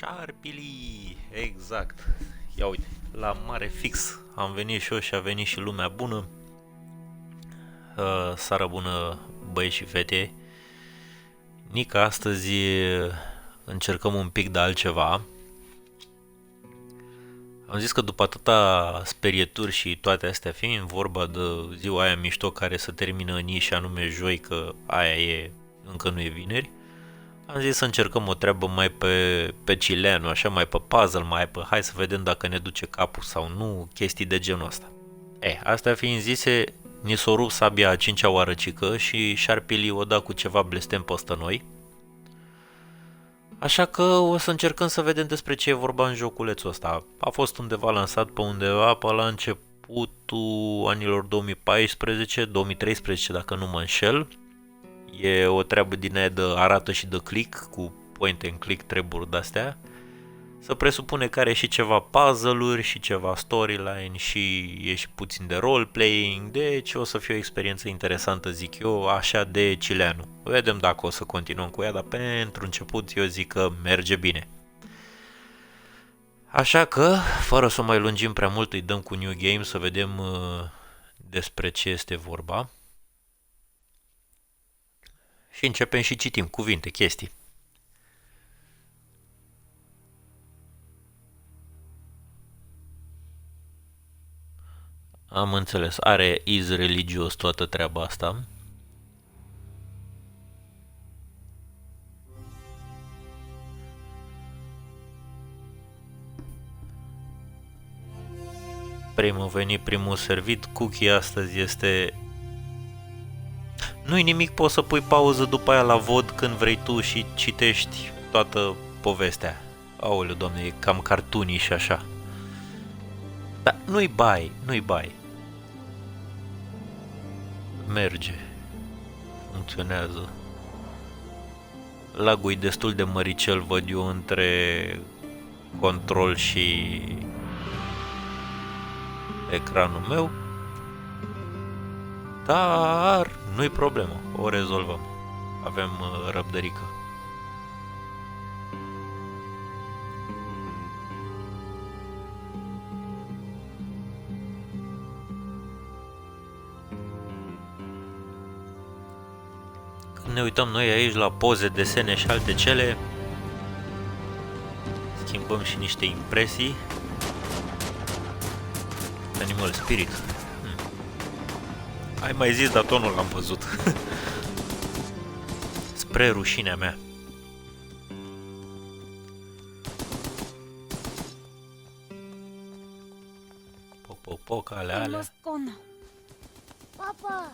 Sarpiliii, exact. Ia uite, la mare fix am venit și eu și a venit și lumea bună. Seară bună, băieți și fete. Nica, astăzi încercăm un pic de altceva. Am zis că după atâta sperieturi și toate astea, fiind vorba de ziua aia mișto care să termină în și anume joi, că aia e, încă nu e vineri, am zis să încercăm o treabă mai pe chileanu, așa, mai pe puzzle, mai pe hai să vedem dacă ne duce capul sau nu, chestii de genul ăsta. Astea fiind zise, ni s-o rupt sabia a 5-a oară cică și Sarpiliii o da cu ceva blestem păstă noi. Așa că o să încercăm să vedem despre ce e vorba în joculețul ăsta. A fost undeva lansat pe undeva pe la începutul anilor 2014-2013, dacă nu mă înșel. E o treabă din aia de arată și de click, cu point and click treburi de-astea. Se presupune că are și ceva puzzle-uri și ceva storyline și e și puțin de role-playing, deci o să fie o experiență interesantă, zic eu, așa de chileanu. Vedem dacă o să continuăm cu ea, dar pentru început eu zic că merge bine. Așa că, fără să o mai lungim prea mult, îi dăm cu New Game să vedem despre ce este vorba. Și începem și citim cuvinte, chestii. Am înțeles, are iz religios toată treaba asta. Primul venit, primul servit. Cookie astăzi este... Nu-i nimic, poți să pui pauză după aia la vod când vrei tu și citești toată povestea. Aoleu, doamne, e cam cartoony și așa. Dar nu-i bai, nu-i bai. Merge. Funcționează. Lagul e destul de măricel, văd eu, între control și ecranul meu. Dar nu-i problemă, o rezolvăm. Avem răbdărică. Când ne uităm noi aici la poze, desene și alte cele, schimbăm și niște impresii. Animal Spirit. Ai mai zis, dar tot nu l-am văzut. Spre rușinea mea. Poc, alea. Papa!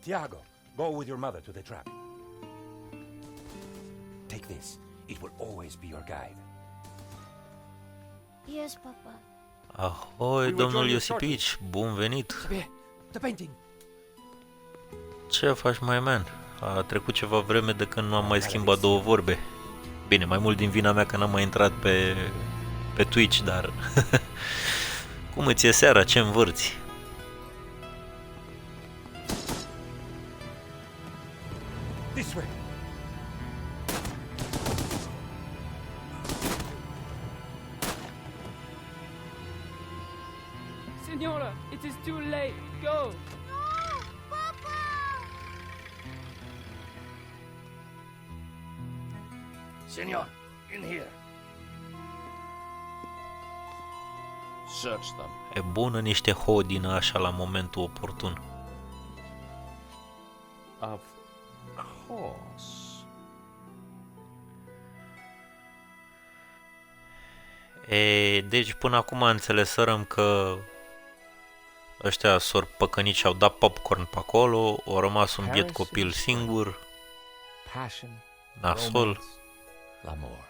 Tiago, go with your mother to the trap. Take this. It will always be your guide. Yes, Papa. Ahoi, domnul Iosipici, bun venit! Sabia, the painting. Ce faci, mai man? A trecut ceva vreme de când nu am mai schimbat două vorbe. Bine, mai mult din vina mea că n-am mai intrat pe Twitch, dar... Cum îți e seara? Ce învârți? This way. Signora, it is too late. Go! No! Papa! Senor, in here. Search them. E bună niște hodină așa la momentul oportun. Of course. Deci până acum înțelesărăm că ăștia s-or păcănit și au dat popcorn pe acolo, au rămas un biet copil singur, Passion, nasol, romance, l'amour.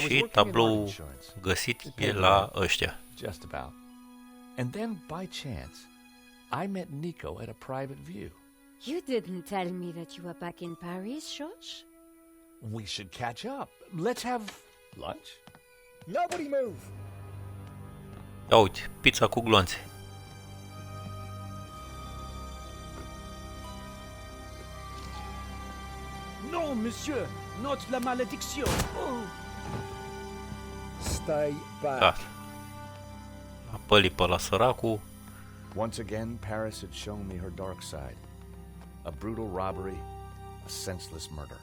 și tablou găsit e la ăștia. Just about. And then, by chance, I met Nico at a private view. You didn't tell me that you were back in Paris, George? We should catch up. Let's have lunch. Nobody move! Ia uite, pizza cu gloanțe. Non, monsieur, not la malédiction. Oh. Stay back. Gata. A păli pe la săracul. Once again, Paris had shown me her dark side. A brutal robbery, a senseless murder.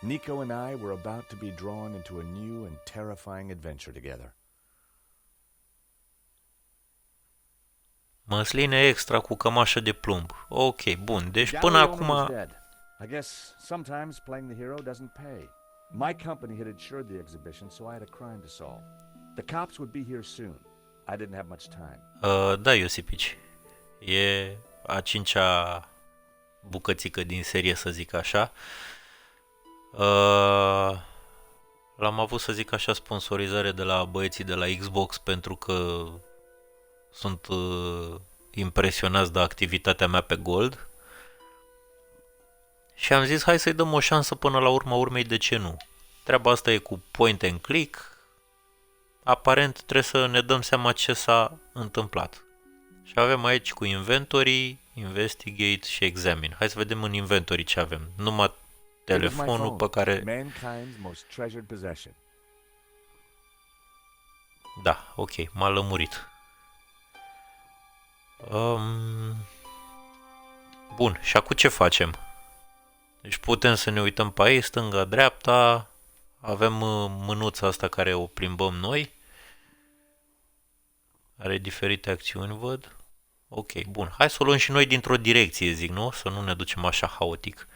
Nico and I were about to be drawn into a new and terrifying adventure together. Măsline extra cu cămașă de plumb. Ok, bun. Deci până Gallery owner was acum... dead. I guess sometimes playing the hero doesn't pay. My company had insured the exhibition, so I had a crime to solve. The cops would be here soon. I didn't have much time. Da, Iosipici. E a cincea bucățică din serie, să zic așa. L-am avut, să zic așa, sponsorizare de la băieții de la Xbox pentru că sunt impresionați de activitatea mea pe Gold. Și am zis, hai să-i dăm o șansă până la urma urmei, de ce nu? Treaba asta e cu point and click. Aparent trebuie să ne dăm seama ce s-a întâmplat. Și avem aici cu inventory, investigate și examine. Hai să vedem în inventory ce avem. Numai telefonul pe care... Mankind's most treasured possession. Da, ok, m-a lămurit. Bun, și acum ce facem? Deci putem să ne uităm pe aici, stânga, dreapta. Avem mânuța asta care o plimbăm noi. Are diferite acțiuni, văd. Ok, bun. Hai să o luăm și noi dintr-o direcție, zic, nu? Să nu ne ducem așa haotic.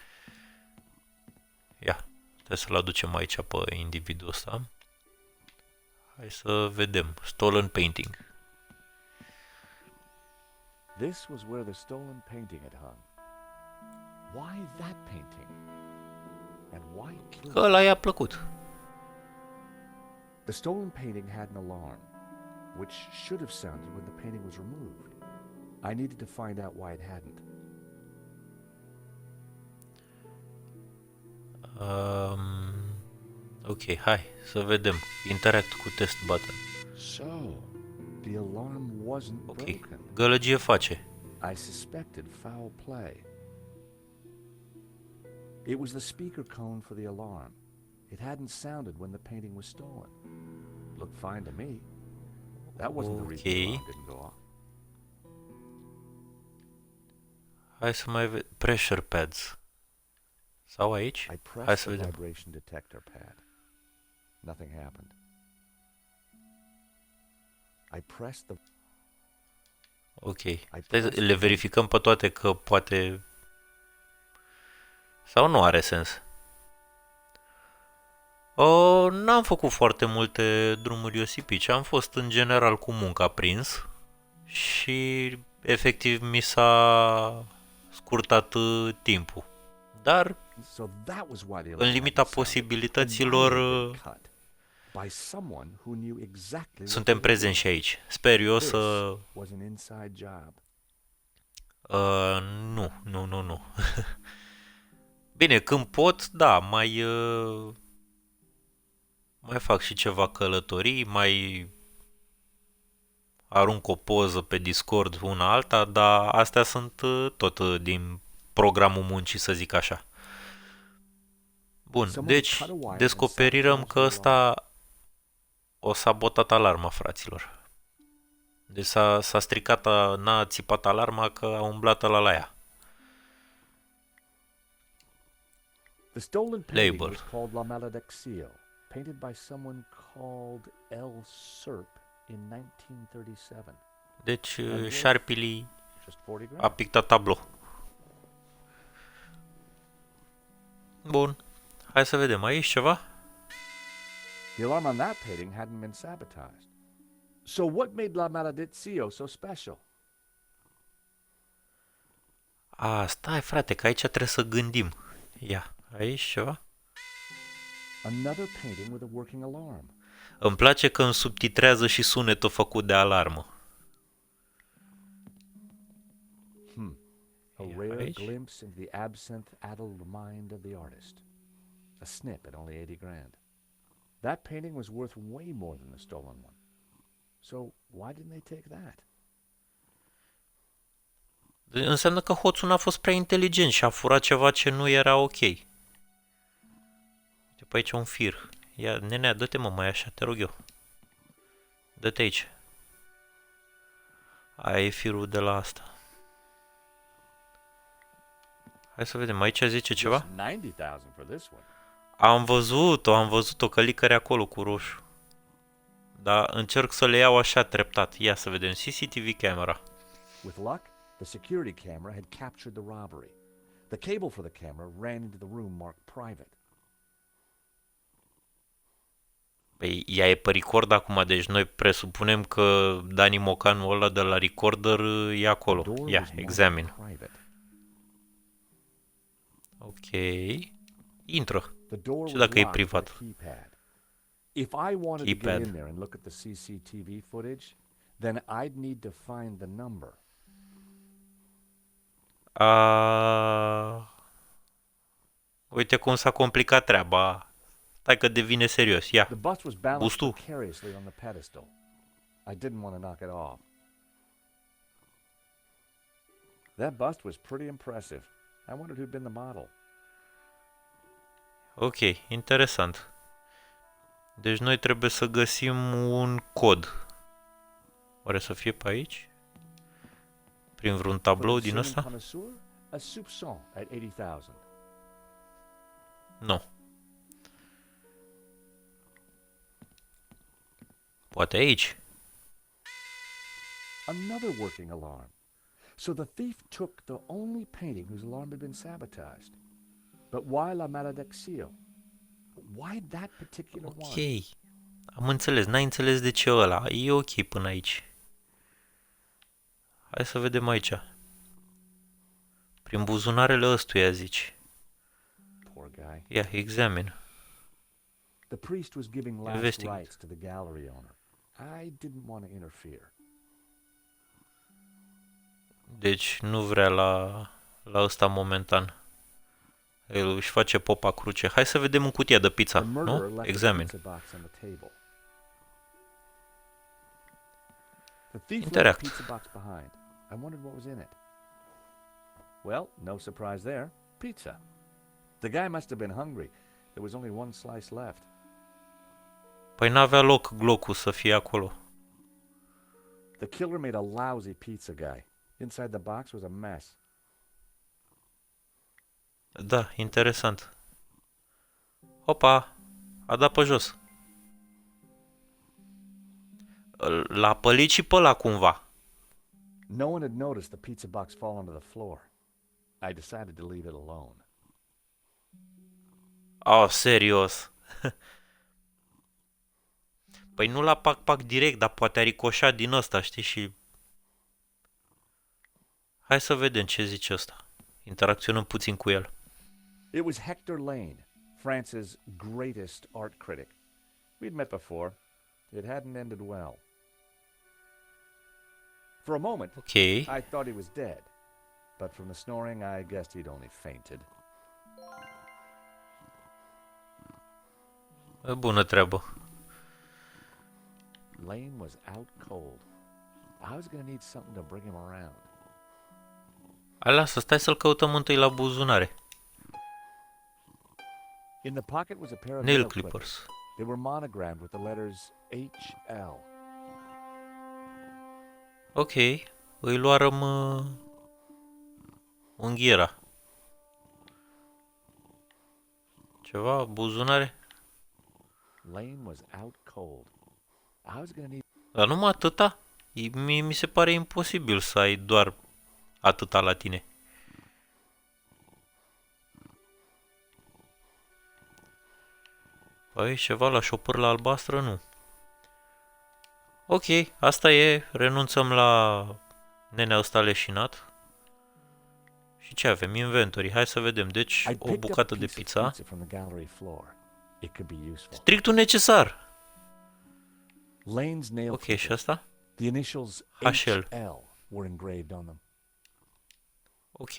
Ia, trebuie să-l aducem aici pe individul ăsta. Hai să vedem. Stolen painting. This was where the stolen painting had hung. Why that painting? And why kill Că ăla i-a plăcut. The stolen painting had an alarm, which should have sounded when the painting was removed. I needed to find out why it hadn't. Ok, hai să vedem. Interact cu test button. So, the alarm wasn't Ok, broken. gălăgie face. I suspected foul play. It was the speaker cone for the alarm. It hadn't sounded when the painting was stolen. Looked fine to me. That wasn't the reason the Okay. alarm didn't go off. Hai să mai vedem. Pressure pads. Sau aici? I Hai pressed să the vedem. vibration detector pad. Nothing happened. I pressed the... Ok. Le verificăm pe toate că poate... Sau nu are sens? N-am făcut foarte multe drumuri Iosipici. Am fost în general cu munca prins. Și efectiv mi s-a scurtat timpul. Dar So that was why the în alarm limita hadn't sounded. posibilităților And mine had been cut by someone who knew exactly what suntem they were prezenți și aici. Sper eu doing. să... This was an inside job. Nu. Bine, când pot, da, mai fac și ceva călătorii, mai arunc o poză pe Discord una alta, dar astea sunt tot din programul muncii, să zic așa. Bun, deci descoperirăm că ăsta o sabotat alarma, fraților. Deci s-a stricat, n-a țipat alarma că a umblat ăla la ea. The stolen painting Label. was called La Malediccio, painted by someone called TheSerp in 1937. Deci sarpiliii Just 40 a grand. pictat tablou. Bun, hai să vedem, aici ceva? The alarm on that painting hadn't been sabotaged. So what made La Malediccio so special? Stai frate, că aici trebuie să gândim. Ia, aici ceva? Another painting with a working alarm. Îmi place că îmi subtitrează și sunetul făcut de alarmă. A Yeah, rare aici. glimpse into the absinthe-addled mind of the artist. A snip at only 80 grand. That painting was worth way more than the stolen one. So why didn't they take that? Înseamnă că hoțul n-a fost prea inteligent și a furat ceva ce nu era ok. Uite pe aici un fir. Ia, nenea, dă-te mă mai așa, te rog eu. Dă-te aici. Aia e firul de la asta. Hai să vedem, aici zice ceva? Just 90,000 for this one. Am văzut-o că licăre acolo cu roșu. Dar încerc să le iau așa treptat. Ia să vedem, CCTV camera. With luck, the security camera had captured the robbery. The cable for the camera ran into the room marked private. Păi ea e pe record acum, deci noi presupunem că Dani Mocanul ăla de la recorder e acolo. The door Ia, was marked examine. private. Ok. Intră. The door Ce was dacă e locked with a privat? keypad. If I wanted to Keypad. get in there and look at the CCTV footage, then I'd need to find the number. Uite cum s-a complicat treaba. Stai că devine serios. Ia. The bust was balanced Bustul. precariously on the pedestal. I didn't want to knock it off. That bust was pretty impressive. I wondered who'd been the model. Ok, interesant. Deci noi trebuie să găsim un cod. Oare să fie pe aici? Prin vreun tablou For the din discerning ăsta? connoisseur, a soupçon at 80,000. Nu. Poate aici? Another working alarm. So the thief took the only painting whose alarm had been sabotaged. But why la maledicció? Why that particular Ok. one? Am înțeles. N-ai înțeles de ce ăla. E ok până aici. Hai să vedem aici. Prin buzunarele ăstuia, zici. Poor guy. Ia, examine. The priest was giving last Investigate. rites to the gallery owner. I didn't want to interfere. Deci nu vrea la ăsta momentan. El își face popa cruce. Hai să vedem în cutia de pizza, The murderer nu? left the Examine. pizza box on the table. The thief left Interact. the pizza box behind. I wondered what was in it. Well, no surprise there. Pizza. The guy must have been hungry. There was only one slice left. Păi n-avea loc glocul să fie acolo. The killer made a lousy pizza guy. Inside the box was a mess. Da, interesant. Hopa, a dat pe jos. L-a pălit și pe ăla cumva. No one had noticed the pizza box fall onto the floor. I decided to leave it alone. Oh, serios. Păi nu la pac-pac direct, dar poate a ricoșat din ăsta, știi, și... Hai să vedem ce zice ăsta. Interacționăm puțin cu el. It was Hector Lane, France's greatest art critic. We'd met before. It hadn't ended well. For a moment, Ok. I thought he was dead. But from the snoring, I guessed he'd only fainted. Bună treabă. Lane was out cold. I was going to need something to bring him around. Hai, lasă, stai să-l căutăm întâi la buzunare. In the pocket was a pair of Nail nail clippers. They were monogrammed with the letters HL. Ok. Îi luarăm unghiera. Ceva? Buzunare? Lane was out cold. I was going to need... Dar numai atâta? Mi se pare imposibil să ai doar atâta la tine. Păi, ceva la șopârla albastră? Nu. Ok, asta e. Renunțăm la nenea ăsta leșinat. Și ce avem? Inventory. Hai să vedem. Deci, I o picked up a bucată de piece of pizza. pizza from the gallery floor. It could be useful. Strictul necesar. Lane's nail Ok, și clippers. asta? The initials HL. HL were engraved on them. Ok.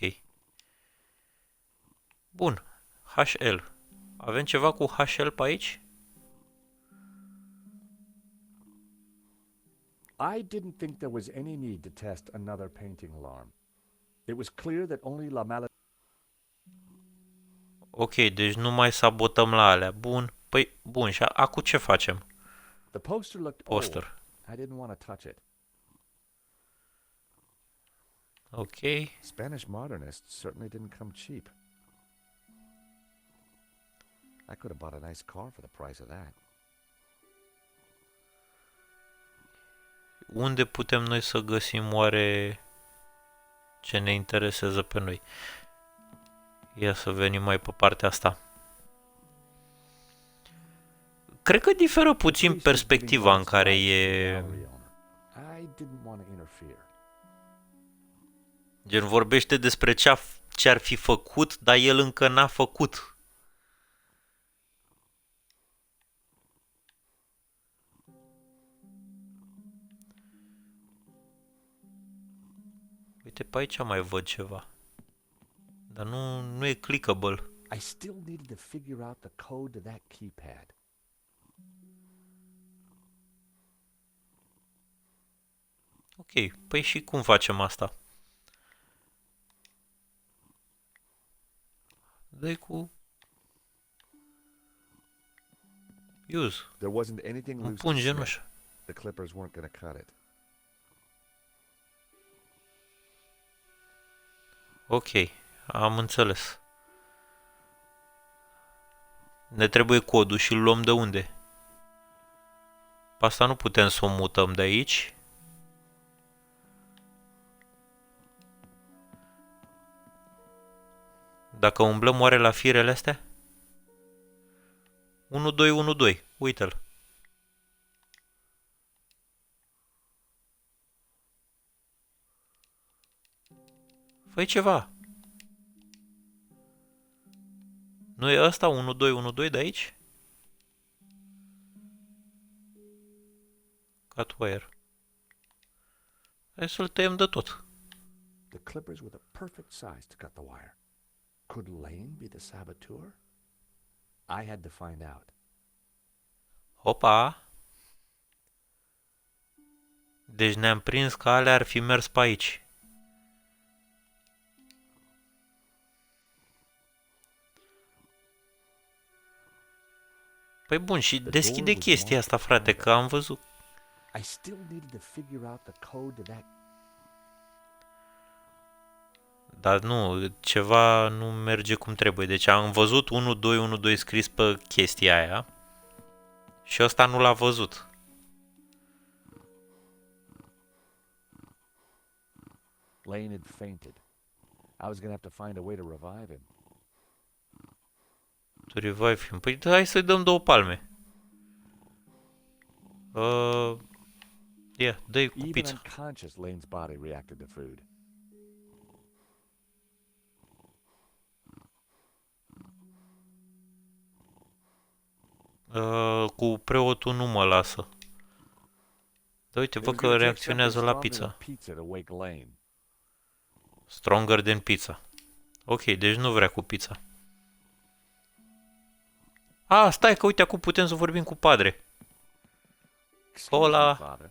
Bun. HL. Avem ceva cu HL pe aici? I didn't think there was any need to test another painting alarm. It was clear that only La Mala... Ok, deci nu mai sabotăm la alea. Bun. Păi, bun, și acum ce facem? The poster looked Poster. old. I didn't want to touch it. Ok. Spanish modernists certainly didn't come cheap. I could have bought a nice car for the price of that. Unde putem noi să găsim oare ce ne interesează pe noi? Ia să venim mai pe partea asta. Cred că diferă puțin perspectiva în care e... I didn't want to interfere. Gen, vorbește despre ce ar fi făcut, dar el încă n-a făcut. Uite, pe aici mai văd ceva. Dar nu e clickable. I still needed to figure out the code to that keypad. Ok, păi și cum facem asta? Dă-i cu... Use. There wasn't anything Îmi loose pun to snip. genușa. The clippers weren't going to cut it. Ok, am înțeles. Ne trebuie codul și îl luăm de unde? Pe asta nu putem să o mutăm de aici. Dacă umblăm oare la firele astea? 1, 2, 1, 2. Uite-l. Fă ceva. Nu e ăsta 1, 2, 1, 2 de aici? Cut wire. Hai să-l tăiem de tot. The clippers were the perfect size to cut the wire. Could Lane be the saboteur? I had to find out. Hopa! Deci ne-am prins că alea ar fi mers pe aici. Păi bun, și deschide chestia asta, frate, că am văzut. I still needed to figure out the code to that. Dar nu, ceva nu merge cum trebuie. Deci am văzut 1, 2, 1, 2 scris pe chestia aia. Și ăsta nu l-a văzut. Lane had fainted. I was going to have to find a way to revive him. To revive him. Păi hai să-i dăm 2 palme. Ia, dă-i cu Even pizza. unconscious, Lane's body reacted to food. Cu preotul nu mă lasă. Dar uite, văd că reacționează la pizza. Pizza to wake Lane. Stronger than pizza. Ok, deci nu vrea cu pizza. Ah, stai că uite, acum putem să vorbim cu padre. Hola. Father.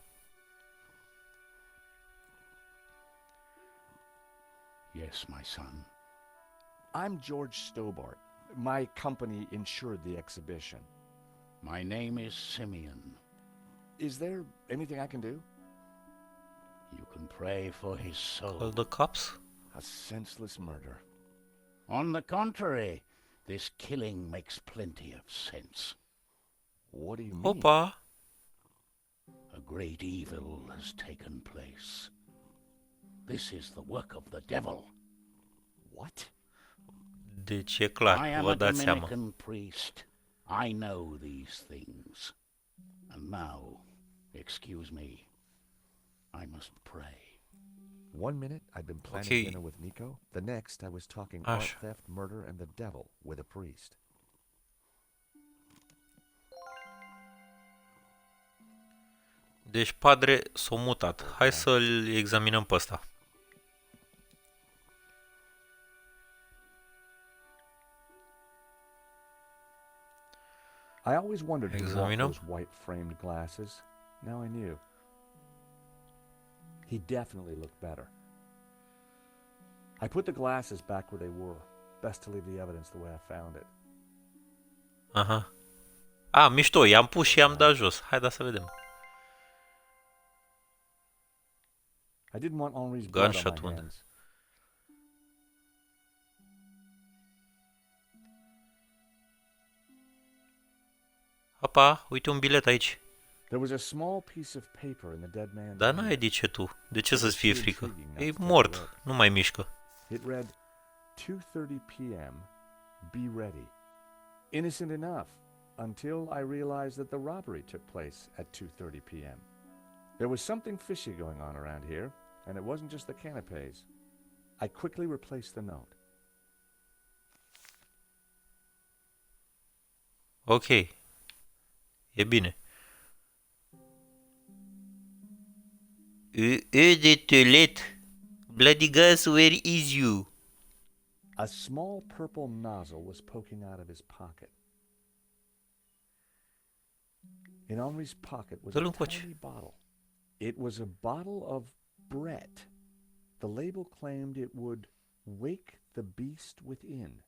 Yes, my son. I'm George Stobart. My company insured the exhibition. My name is Simeon. Is there anything I can do? You can pray for his Call soul. the cops? A senseless murder. On the contrary, this killing makes plenty of sense. What do you mean? Opa! A great evil has taken place. This is the work of the devil. What? Deci e I clar, am vă a dați seama. Dominican priest. I know these things. And now, excuse me, I must pray. One minute I'd been planning Okay. dinner with Nico. The next I was talking Așa. art theft, murder, and the devil with a priest. Deci padre s-a mutat. Hai să-l examinăm pe ăsta. I always wondered who wore Examinăm. those white framed glasses. Now I knew. He definitely looked better. I put the glasses back where they were. Best to leave the evidence the way I found it. Aha. A, mișto, i-am pus și i-am dat jos. Hai să vedem. I didn't want Henri's blood on Gunshot my wound. hands. Apa, uite un bilet aici. There was a small piece of paper in the dead man's Dar n-ai hand. de ce tu? De ce să-ți fie frică? E mort, nu mai mișcă. It read, 2:30 p.m. Be ready. Innocent enough until I realized that the robbery took place at 2:30 p.m. There was something fishy going on around here, and it wasn't just the canapes. I quickly replaced the note. Ok. E bine. De toilet. Bloody Gus, where is you? A small purple nozzle was poking out of his pocket. In Henri's pocket was Dă-l a încoace. tiny bottle. It was a bottle of Brett. The label claimed it would wake the beast within.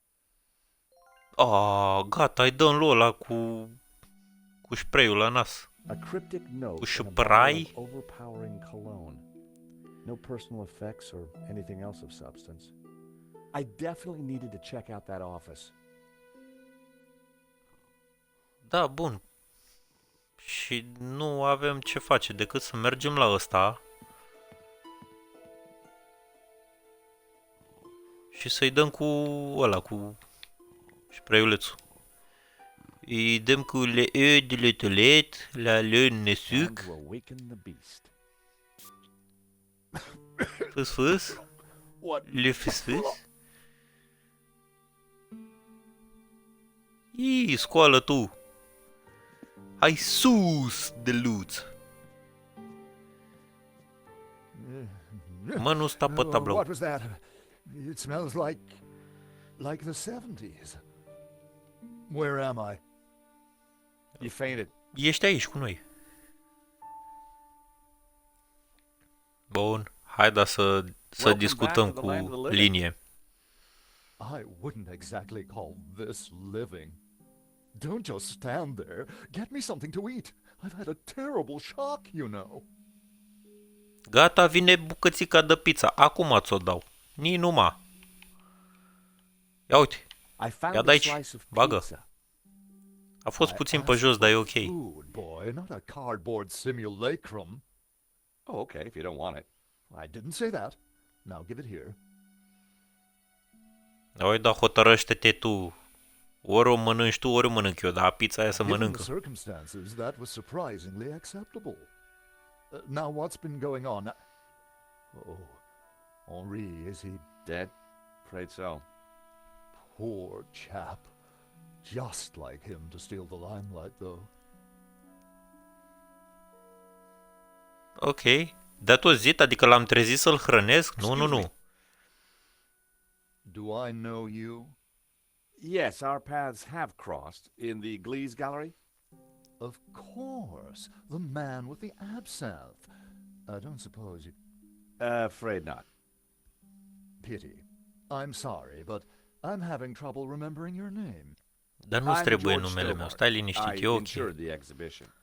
Ah, gata, îi dăm lui ăla cu spray-ul la nas. A cryptic note Cu and a bottle spray? of overpowering cologne. No personal effects or anything else of substance. I definitely needed to check out that office. Da, bun. Și nu avem ce face decât să mergem la ăsta și să-i dăm cu ăla, cu spray-ulețul. Îi dăm cu le de le toilet, la le And nesuc, to awaken the beast. fâs, le fâs. Ii, scoală tu. Hai sus de luț. Mă, nu sta pe tablou. What was that? It smells like the 70s. Where am I? You fainted. Ești aici cu noi. Bun, hai să discutăm cu linie. I wouldn't exactly call this living. Don't just stand there. Get me something to eat. I've had a terrible shock, you know. Gata, vine bucățica de pizza. Acum ți-o dau. Ni numai. Ia uite, I found Ia a de aici, slice of bagă. pizza. a fost I puțin pe asked jos, dar e for ok. Food, boy, not a cardboard simulacrum. Oh, okay, if you don't want it. I didn't say that. Now give it here. Oi, dar hotărăște-te tu. Ori o mănânci tu, ori o mănânc eu, dar pizza aia să Given the mănâncă. circumstances, that was surprisingly acceptable. Now, what's been going on? Oh, Henri, is he Dead? Afraid so. poor chap? Just like him to steal the limelight, though. Ok. Dar tu zit, adică l-am trezit să-l hrănesc? Nu, nu, nu. Do I know you? Yes, our paths have crossed in the Glee's gallery. Of course, the man with the absinthe. I don't suppose you... Afraid not. Pity. I'm sorry, but I'm having trouble remembering your name. Dar nu-ți I'm trebuie George numele meu. Stillmark. Stai liniștit, I e ok. insured the exhibition.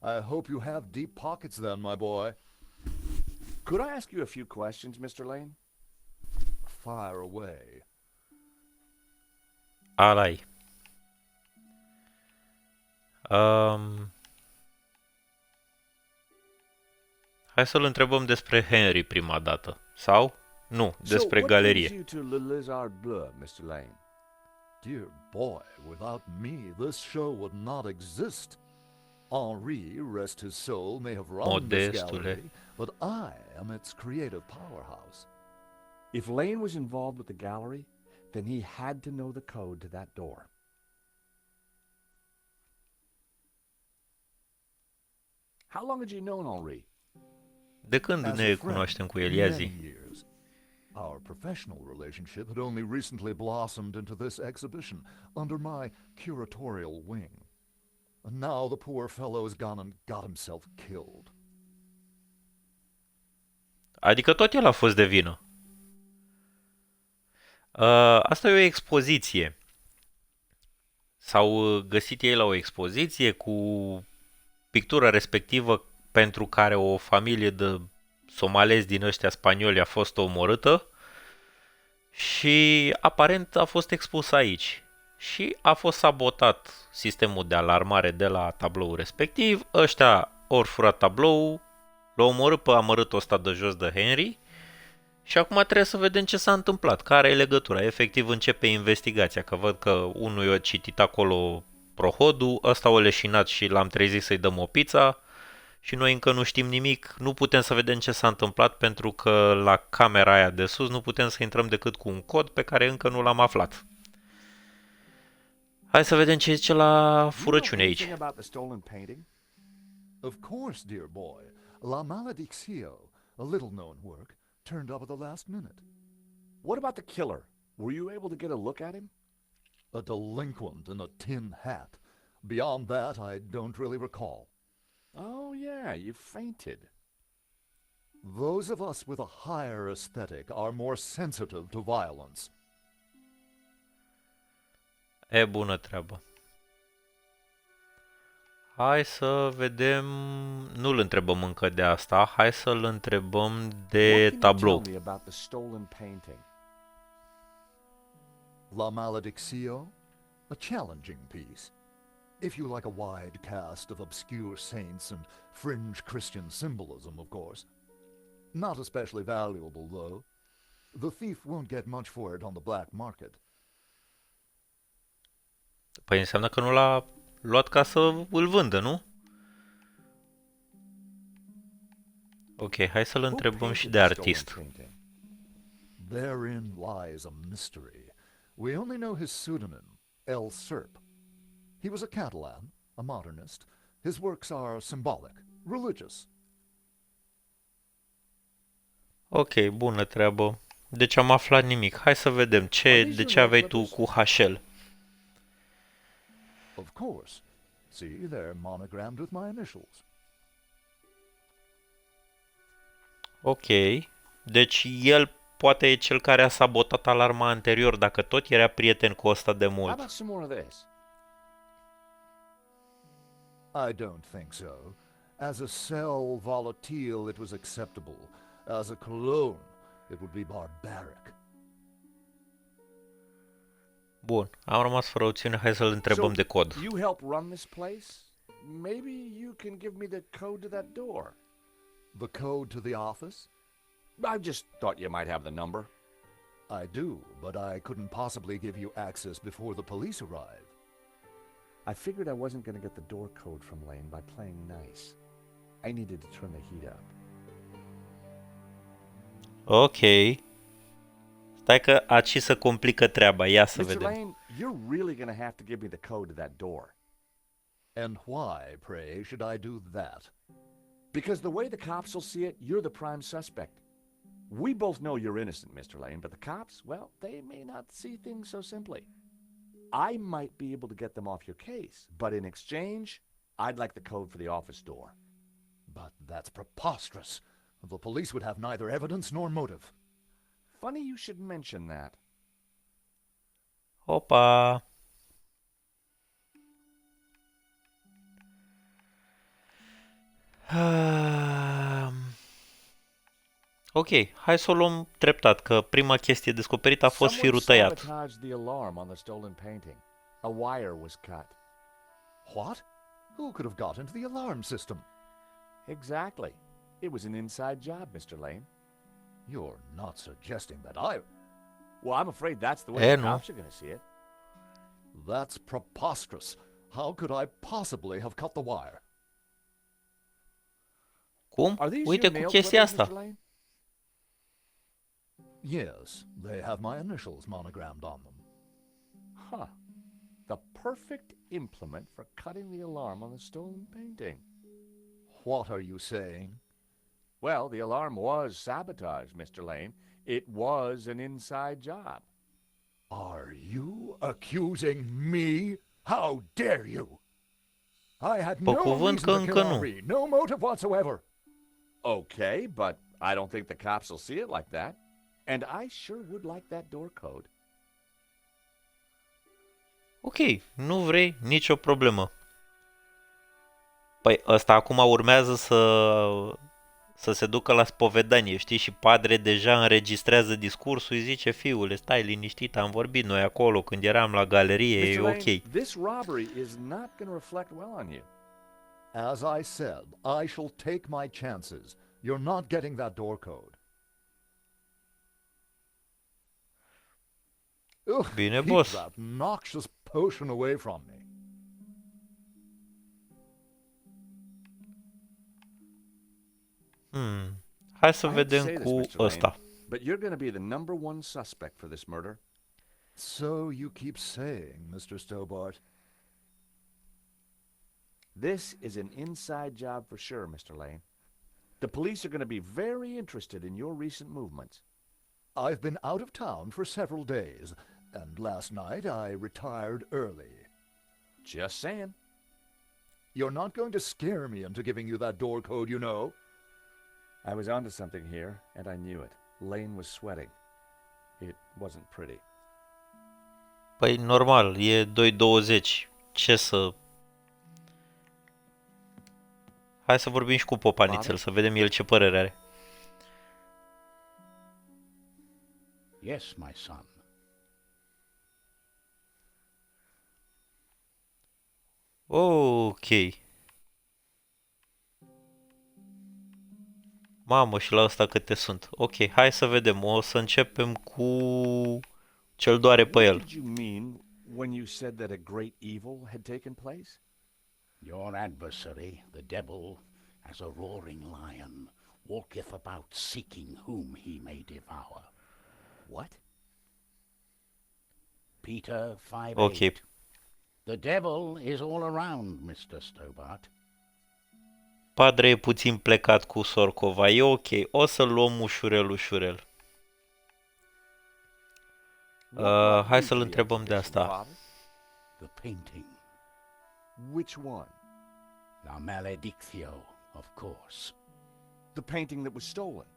I hope you have deep pockets then, my boy. Could I ask you a few questions, Mr. Lane? Fire away. Alai. Hai să-l întrebăm despre Henry prima dată. Sau? Nu, despre so, galerie. What brings you to Le Lézard Bleu, Mr. Lane? Dear boy, without me, this show would not exist. Henri, rest his soul, may have run this Modestule. gallery, but I am its creative powerhouse. If Lane was involved with the gallery, then he had to know the code to that door. How long had you known Henri? De când As ne a friend, cunoaștem cu el? Ia zi. many years. Our professional relationship had only recently blossomed into this exhibition under my curatorial wing. And now the poor fellow has gone and got himself killed. Adică tot el a fost de vină. Asta e o expoziție. S-au găsit ei la o expoziție cu pictura respectivă pentru care o familie de somalezi din ăștia spanioli a fost omorâtă și aparent a fost expus aici. Și a fost sabotat sistemul de alarmare de la tabloul respectiv. Ăștia ori furat tabloul, l-au omorât pe amărât ăsta de jos de Henry și acum trebuie să vedem ce s-a întâmplat, care e legătura. Efectiv începe investigația, că văd că unul i-a citit acolo prohodul, ăsta o leșinat și l-am trezit să-i dăm o pizza și noi încă nu știm nimic, nu putem să vedem ce s-a întâmplat pentru că la camera aia de sus nu putem să intrăm decât cu un cod pe care încă nu l-am aflat. Hai să vedem ce zice la furăciune aici. Of course, dear boy. La Maledictio, a little-known work, turned up at the last minute. What about the killer? Were you able to get a look at him? A delinquent in a tin hat. Beyond that, I don't really recall. Oh, yeah, you fainted. Those of us with a higher aesthetic are more sensitive to violence. E bună treabă. Hai să vedem... Nu-l întrebăm încă de asta, hai să-l întrebăm de tablou. What can you tell me about the stolen painting? La Maledictio? A challenging piece. If you like a wide cast of obscure saints and fringe Christian symbolism, of course. Not especially valuable, though. The thief won't get much for it on the black market. Păi înseamnă că nu l-a luat ca să îl vândă, nu? Ok, hai să-l întrebăm și de artist. Therein lies a mystery. We only know his pseudonym, TheSerp. He was a Catalan, a modernist. His works are symbolic, religious. Ok, bună treabă. Deci am aflat nimic. Hai să vedem de ce aveai tu cu HL. Of course. See, they're monogrammed with my initials. Ok. Deci el poate e cel care a sabotat alarma anterior, dacă tot era prieten cu ăsta de How mult. about some more of this? I don't think so. As a cell volatile, it was acceptable. As a cologne, it would be barbaric. Bun, am rămas fără opțiune, hai să-l întrebăm de cod. You help run this place? Maybe you can give me the code to that door. The code to the office? I just thought you might have the number. I do, but I couldn't possibly give you access before the police arrive. I figured I wasn't going to get the door code from Lane by playing nice. I needed to turn the heat up. Ok. Stai că aici se complică treaba, ia să Mr. vedem. Lane, you're really going to have to give me the code to that door. And why, pray, should I do that? Because the way the cops will see it, you're the prime suspect. We both know you're innocent, Mr. Lane, but the cops, well, they may not see things so simply. I might be able to get them off your case, but in exchange, I'd like the code for the office door. But that's preposterous. The police would have neither evidence nor motive. Funny you should mention that. Opa! Ok, hai să o luăm treptat, că prima chestie descoperită a fost firul tăiat. Someone sabotaged the alarm on the stolen painting. A wire was cut. What? Who could have got into the alarm system? Exactly. It was an inside job, Mr. Lane. You're not suggesting that I... Well, I'm afraid that's the way the no. cops are going to see it. That's preposterous. How could I possibly have cut the wire? Cum? Are these Uite your cu nail chestia clippers, asta. Mr. Lane? Yes, they have my initials monogrammed on them. Huh. The perfect implement for cutting the alarm on the stolen painting. What are you saying? Well, the alarm was sabotaged, Mr. Lane. It was an inside job. Are you accusing me? How dare you? I had Pe no cuvânt că reason to încă kill nu. Henri, no motive whatsoever. Okay, but I don't think the cops will see it like that. And I sure would like that door code. Ok, nu vrei, nicio problemă. Păi ăsta acum urmează să se ducă la spovedanie, știi? Și padre deja înregistrează discursul, îi zice, fiule, stai liniștit, am vorbit noi acolo când eram la galerie, e Mr. Lane, ok. this robbery is not going to reflect well on you. As I said, I shall take my chances. You're not getting that door code. Ugh, Bine, keep boss. that noxious potion away from me. Hai să I hate to vedem say this, cu Mr. Lane, ăsta. but you're going to be the number one suspect for this murder. So you keep saying, Mr. Stobart. This is an inside job for sure, Mr. Lane. The police are going to be very interested in your recent movements. I've been out of town for several days, and last night I retired early. Just saying. You're not going to scare me into giving you that door code, you know. I was onto something here, and I knew it. Lane was sweating. It wasn't pretty. Păi normal, e 2.20. Ce să... Hai să vorbim și cu Popanițel, să vedem el ce părere are. Yes, my son. Ok. Mamă, și la ăsta câte sunt. Ok, hai să vedem. O să începem cu ce-l doare pe What el. did you mean when you said that a great evil had taken place? Your adversary, the devil, as a roaring lion, walketh about seeking whom he may devour. What? Peter 5:8. Ok. The devil is all around, Mr. Stobart. Padre e puțin plecat cu Sorcova. E ok. O să luăm ușurel, ușurel. Hai să-l întrebăm de asta. Father? The painting. Which one? La Maledictio, of course. The painting that was stolen.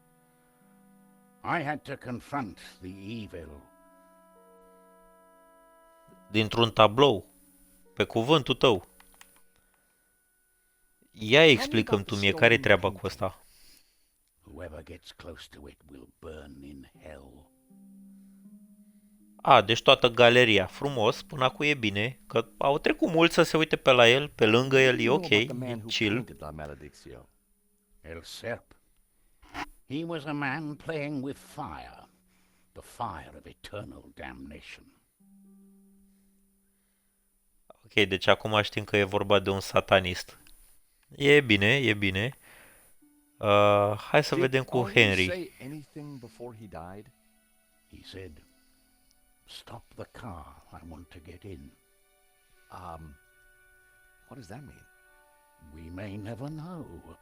I had to confront the evil. Dintr-un tablou. Pe cuvântul tău. Ia explicăm tu mie care-i treaba cu asta. Whoever gets close to it will burn in hell. A, deci toată galeria. Frumos, până acum e bine, că au trecut mulți să se uite pe la el, pe lângă el, e ok, e chill. La Maledictio. El Serp. He was a man playing with fire. The fire of eternal damnation. Ok, deci acum știm că e vorba de un satanist. E bine, e bine. Hai să vedem cu Did Henry. say anything before he died? He said, "Stop the car. I want to get in." What does that mean? We may never know.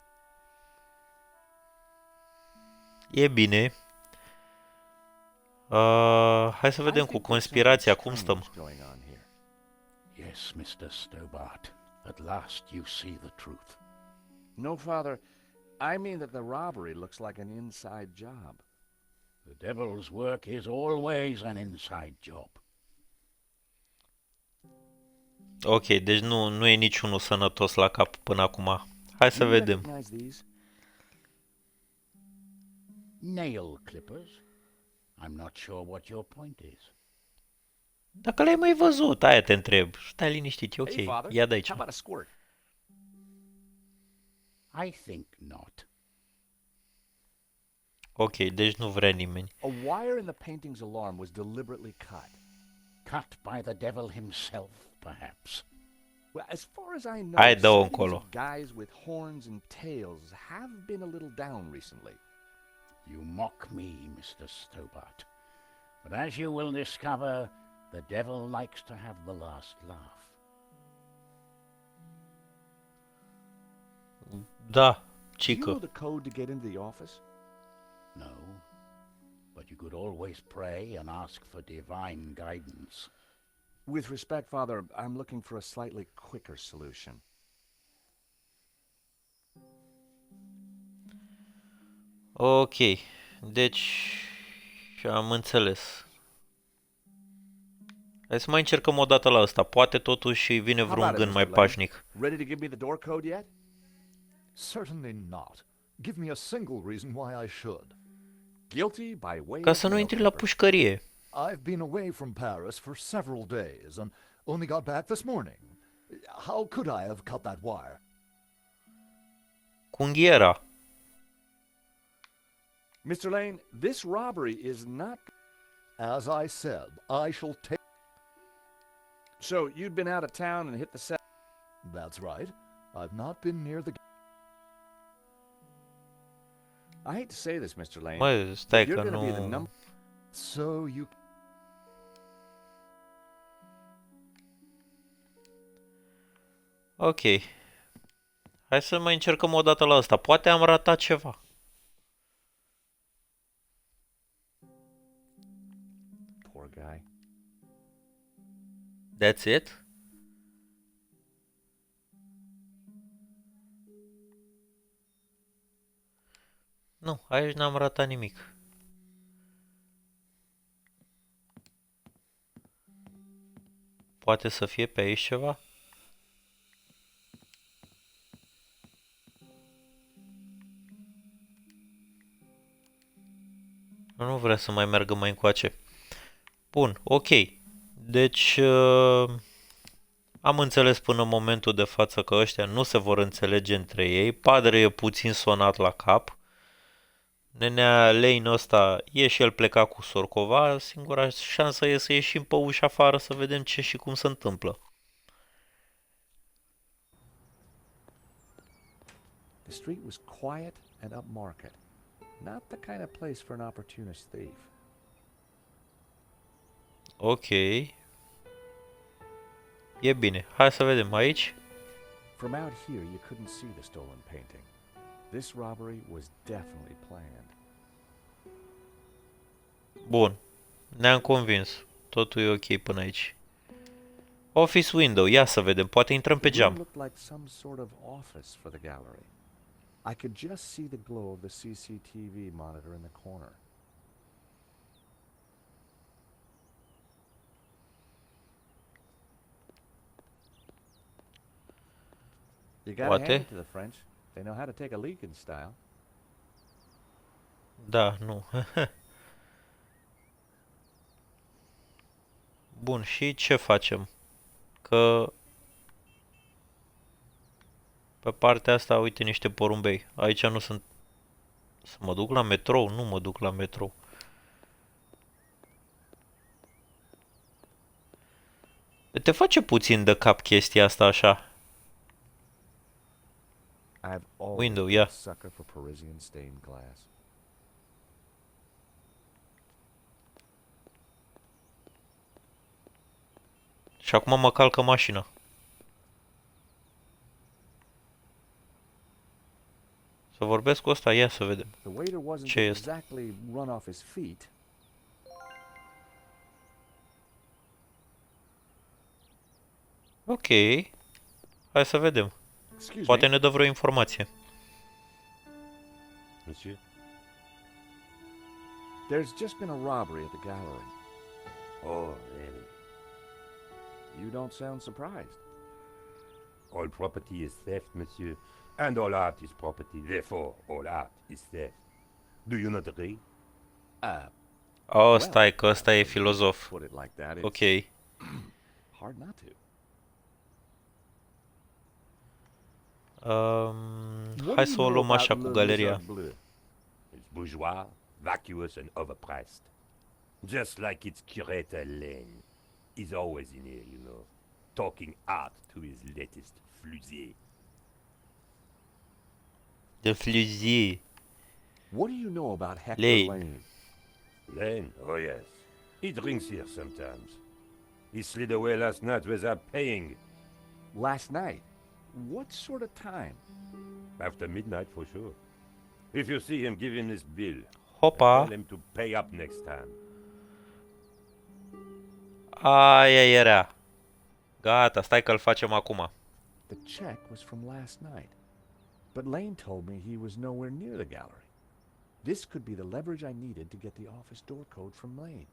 E bine. Hai să vedem cu conspirația cum stăm. Yes, Mr. Stobart. At last you see the truth. No, Father. I mean that the robbery looks like an inside job. The devil's work is always an inside job. Ok, deci nu e niciunul sănătos la cap până acum. Hai să vedem. Recognize these? Nail clippers? I'm not sure what your point is. Dacă l-ai mai văzut, aia te întreb. Stai liniștit, e ok. Hey, Father. Ia de aici. How about a squirt? I think not. Ok, deci nu vrea nimeni. A wire in the painting's alarm was deliberately cut. Cut by the devil himself, perhaps. Well, as far as I know, Hai, dă-o sightings încolo. of guys with horns and tails have been a little down recently. You mock me, Mr. Stobart. But as you will discover, the devil likes to have the last laugh. Da, Do you cică. know the code to get into the office? No, but you could always pray and ask for divine guidance. With respect, Father, I'm looking for a slightly quicker solution. Ok, deci am înțeles. Hai să mai încercăm o dată la ăsta. Poate totuși vine How vreun about it, gând mai Mr. Lane? pașnic. Ready to give me the door code yet? Certainly not. Give me a single reason why I should. Guilty by way Ca of să nu mail intri la paper. pușcărie. I've been away from Paris for several days and only got back this morning. How could I have cut that wire? Cu unghiera. Mr. Lane, this robbery is not... As I said, I shall take... So, you'd been out of town and hit the set... That's right. I've not been near the... I hate to say this, Mr. Lane, Mă, but stai you're că gonna be the nu... number... So you... Ok. Hai să mai încercăm o dată la ăsta. Poate am ratat ceva. Poor guy. That's it? Nu, aici n-am ratat nimic. Poate să fie pe aici ceva? Nu vrea să mai meargă mai încoace. Bun, ok. Deci am înțeles până în momentul de față că ăștia nu se vor înțelege între ei. Padre e puțin sonat la cap. Nenea Lane ăsta e și el pleca cu sorcova. Singura șansă e să ieșim pe ușa afară să vedem ce și cum se întâmplă. The street was quiet and upmarket. Not the kind of place for an opportunist thief. Ok. E bine. Hai să vedem aici. From out here, you couldn't see the stolen painting. This robbery was definitely planned. Bun. Ne-am convins. Totul e ok până aici. Office window. Ia să vedem. Poate intrăm pe The room geam. looked like some sort of office for the gallery. I could just see the glow of the CCTV monitor in the corner. You gotta hand Poate. it to the French. They know how to take a leak in style. Da, nu. Bun, și ce facem? Că pe partea asta, uite niște porumbei. Aici nu sunt... Să mă duc la metrou? Nu mă duc la metrou. Te face puțin de cap chestia asta așa. I've always Window, been yeah. a sucker for Parisian stained glass. Și acum mă calcă mașina. Să vorbesc cu ăsta? Ia să vedem. The waiter wasn't Ce este? exactly run off his feet. Ok. Hai să vedem. Excuse Poate me. ne dă vreo informație. Monsieur? There's just been a robbery at the gallery. Oh, really? You don't sound surprised. All property is theft, monsieur, and all art is property. Therefore, all art is theft. Do you not agree? Oh, stai, că ăsta e filozof. Put it like that. It's Ok. hard not to. What Hai do să you o know luăm așa about cu Le galeria. Maison Bleu? It's bourgeois, vacuous, and overpriced. Just like its curator Lane. He's always in here, you know, talking art to his latest flusier. De fluzie. What do you know about Hector Lane. Lane? Lane? Oh, yes. He drinks here sometimes. He slid away last night without paying. Last night. What sort of time? After midnight, for sure. If you see him, give him this bill. Hopa. Tell him to pay up next time. Aia era. Gata, stai că-l facem acum. The check was from last night. But Lane told me he was nowhere near the gallery. This could be the leverage I needed to get the office door code from Lane.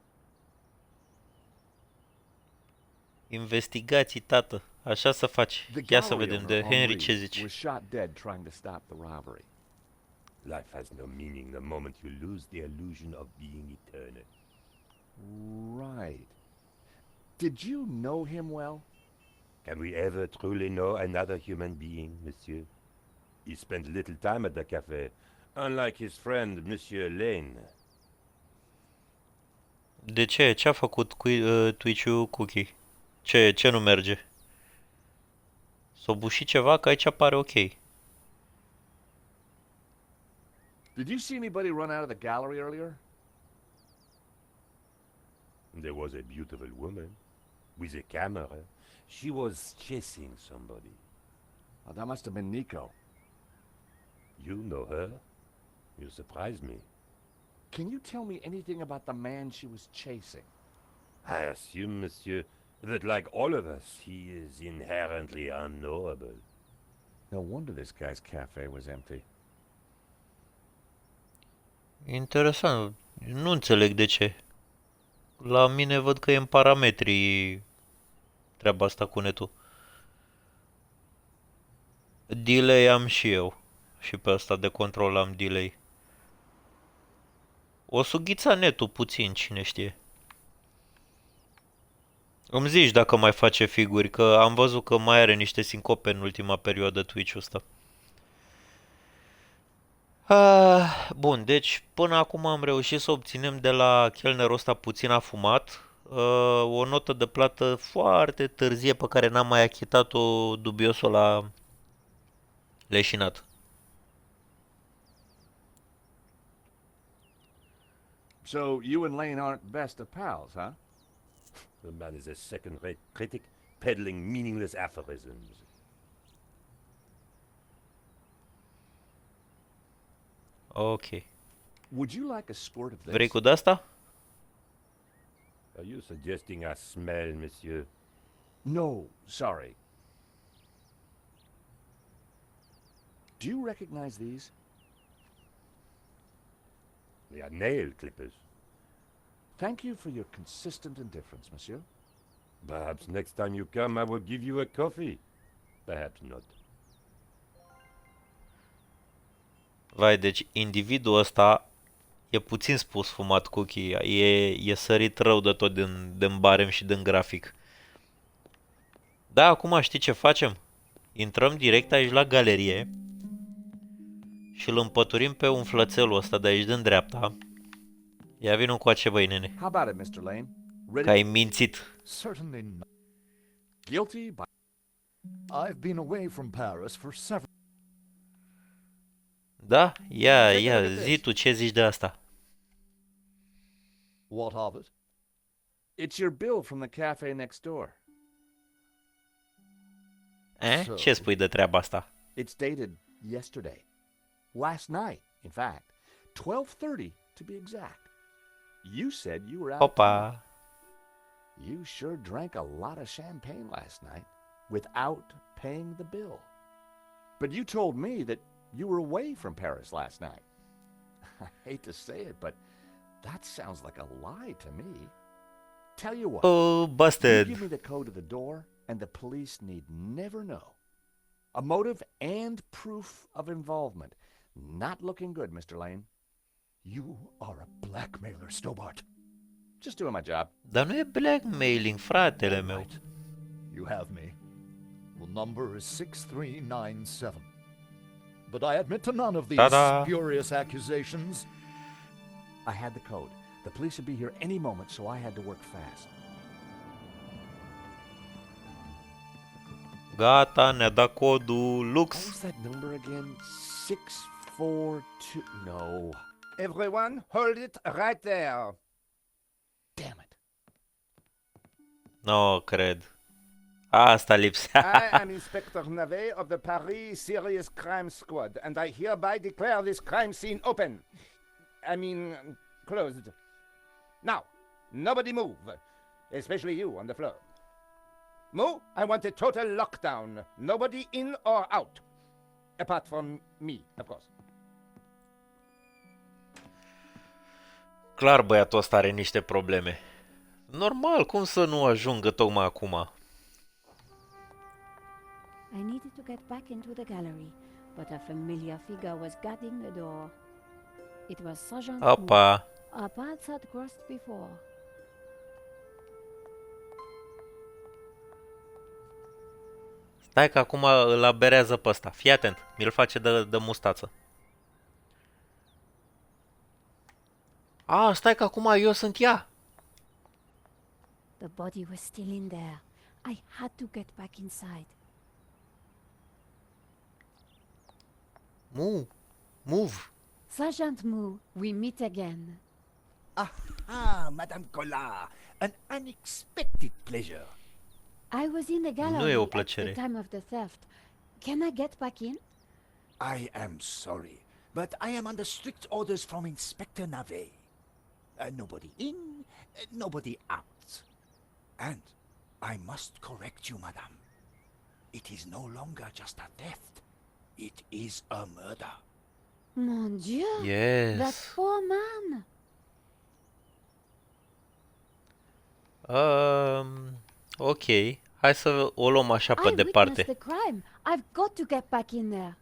Investigații, tată. Așa să faci. The Ia să gallery vedem owner, de Henry Henri, ce zici. was shot dead trying to stop the robbery. Life has no meaning the moment you lose the illusion of being eternal. Right. Did you know him well? Can we ever truly know another human being, monsieur? He spent little time at the cafe, unlike his friend, Monsieur Lane. De ce? Ce a făcut cu Twitch-ul Cookie? Ce nu merge? S-o bușit ceva că aici pare ok. Did you see anybody run out of the gallery earlier? There was a beautiful woman with a camera. She was chasing somebody. Oh, that must have been Nico. You know her? You surprise me. Can you tell me anything about the man she was chasing? I assume, monsieur, that like all of us, he is inherently unknowable. No wonder this guy's cafe was empty. Interesant. Nu înțeleg de ce. La mine văd că e în parametrii treaba asta cu netul. Delay am și eu. Și pe asta de control am delay. O sughița netul puțin, cine știe. Îmi zici dacă mai face figuri, că am văzut că mai are niște sincope în ultima perioadă Twitch-ul ăsta. Bun, deci până acum am reușit să obținem de la chelnerul ăsta puțin afumat o notă de plată foarte târzie pe care n-am mai achitat-o dubiosul la leșinat. So you and Lane aren't best of pals, huh? The man is a second-rate critic, peddling meaningless aphorisms. Ok. Would you like a squirt of this? Vrei cu de-asta? Are you suggesting I smell, monsieur? No, sorry. Do you recognize these? They are nail clippers. Thank you for your consistent indifference, monsieur. Perhaps next time you come, I will give you a coffee. Perhaps not. Vai, deci individul ăsta e puțin spus fumat Cookie. E sărit rău de tot din barem și din grafic. Da, acum știi ce facem? Intrăm direct aici la galerie și îl împăturim pe umflățelul ăsta de aici din dreapta. Ia vin încoace, băi, nene. How about it, Mr. Lane? Ready? Că ai mințit. Certainly not. Guilty by... I've been away from Paris for several... Da? Ia, zi tu ce zici de asta. What of it? It's your bill from the cafe next door. Ce spui de treaba asta? It's dated yesterday. Last night, in fact. 12:30 to be exact. You said you were out. Opa! You sure drank a lot of champagne last night without paying the bill. But you told me that you were away from Paris last night. I hate to say it, but that sounds like a lie to me. Tell you what. Oh, You busted! give me the code of the door, and the police need never know. A motive and proof of involvement. Not looking good, Mr. Lane. You are a blackmailer, Stobart. Just doing my job. Dar nu e blackmailing, fratele meu. Right. You have me. Well, number is 6397. But I admit to none of these Ta-da. spurious accusations. I had the code. The police would be here any moment, so I had to work fast. Gata, ne-a dat codul What Lux. was that number again? 642... No. Everyone, hold it right there. Damn it. Nu cred. Asta lipsea. I am Inspector Navet of the Paris Serious Crime Squad, and I hereby declare this crime scene open. Closed. Now, nobody move, especially you on the floor. Mo, I want a total lockdown. Nobody in or out. Apart from me, of course. Clar, băiatul ăsta are niște probleme. Normal, cum să nu ajungă tocmai acum? I needed to get back into the gallery, but a familiar figure was guarding the door. It was Sergeant Moore. Opa. Our paths had crossed before. Stai că acum îl aberează pe ăsta. Fii atent. Mi-l face de mustață. Stai că acum eu sunt ea. The body was still in there. I had to get back inside. Move. Sergeant Moo, we meet again. Ah, Madame Collard, an unexpected pleasure. I was in the gallery Nu e o at the plăcere. time of the theft. Can I get back in? I am sorry, but I am under strict orders from Inspector Navet. Nobody in, nobody out. And I must correct you, madame. It is no longer just a theft. It is a murder. Mon Dieu! Yes. That poor man! Ok. Hai să o luăm așa pe I departe. witnessed the crime. I've got to get back in there.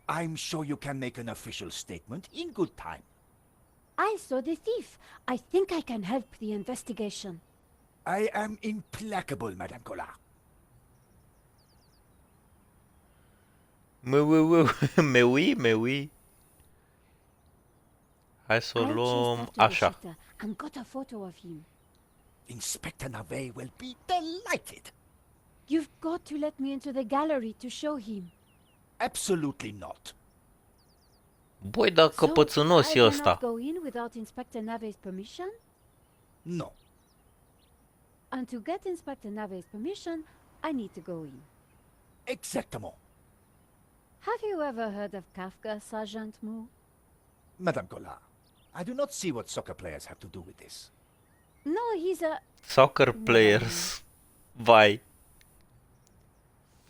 I'm sure you can make an official statement in good time. I saw the thief. I think I can help the investigation. I am implacable, Madame Collard. Meui. Hai să o I chased luăm after the așa. shooter and got a photo of him. Inspector Navet will be delighted. You've got to let me into the gallery to show him. Absolutely not. Băi, dar căpățânos I e ăsta. cannot go in without Inspector Navet's permission? No. And to get Inspector Navet's permission, I need to go in. Exactement. Have you ever heard of Kafka, Sergeant Moo? Madame Collard, I do not see what soccer players have to do with this. No, he's a... Soccer players. Vai.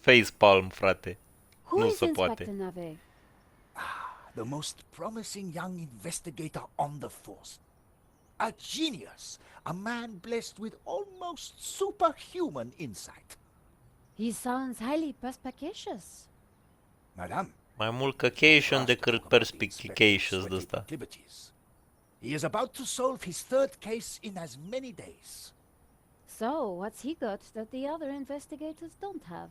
Facepalm, frate. Who Nu is se Inspector poate. Navet? The most promising young investigator on the force. A genius. A man blessed with almost superhuman insight. He sounds highly perspicacious. Madame, Mai mult căcation decât perspicacious de ăsta. activities. He is about to solve his third case in as many days. So, what's he got that the other investigators don't have?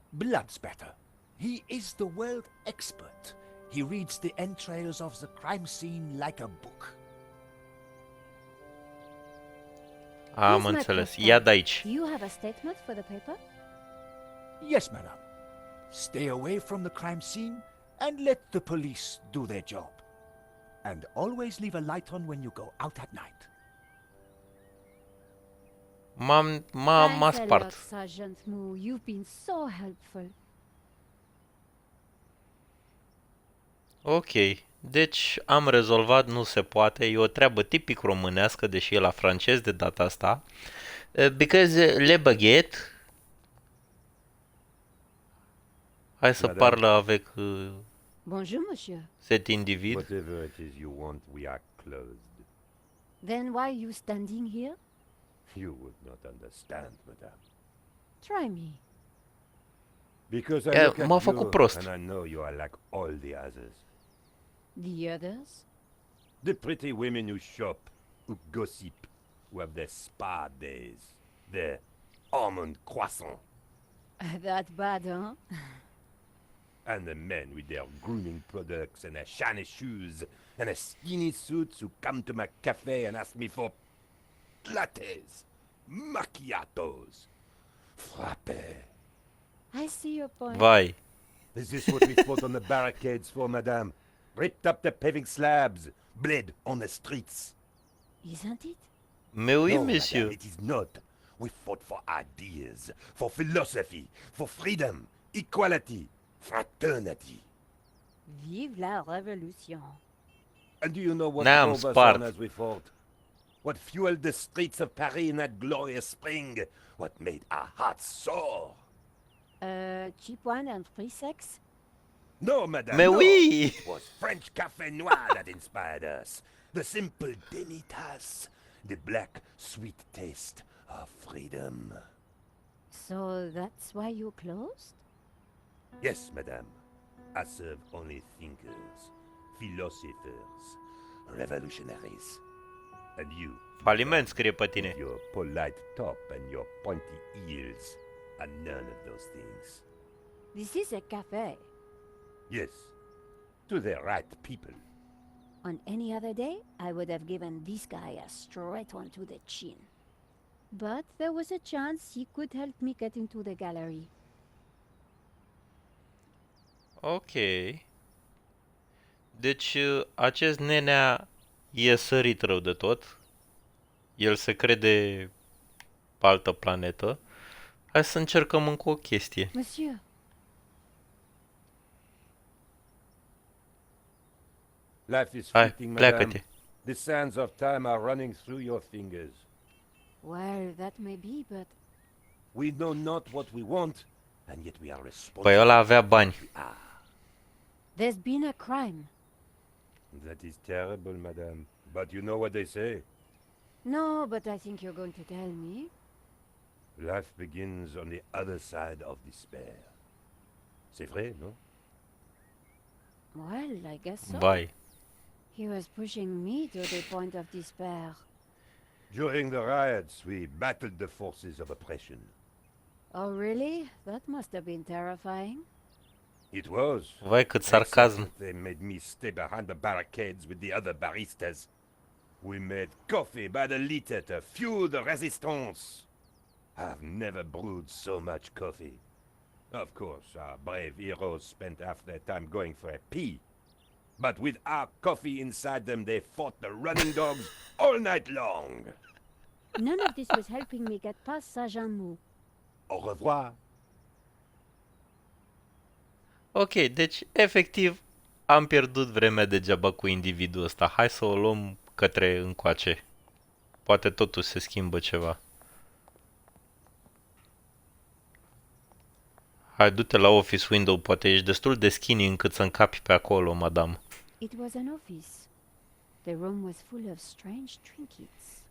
Blood spatter. He is the world expert. He reads the entrails of the crime scene like a book. Am Here's my înțeles. postcard. Ia de aici. Do you have a statement for the paper? Yes, madame. Stay away from the crime scene and let the police do their job. And always leave a light on when you go out at night. M-a Thanks a spart. lot, Sergeant Moo. You've been so helpful. Ok. Deci am rezolvat, nu se poate. E o treabă tipic românească, deși e la francez de data asta. Because le baguette. Hai să Madame. parlă avec Bonjour, monsieur. cet individ. Whatever it is you want, we are closed. Then why are you standing here? You would not understand, madame. Try me. Because I Yeah, look at m-a făcut you prost. and I know you are like all the others. The others? The pretty women who shop, who gossip, who have their spa days, their almond croissant, That bad, huh? and the men with their grooming products and their shiny shoes and their skinny suits who come to my cafe and ask me for lattes, macchiatos, frappe. I see your point. Vai. Is this what we fought on the barricades for, madame? Ripped up the paving slabs, bled on the streets. Isn't it? Mais oui, No, monsieur. madame, it is not. We fought for ideas, for philosophy, for freedom, equality, fraternity. Vive la révolution. And do you know what N-am drove us spart. on as we fought? What fueled the streets of Paris in that glorious spring? What made our hearts soar? Cheap wine and free sex? No, madame, Mais no. oui! It was French café noir that inspired us. The simple demi-tasse, the black, sweet taste of freedom. So that's why you closed? Yes, madame. I serve only thinkers, philosophers, revolutionaries. And you, Faliment scrie pe with tine. your polite top and your pointy ears, are none of those things. This is a cafe. Yes, to the right people. On any other day, I would have given this guy a straight one to the chin. But there was a chance he could help me get into the gallery. Ok. Deci acest nenea e sărit rău de tot. El se crede pe altă planetă. Hai să încercăm încă o chestie. Monsieur, Life is Hai, fleeting, pleacă-te. madame. The sands of time are running through your fingers. well, that may be, but We know not what we want, and yet we are Păi responsible. ăla avea bani. there's been a crime. That is terrible, madame. But you know what they say. No, but I think you're going to tell me. Life begins on the other side of despair. C'est vrai, non? Well, I guess so. Vai. He was pushing me to the point of despair. During the riots, we battled the forces of oppression. Oh, really? That must have been terrifying. It was. Vai cât Except sarcasm. that they made me stay behind the barricades with the other baristas. We made coffee by the liter to fuel the resistance. I've never brewed so much coffee. Of course, our brave heroes spent half their time going for a pee. But with our coffee inside them, they fought the running dogs all night long. None of this was helping me get past Saint-Jean-Mou. Au revoir. Ok, deci efectiv am pierdut vremea degeaba cu individul ăsta. Hai să o luăm către încoace. Poate totuși se schimbă ceva. Hai, du-te la office window, poate ești destul de skinny încât să încapi pe acolo, madame. It was an office. The room was full of strange trinkets.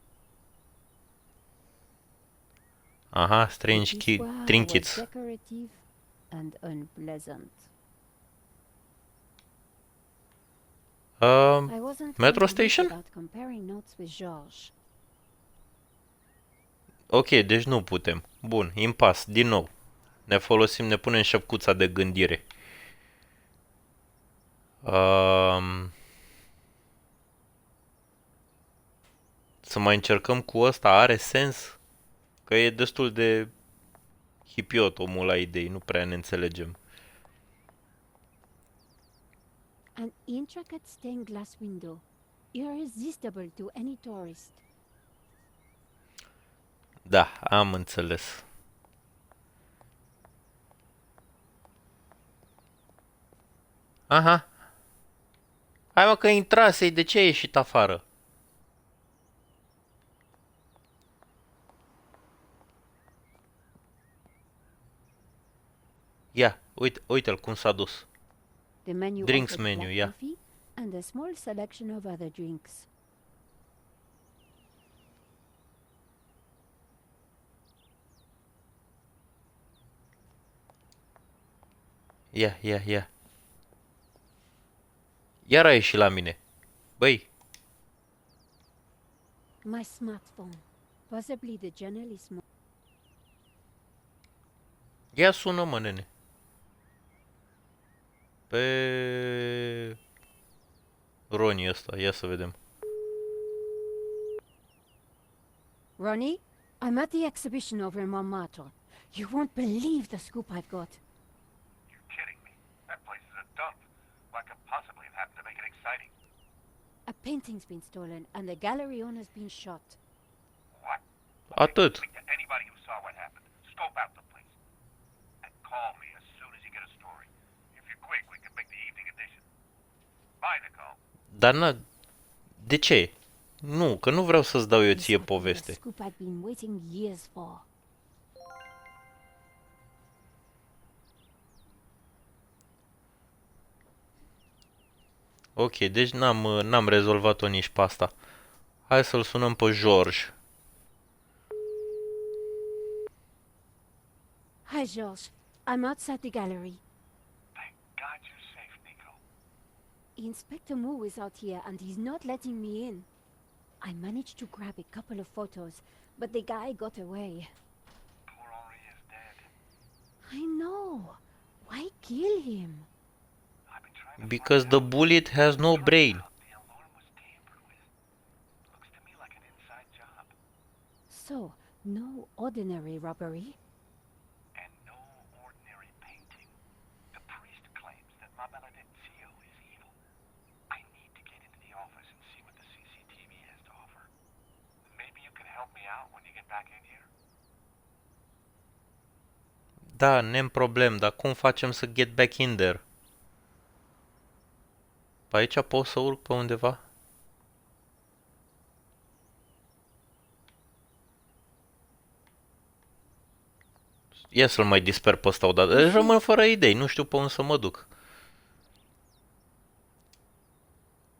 Aha, strange This wow was trinkets. decorative and unpleasant. I wasn't Metro convinced station? about comparing notes with Georges. Ok, deci nu putem. Bun, impas, din nou. Ne folosim, ne punem șăpcuța de gândire. Să mai încercăm cu ăsta, are sens? Că e destul de hipiot omul la idei, nu prea ne înțelegem. An intricate stained glass window, irresistible to any tourist. Da, am înțeles. Aha. Hai mă că intrasei, de ce ai ieșit afară? Ia, uite-l cum s-a dus. The menu Drinks offered menu, black yeah. coffee and a small selection of other drinks. Ia. Iar a ieșit la mine. Băi, My smartphone, possibly the journalist. ia sună mă, nene. Pe Ronnie ăsta, ia să vedem. Ronnie, I'm at the exhibition over in Montmartre. You won't believe the scoop I've got. You're kidding me. That place is a dump. What could possibly have happened to make it exciting? A painting's been stolen and the gallery owner's been shot. What? Atât. Speak to anybody who saw what happened. Scope out the place. And call me as soon as you get a story. If you're quick, we can make the evening edition. Bye, Nicole. Dar de ce? Nu, că nu vreau să-ți dau eu This ție had been the poveste. scoop I'd been waiting years for. Ok, deci n-am rezolvat-o nici pe asta. Hai să-l sunăm pe George. Hi, Georges. I'm outside the gallery. Inspector Moo is out here and he's not letting me in. I managed to grab a couple of photos, but the guy got away. Poor Henri is dead. I know. Why kill him? I've been trying to Because find the out. bullet has no brain. The alarm was tampered with. Looks to me like an inside job. So, no ordinary robbery. And no ordinary painting. The priest claims that Ma Benedictio is evil. I need to get into the office and see what the CCTV has to offer. Maybe you can help me out when you get back in here? Da, nem problem, dar cum facem să get back in there? Pe aici pot să urc pe undeva? Ia să-l mai disper pe ăsta odată. Deci rămân fără idei, nu știu pe unde să mă duc.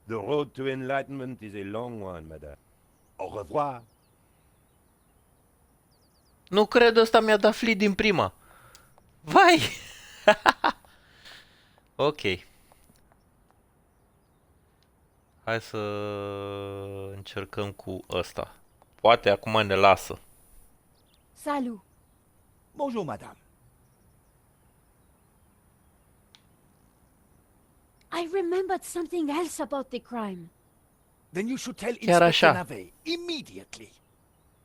The road to enlightenment is a long one, madame. Au revoir. Nu cred, ăsta mi-a dat flit din prima. Vai! Ok. Hai să încercăm cu ăsta. Poate acum ne lasă. Salut. Bonjour, madame. I remembered something else about the crime. Then you should tell Chiar Inspector așa. Nave immediately.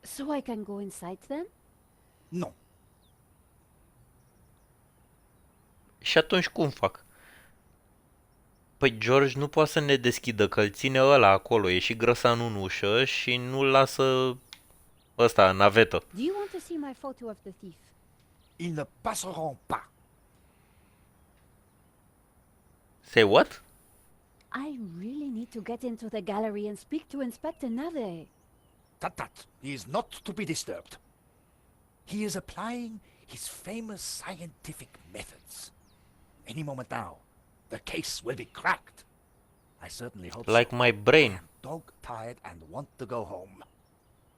So I can go inside then? No. Și atunci cum fac? Păi George nu poate să ne deschidă, că îl ține ăla acolo, e și grăsan în ușă și nu-l lasă ăsta, navetă. Do you want to see my photo of the thief? Ils ne passeront pas. Say what? I really need to get into the gallery and speak to Inspector Nave. Tut. He is not to be disturbed. He is applying his famous scientific methods. Any moment now, the case will be cracked. I certainly hope Like so. my I brain. am dog-tired and want to go home.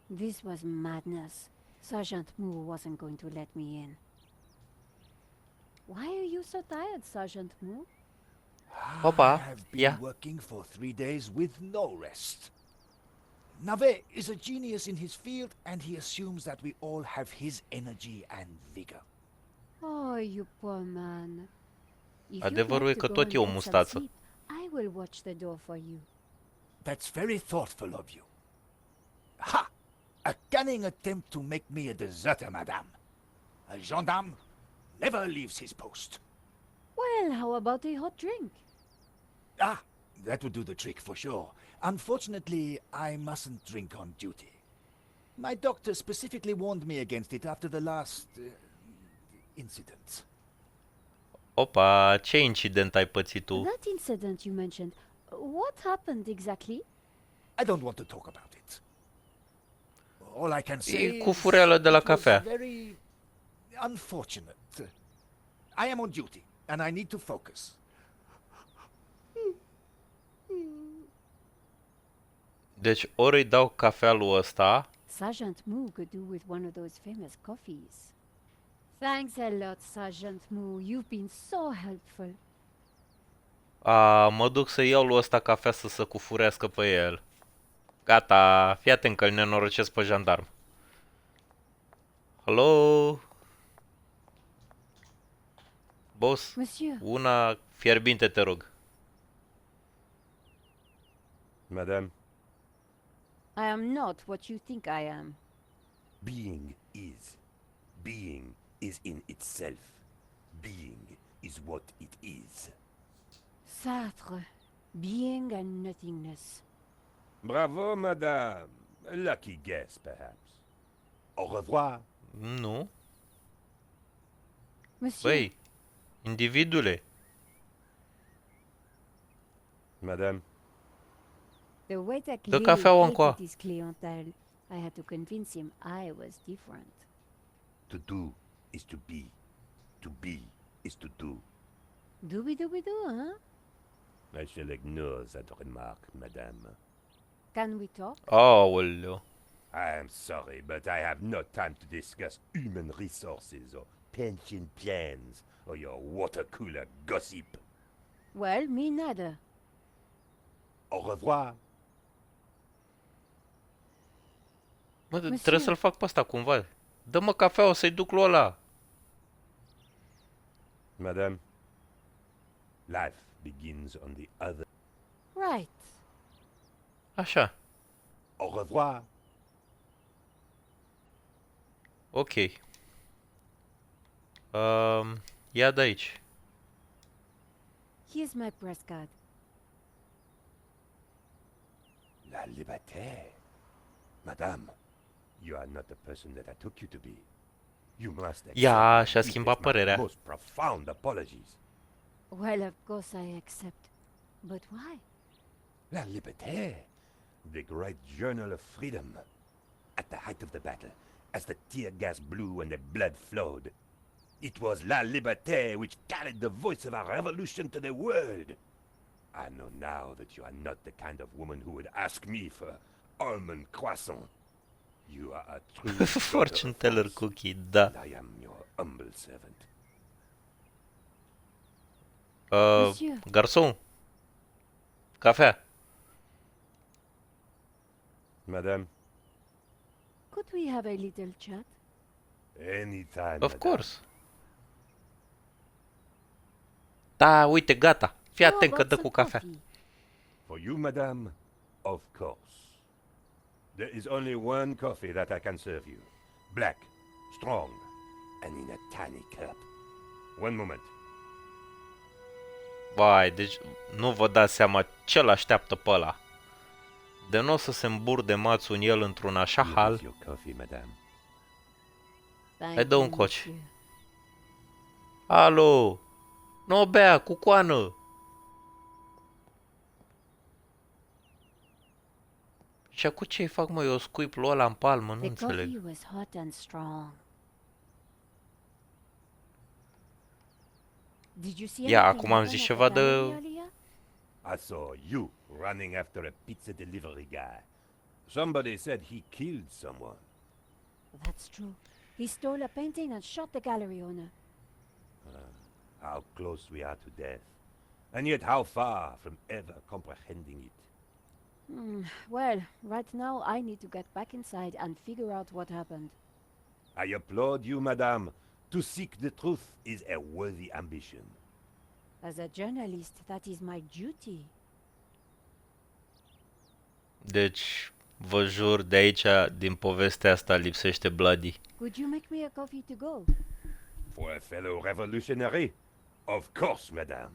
This was madness. Sergeant Moo wasn't going to let me in. Why are you so tired, Sergeant Moo? Opa, I have been yeah. working for 3 days with no rest. Nave is a genius in his field, and he assumes that we all have his energy and vigor. Oh, you poor man. If Adevărul you'd e like că to go tot and e o get some mustață. sleep, I will watch the door for you. That's very thoughtful of you. Ha! A cunning attempt to make me a deserter, madame. A gendarme never leaves his post. Well, how about a hot drink? Ah, that would do the trick for sure. Unfortunately, I mustn't drink on duty. My doctor specifically warned me against it after the last incident. Opa, ce incident ai pățit tu? That incident you mentioned, what happened exactly? I don't want to talk about it. All I can say E cu is fureală de la it was cafea. very unfortunate. I am on duty, and I need to focus. Deci ori îi dau cafea lui ăsta, Sergeant Moo could do with one of those famous coffees. Thanks a lot, Sergeant Moo. You've been so helpful. mă duc să iau lui ăsta cafea să se cufurească pe el. Gata, fii atent că îl nenorocesc pe jandarm. Hello? Boss, Monsieur, una fierbinte te rog. Madame, I am not what you think I am. being is. Being is in itself. Being is what it is. Sartre, being and nothingness. Bravo, madame. A lucky guess, perhaps. Au revoir. Nu? Monsieur, Băi, individule. Madame, the waiter Dă clearly cafeaua hated încoa. his clientele. I had to convince him I was different. to do is to be. To be is to do. Dooby-dooby-doo, huh? I shall ignore that remark, madame. Can we talk? Aoleu. I am sorry, but I have no time to discuss human resources or pension plans or your water cooler gossip. Well, me neither. Au revoir. Mă, trebuie să-l fac pe ăsta cumva. Dă-mă cafea, o să-i duc lui ăla. Madame, life begins on the other. Right. Așa. Au revoir. Ok. Ia de aici. Here's my press card. La liberté. Madame, you are not the person that I took you to be. You must accept Ia, și-a my schimbat deepest, my părerea. most profound apologies. Well, of course I accept. But why? La liberté, the great journal of freedom. At the height of the battle, as the tear gas blew and the blood flowed, it was La Liberté which carried the voice of our revolution to the world. I know now that you are not the kind of woman who would ask me for almond croissant. You are a true Fortune teller cookie, da. and I am your humble servant. Monsieur. Garson. Cafea. Madame, Could we have a little chat? anytime. Of madame. course. Da, uite, gata. Fii How atent că about dă some cu cafea. coffee? For you, madame, of course. There is only one coffee that I can serve you. Black, strong, and in a tiny cup. One moment. Vai, deci nu vă dați seama ce l-așteaptă pe ăla. De nu o să se îmburde mațul în el într-un așa Here is hal. your coffee, madame. Thank dă un you, coci. monsieur. Alo! Nu bea, cu coană! Și acum ce-i fac, mă? Eu scuip lui ăla în palmă, nu The înțeleg. coffee was hot and strong. Did you see Ia, anything acum am happen zis at ceva the gallery de... earlier? I saw you running after a pizza delivery guy. Somebody said he killed someone. That's true. He stole a painting and shot the gallery owner. How close we are to death. And yet how far from ever comprehending it. Well, right now I need to get back inside and figure out what happened. I applaud you, madame. To seek the truth is a worthy ambition. As a journalist, that is my duty. Deci, vă jur, de aici, din povestea asta, lipsește Bloody. Could you make me a coffee to go? For a fellow revolutionary? Of course, madame.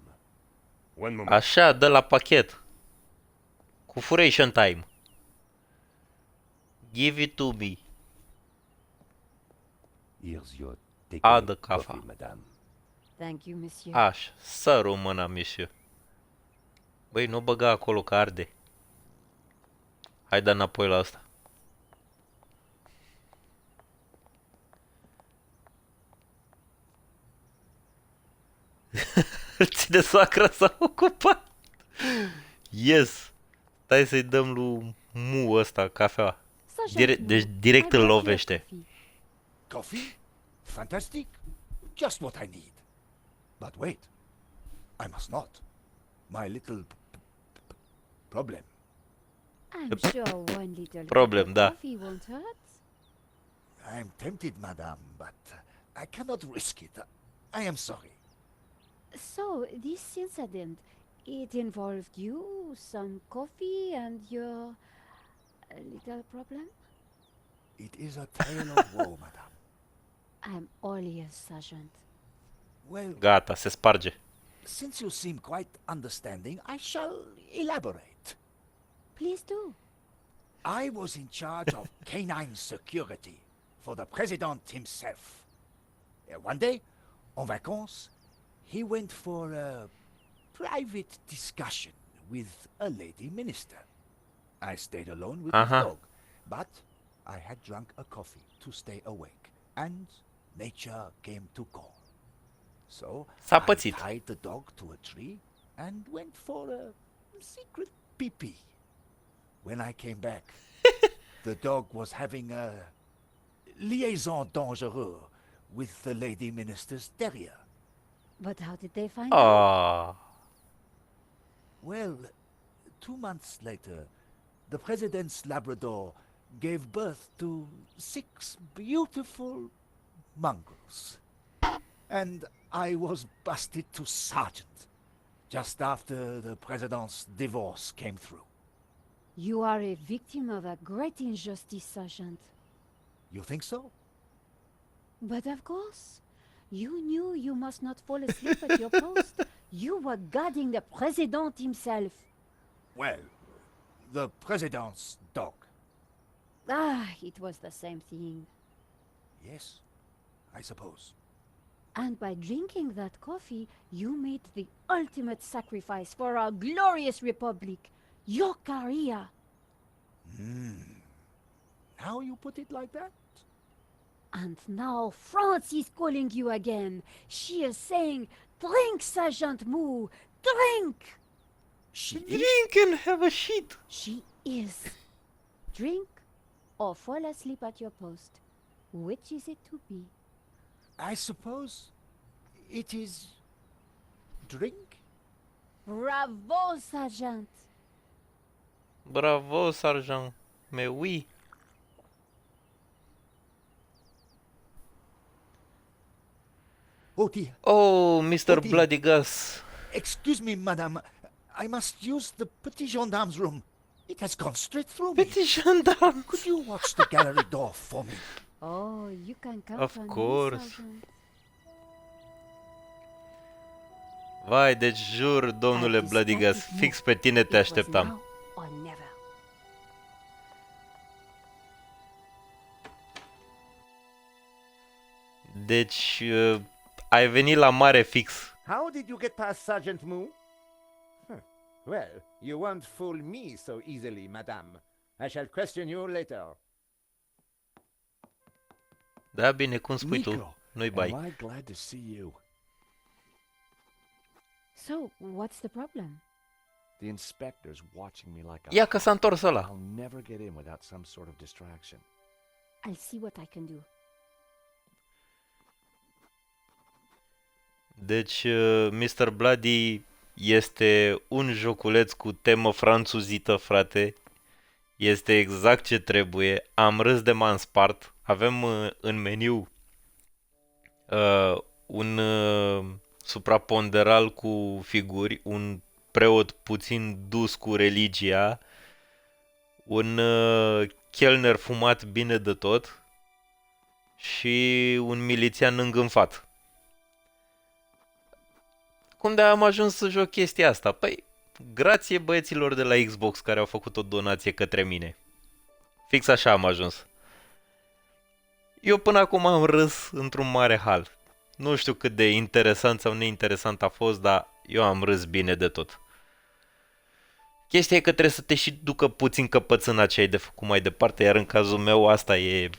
One moment. Așa, dă la pachet. Cu furation time. Give it to me. Here's your Adă takeaway cafea. coffee, madame. Thank you, monsieur. Așa, să rămână, monsieur. Băi, nu băga acolo că arde. Hai da înapoi la asta. Ține soacra s-a ocupat. Yes. Stai să-i dăm lui Mu ăsta cafea. Deci direct îl lovește. Coffee? Fantastic. Just what I need. But wait. I must not. My little problem. I'm sure one little Problem, cup of da. coffee won't hurt. I'm tempted, madame, but I cannot risk it. I am sorry. So, this incident, it involved you, some coffee, and your little problem? It is a tale of woe, madame. I'm all ears, Sergeant. Well, Gata, se sparge. since you seem quite understanding, I shall elaborate. Please do. I was in charge of canine security for the president himself. One day, en vacances, he went for a private discussion with a lady minister. I stayed alone with his dog, but I had drunk a coffee to stay awake, and nature came to call. So S-a I pățit. tied the dog to a tree and went for a secret pee-pee. When I came back, the dog was having a liaison dangereuse with the lady minister's terrier. But how did they find out? Ah, Well, 2 months later, the President's Labrador gave birth to 6 beautiful mongrels. And I was busted to sergeant just after the President's divorce came through. You are a victim of a great injustice, Sergeant. You think so? But of course, you knew you must not fall asleep at your post. You were guarding the President himself. Well, the President's dog. Ah, it was the same thing. Yes, I suppose. And by drinking that coffee, you made the ultimate sacrifice for our glorious republic, your career. Now you put it like that? And now France is calling you again. She is saying, drink, Sergeant Moo, drink! She is? Drink and have a shit. She is. Drink or fall asleep at your post. Which is it to be? I suppose it is drink? Bravo, Sergeant! Bravo, Sergeant. Mais oui. Oh dear. Oh, Mr. Oh, dear. Bloody Gus. Excuse me, madame. I must use the petit gendarme's room. It has gone straight through me. Petit gendarme. Could you watch the gallery door for me? Oh, you can count Of on course. me, Sergeant. Vai, deci jur, domnule At this Bloody Gus, static fix move, pe tine te it was așteptam. now or never. Deci, ai venit la mare fix. How did you get past Sergeant Moo? Well, you won't fool me so easily, madame. I shall question you later. Da, bine, cum spui tu, Nico, nu-i am bai. I glad to see you. So, what's the problem? The inspector's watching me like a Ia că s-a întors ăla. I'll never get in without some sort of distraction. I'll see what I can do. Deci, Mr. Bloody este un joculeț cu temă franțuzită, frate. Este exact ce trebuie. Am râs de m-am spart. Avem în meniu un supraponderal cu figuri, un preot puțin dus cu religia, un chelner fumat bine de tot și un milițian îngânfat. Cum de am ajuns să joc chestia asta? Păi, grație băieților de la Xbox care au făcut o donație către mine. Fix așa am ajuns. Eu până acum am râs într-un mare hal. Nu știu cât de interesant sau neinteresant a fost, dar eu am râs bine de tot. Chestia e că trebuie să te și ducă puțin căpățâna ce ai de făcut mai departe, iar în cazul meu asta e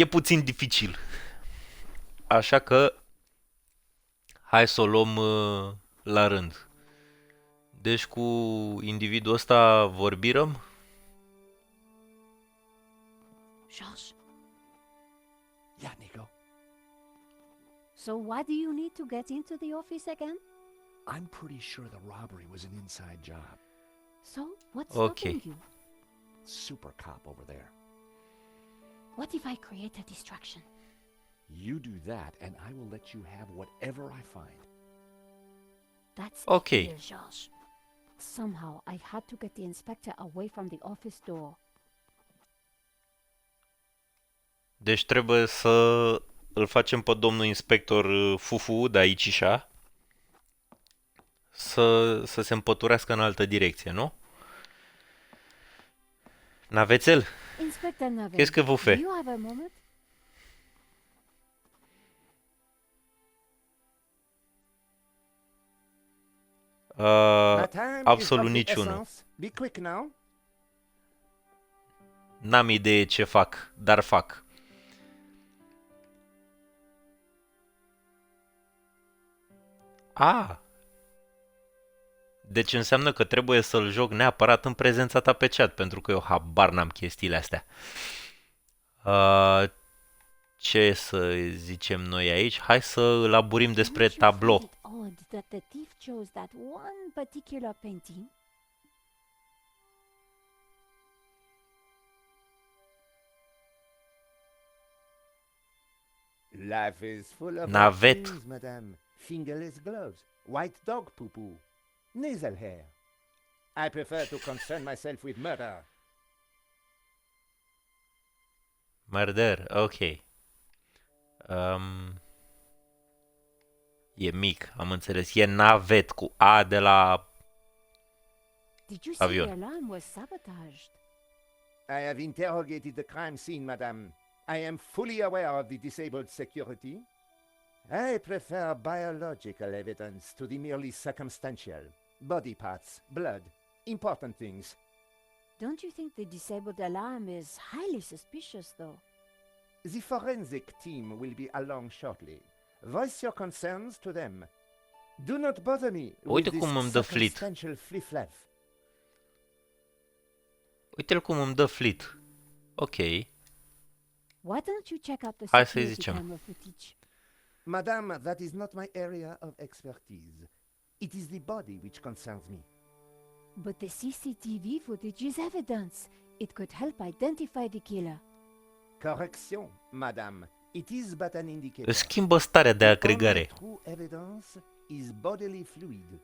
puțin dificil. Așa că hai să o luăm la rând. Deci cu individul ăsta vorbirăm? George, Yeah, Nico. so why do you need to get into the office again? I'm pretty sure the robbery was an inside job. So, what's Okay. stopping you? Super cop over there. What if I create a distraction? You do that, and I will let you have whatever I find. That's Okay. clear, George. Somehow, I had to get the inspector away from the office door. Deci trebuie să îl facem pe domnul inspector Fufu de aici așa să se împăturească în altă direcție, nu? Navețel, Inspector Nave, qu'est-ce que vous do faites? you have a moment? My time is absolut of the niciunul. essence. Be quick now. N-am idee ce fac, dar fac. Ah! Deci înseamnă că trebuie să-l joc neapărat în prezența ta pe chat, pentru că eu habar n-am chestiile astea. Ce să zicem noi aici? Hai să laburim despre Don't you tablou. find it odd that the thief chose that one particular painting? Life is full of Navet. things, madame. Fingerless gloves, white dog poo-poo, nasal hair. I prefer to concern myself with murder. Murder, ok. E mic, am înțeles. E navet cu A de la Did you say the avion. alarm was sabotaged? I have interrogated the crime scene, madame. I am fully aware of the disabled security. I prefer biological evidence to the merely circumstantial. Body parts, blood, important things. Don't you think the disabled alarm is highly suspicious, though? The forensic team will be along shortly. Voice your concerns to them. Do not bother me Uite with cum this îmi dă flit. circumstantial fliff-flaff. Uite-l cum îmi dă flit. Ok. Why don't you check out the Hai să-i security zicem. camera footage? Madame, that is not my area of expertise. It is the body which concerns me. But the CCTV footage is evidence. It could help identify the killer. Correction, madame. It is but an indicator. Își schimbă starea de The agregare. only true evidence is bodily fluid.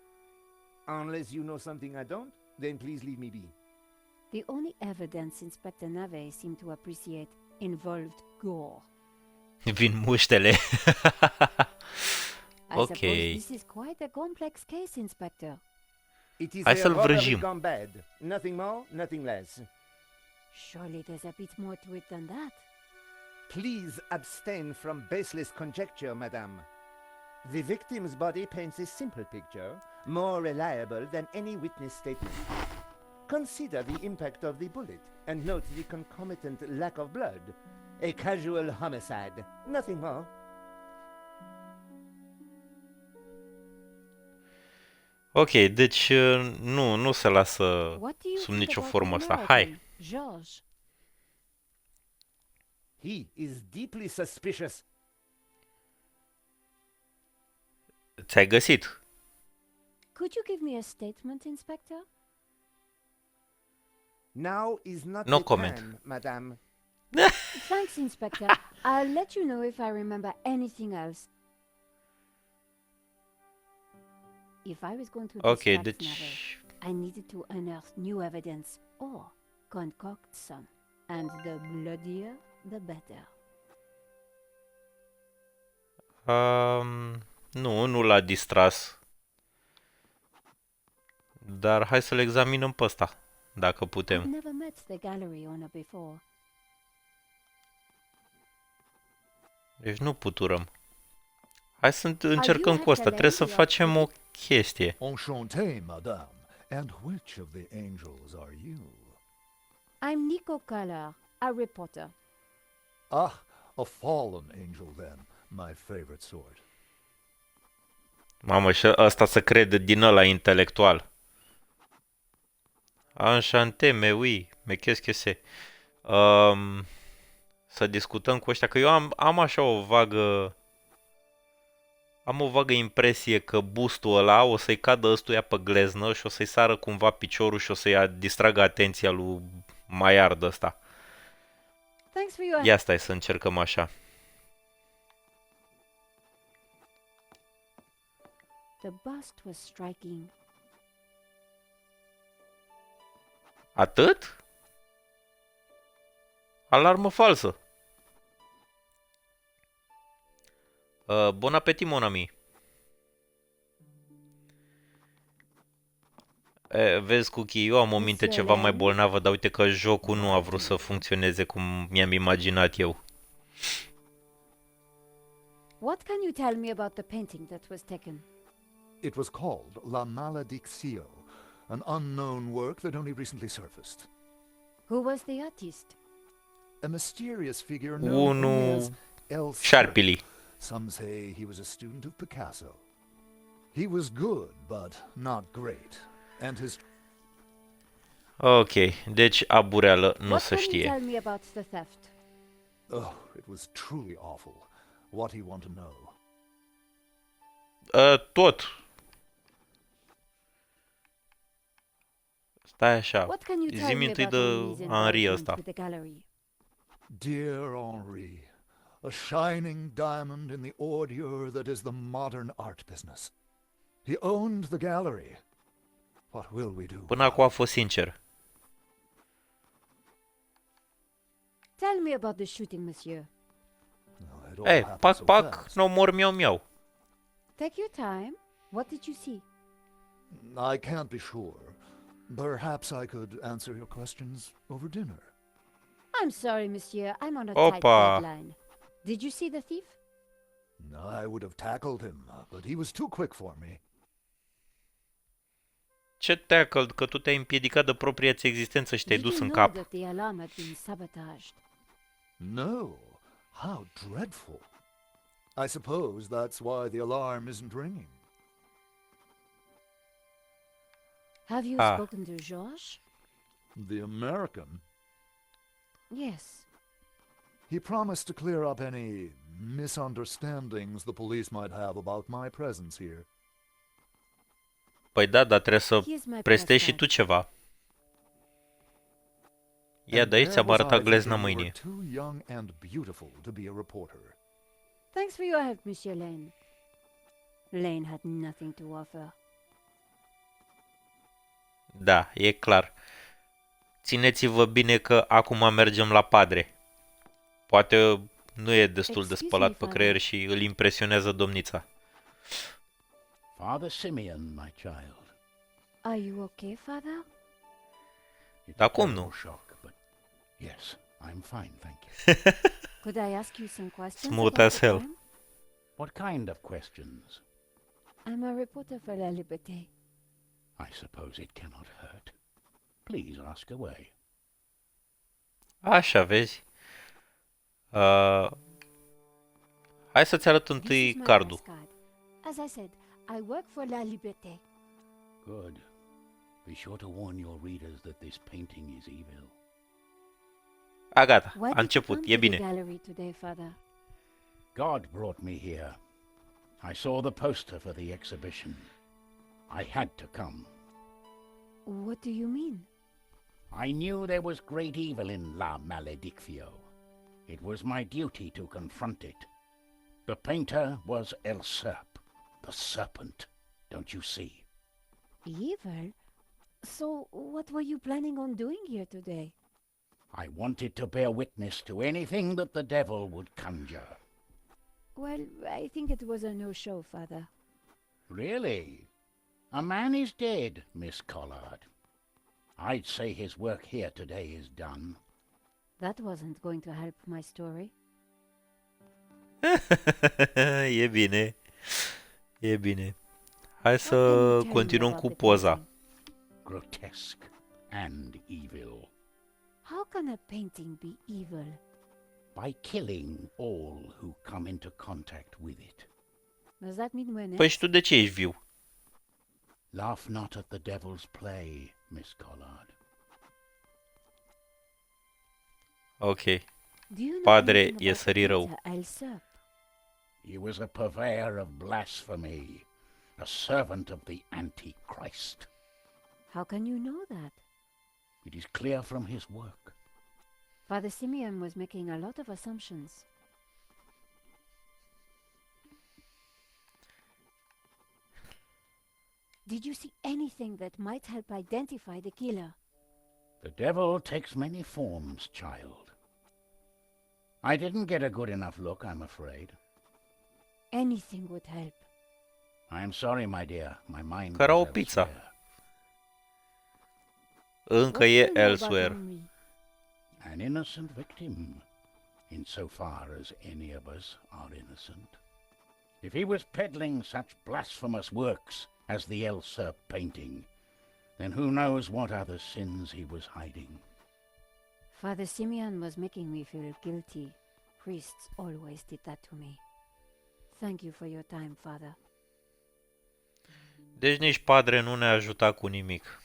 Unless you know something I don't, then please leave me be. The only evidence Inspector Nave seemed to appreciate involved gore. Vin muștele. I Ok. suppose this is quite a complex case, Inspector. It is Hai a să-l robbery vrăjim. gone bad. Nothing more, nothing less. Surely there's a bit more to it than that. Please abstain from baseless conjecture, madame. The victim's body paints a simple picture, more reliable than any witness statement. Consider the impact of the bullet and note the concomitant lack of blood. A casual homicide, nothing more. Ok, deci nu se lasă What do you sub think nicio about formă the asta. American, Hai. George? He is deeply suspicious. Ți-ai găsit. Could you give me a statement, Inspector? Now is not No the comment. time, madame. Thanks, Inspector. I'll let you know if I remember anything else. If I was going to Ok, distract deci... Nave, I needed to unearth new evidence or concoct some. And the bloodier, the better. Nu l-a distras. Dar hai să-l examinăm pe ăsta, dacă I've putem. never met the gallery owner before. Deci nu puturăm. Hai să încercăm cu ăsta. Trebuie să facem o chestie. Enchanté, madame. And which of the angels are you? I'm Nico Collar, a reporter. Ah, a fallen angel then. My favorite sort. Mamă, și ăsta să crede din ăla intelectual. Enchanté, mais oui, mais qu'est-ce que c'est? Să discutăm cu ăștia, că eu am așa o vagă... Am o vagă impresie că bustul ăla o să-i cadă ăstuia pe gleznă și o să-i sară cumva piciorul și o să-i distragă atenția lui Maiard ăsta. Thanks for your Ia stai să încercăm așa. The bust was striking. Atât? Alarmă falsă. Bon appetit, mon ami. Vezi, Cookie, eu am o minte ceva mai bolnavă, dar uite că jocul nu a vrut să funcționeze cum mi-am imaginat eu. What can you tell me about the painting that was taken? It was called La Maledictio, an unknown work that only recently surfaced. Who was the artist? A mysterious figure known only as El Sarpiliii. Some say he was a student of Picasso. He was good, but not great. And his... Ok, deci abureală nu What se can you știe. tell me about the theft? Oh, it was truly awful. What do you want to know? Tot. Stai așa. What can you tell Zi-mi me întâi about de Henri's Henri involvement ăsta. with the gallery? Dear Henri, a shining diamond in the ordure that is the modern art business. He owned the gallery. What will we do? Până acum a fost sincer. Tell me about the shooting, monsieur. It all Ei, happened pac, so pac, fast. nu mor miau miau. Take your time. What did you see? I can't be sure. Perhaps I could answer your questions over dinner. I'm sorry, monsieur. I'm on a Opa. tight deadline. Did you see the thief? I would have tackled him, but he was too quick for me. Ce tackle, că tu te-ai împiedicat de propria-ți existență și te-ai Did dus you în know cap. that the alarm had been sabotaged? No. How dreadful. I suppose that's why the alarm isn't ringing. Have you Ah. spoken to Georges? The American? Yes. He promised to clear up any misunderstandings the police might have about my presence here. Păi da, dar trebuie să Here's my prestezi și passport. tu ceva. Ia de aici, And ți-am there was arătat I glezna thinking you mâinii. were too young and beautiful to be a reporter. Thanks for your help, Monsieur Lane. Lane had nothing to offer. Da, e clar. Țineți-vă bine că acum mergem la padre. Poate nu e destul de Excuse spălat me, pe father. creier și îl impresionează domnița. Father Simeon, my child. Are you okay, Father? It's Da a cum terrible nu? shock, but yes, I'm fine, thank you. Could I ask you some questions Smooth about as the hell. crime? What kind of questions? I'm a reporter for La Liberté. I suppose it cannot hurt. Please ask away. Așa, vezi? Hai să-ți arăt This întâi is my cardul. pass card. As I said, I work for La Liberté. Good. Be sure to warn your readers that this painting is evil. A, gata, Why a did you început, come e to the bine. gallery today, Father? God brought me here. I saw the poster for the exhibition. I had to come. What do you mean? I knew there was great evil in La Maledictio. It was my duty to confront it. The painter was El Serp, the serpent. Don't you see? Evil? So, what were you planning on doing here today? I wanted to bear witness to anything that the devil would conjure. Well, I think it was a no-show, Father. Really? A man is dead, Miss Collard. I'd say his work here today is done. That wasn't going to help my story. E bine. E bine. Hai What să can you tell me continuăm about cu the poza. painting? Grotesque and evil. How can a painting be evil? By killing all who come into contact with it. Does that mean we're Păi next? și tu de ce ești viu? Laugh not at the devil's play, Miss Collard. Ok. Do you know Padre anything e about the sări rău. painter El Serp? He was a purveyor of blasphemy, a servant of the Antichrist. How can you know that? It is clear from his work. Father Simeon was making a lot of assumptions. Did you see anything that might help identify the killer? The devil takes many forms, child. I didn't get a good enough look, I'm afraid. Anything would help. I'm sorry, my dear. My mind Căra o was pizza. elsewhere. Încă What do e you know about elsewhere. Henri? An innocent victim, insofar as any of us are innocent. If he was peddling such blasphemous works as the El Serp painting, then who knows what other sins he was hiding. Father Simeon was making me feel guilty. Priests always did that to me. Thank you for your time, Father. Deci nici padre nu ne-a ajutat cu nimic.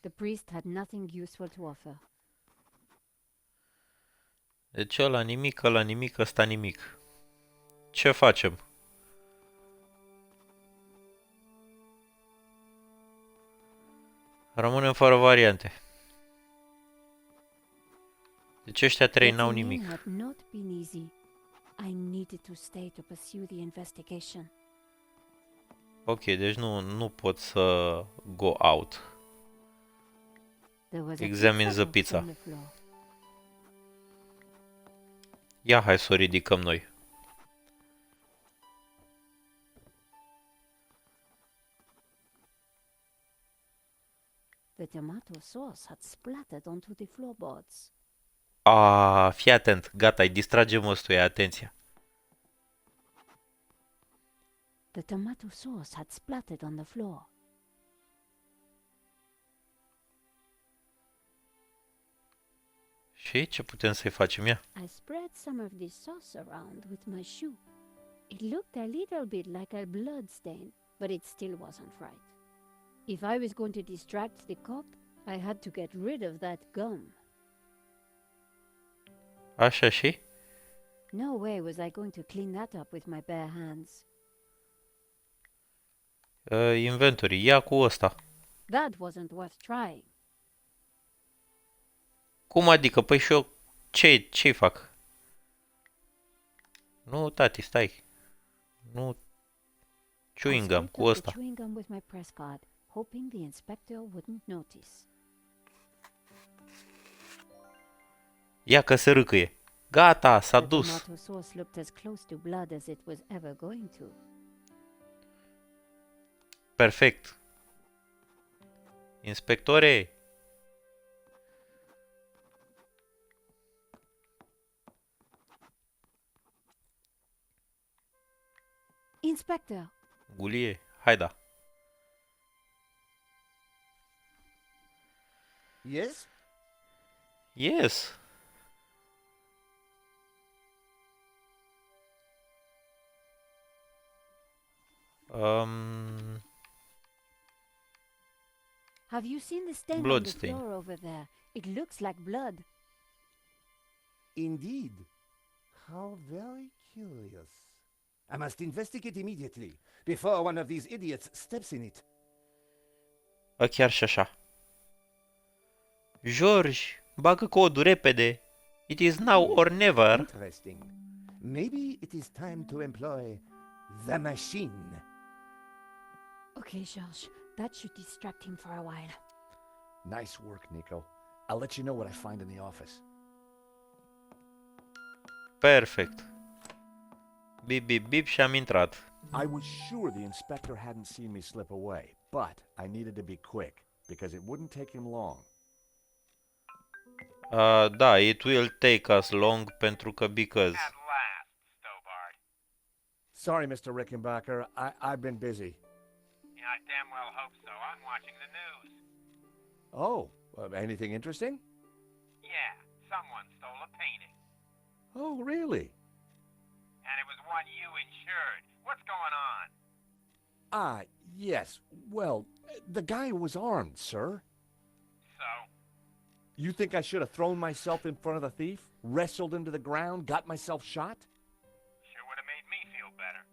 The priest had nothing useful to offer. Deci ăla nimic, ăsta nimic. Ce facem? Rămânem fără variante. Deci ăștia trei Getting n-au in nimic. had not been easy. I needed to stay to pursue the investigation. Ok, deci nu pot să go out. There was a Examine pizza the box pizza. on the floor. Ia, hai să o ridicăm noi. The tomato sauce had splattered onto the floorboards. Fii atent, gata, îi distragem ăstuia, atenția. The tomato sauce had splattered on the floor. Și ce putem să-i facem? Ia. I spread some of the sauce around with my shoe. It looked a little bit like a blood stain, but it still wasn't right. If I was going to distract the cop, I had to get rid of that gum. Așa și? No way was I going to clean that up with my bare hands. Inventory, ia cu ăsta. That wasn't worth trying. Cum adică? Păi și eu ce-i fac? Nu, tati, stai. Nu. Chewing gum cu ăsta. Chewing gum with my press card, hoping the inspector wouldn't notice. Ia că se râcăie. Gata, s-a dus. The tomato sauce looked as close to blood as it was ever going to. Perfect. Inspectore. Inspector, Gulie, hai da. Yes? Yes. have you seen the stain on Blood the stain. floor over there? It looks like blood. Indeed. How very curious. I must investigate immediately, before one of these idiots steps in it. Chiar și așa. George, bagă codul repede. It is now or never. Interesting. Maybe it is time to employ the machine. Okay, George, that should distract him for a while. Nice work, Nico. I'll let you know what I find in the office. Perfect. Bip, bip, bip și am intrat. I was sure the inspector hadn't seen me slip away, but I needed to be quick, because it wouldn't take him long. Da, it will take us long pentru că because. At last, Stobart. Sorry, Mr. Rickenbacker. I've been busy. Yeah, I damn well hope so. I'm watching the news. Oh, anything interesting? Yeah, someone stole a painting. Oh, really? And it was one you insured. What's going on? Yes. Well, the guy was armed, sir. So? You think I should have thrown myself in front of the thief, wrestled into the ground, got myself shot? Sure would have made me feel better.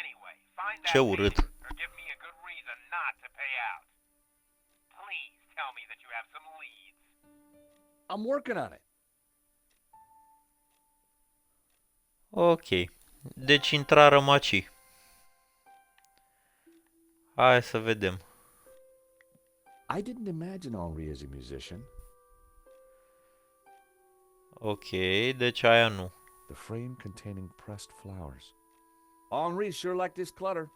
Anyway, find that Ce urât. painting or give me a good reason not to pay out. Please tell me that you have some leads. I'm working on it. Ok. Deci intra rămacii. Hai să vedem. I didn't imagine Henri as a musician. Ok, deci aia nu. The frame containing pressed flowers. Henri sure liked his clutter.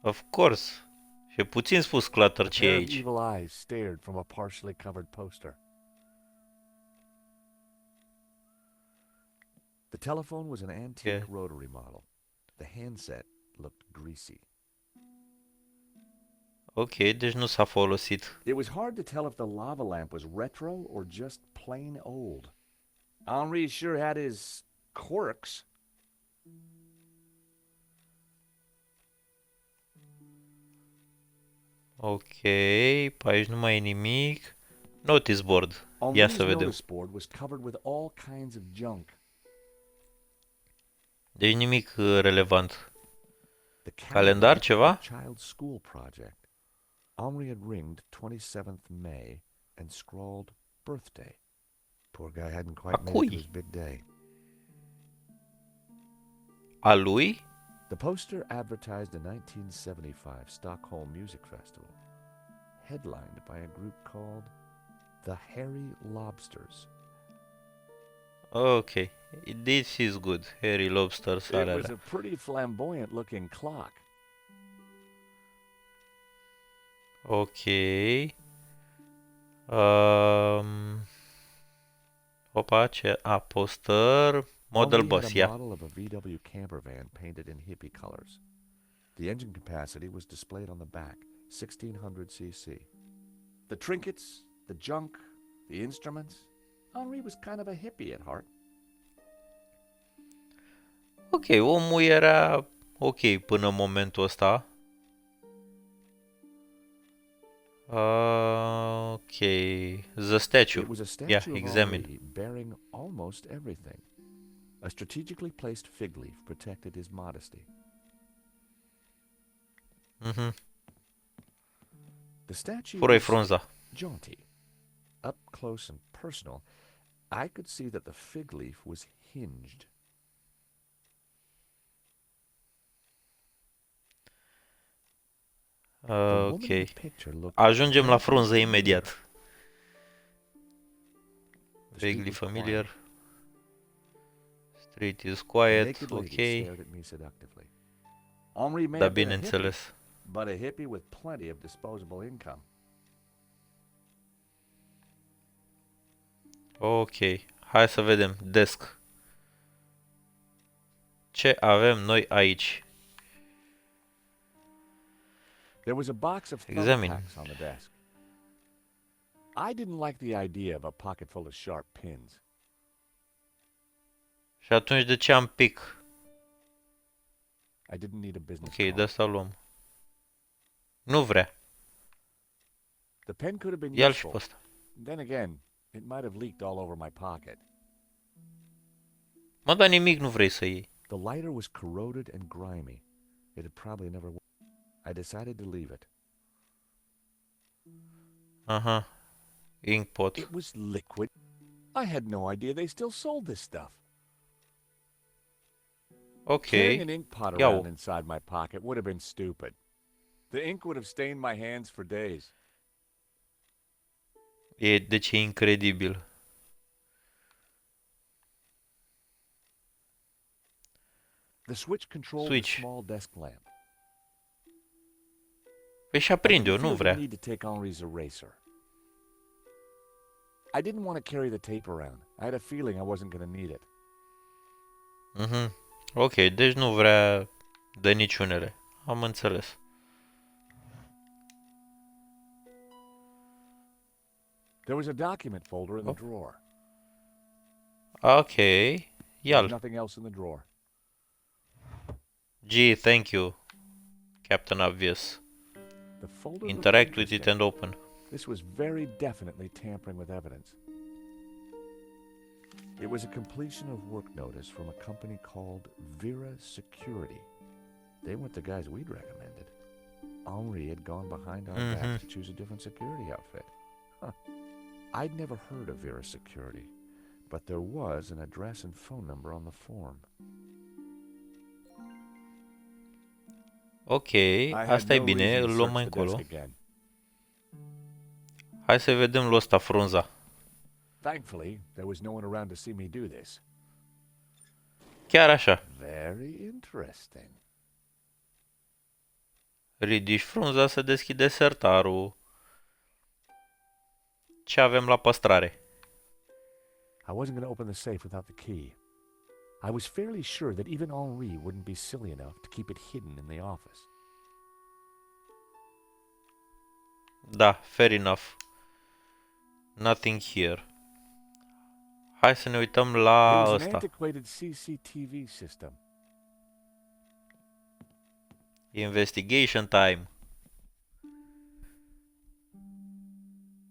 Of course. Și e puțin spus clutter A ce pair e of aici. evil eyes stared from a partially covered poster. The telephone was an antique Yeah. rotary model. The handset looked greasy. Ok, deci nu s-a folosit. It was hard to tell if the lava lamp was retro or just plain old. Henri sure had his quirks. Ok, pe aici nu mai e nimic. Notice board. Ia Henri's să vedem. notice board was covered with all kinds of junk. Deci nimic relevant. The Calendar ceva? Child school project. Henri had ringed 27th May and scrawled birthday. Poor guy hadn't quite A made it to cui? his big day. A lui? The poster advertised the 1975 Stockholm Music Festival, headlined by a group called the Hairy Lobsters. Ok. This is good. Hairy Lobsters, It was alea. a pretty flamboyant-looking clock. Ok. Opa, ce... A, poster. Model Henri had bus, a ia. model of a VW camper van painted in hippie colors. The engine capacity was displayed on the back, 1600 cc. The trinkets, the junk, the instruments. Henri was kind of a hippie at heart. Ok, omul era ok până în momentul ăsta. Ok. The statue. It was a statue Yeah, of examine. Henri bearing almost everything. A strategically placed fig leaf protected his modesty. Mhm. The statue Fură-i was frunza. jaunty. Up close and personal, I could see that the fig leaf was hinged. The woman in Ok. the picture looked Ajungem la vaguely frunză familiar. imediat. The street Vaguely was familiar. quiet. Street is A quiet. naked lady Ok. stared at me seductively. Henri may Da, have been a hippie, bineînțeles. but a hippie with plenty of disposable income. Ok. Hai să vedem. Desk. Ce avem noi aici? There was a box of Examine. thumbtacks on the desk. I didn't like the idea of a pocket full of sharp pins. Și atunci de ce am pic? I didn't need a business Ok, card. de asta luăm. Nu vrea. The pen could have been Ia-l și useful. pe ăsta. Then again, it might have leaked all over my pocket. Mă, dar nimic nu vrei să iei. The lighter was corroded and grimy. It had probably never worked. I decided to leave it. Aha. Ink pot. It was liquid. I had no idea they still sold this stuff. Ok. Carrying an ink pot Ia-o. around inside my pocket would have been stupid. The ink would have stained my hands for days. Deci e incredibil. The switch controlled Switch. the small desk lamp. Păi și I aprinde-o, didn't nu feel the vrea. need to take Henri's eraser. I didn't want to carry the tape around. I had a feeling I wasn't going to need it. Mhm. Ok, deci nu vrea de niciunele. Am înțeles. There was a document folder in the Oh. drawer. Ok. There was Ia-l. nothing else in the drawer. Gee, thank you. Captain Obvious. The folder looked Interact with it interesting. and open. This was very definitely tampering with evidence. It was a completion of work notice from a company called Vera Security. They weren't the guys we'd recommended. Henri had gone behind our backs to choose a different security outfit. Huh. I'd never heard of Vera Security, but there was an address and phone number on the form. Ok, I had asta e no bine, reason to îl luăm search mai the desk încolo. again. Hai să vedem lui ăsta frunza. Thankfully, there was no one around to see me do this. Chiar așa. Very interesting. Ridici frunza să deschide sertarul. Ce avem la păstrare? I wasn't going to open the safe without the key. I was fairly sure that even Henri wouldn't be silly enough to keep it hidden in the office. Da, fair enough. Nothing here. Hai să ne uităm la It was an ăsta. antiquated CCTV system. Investigation time.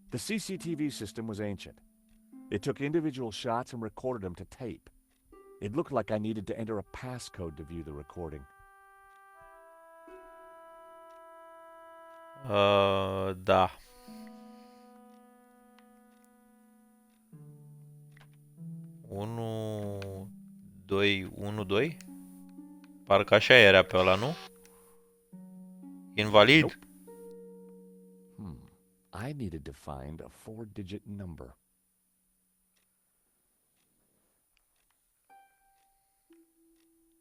The CCTV system was ancient. It took individual shots and recorded them to tape. It looked like I needed to enter a passcode to view the recording. Da. Unu, doi, unu, doi? Parcă așa era pe ăla, nu? Invalid? Nope. I needed to find a 4-digit number.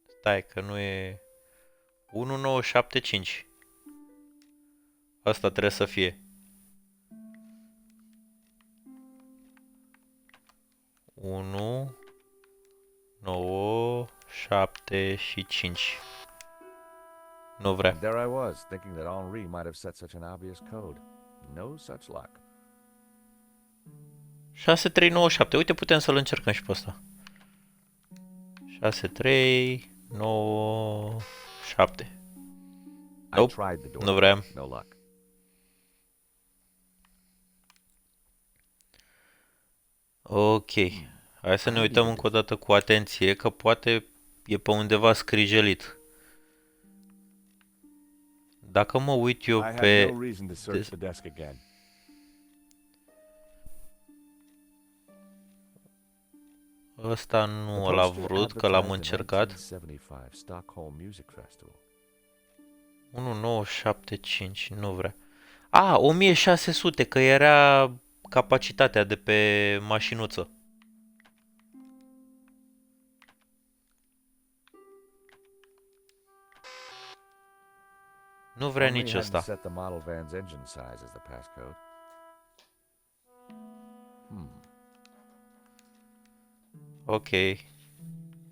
Stai că nu e... 1975. Asta trebuie să fie. 1, 9, 7 și 5. Nu vrea. And there I was, thinking that Henri might have set such an obvious code. No such luck. 6397. Uite, putem să-l încercăm și pe ăsta. 6397. Nope. I tried the door. Nu vreau. No luck. Ok. Hai să ne uităm încă o dată cu atenție, că poate e pe undeva scrijelit. Dacă mă uit eu I have pe... no reason to search the desk again. Ăsta nu l-a vrut, că l-am încercat. 1975 Stockholm Music Festival. 1975, nu vrea. A, 1600, că era capacitatea de pe mașinuță. Nu vrea Henri nici hadn't ăsta. set the model van's engine size as the passcode. Ok.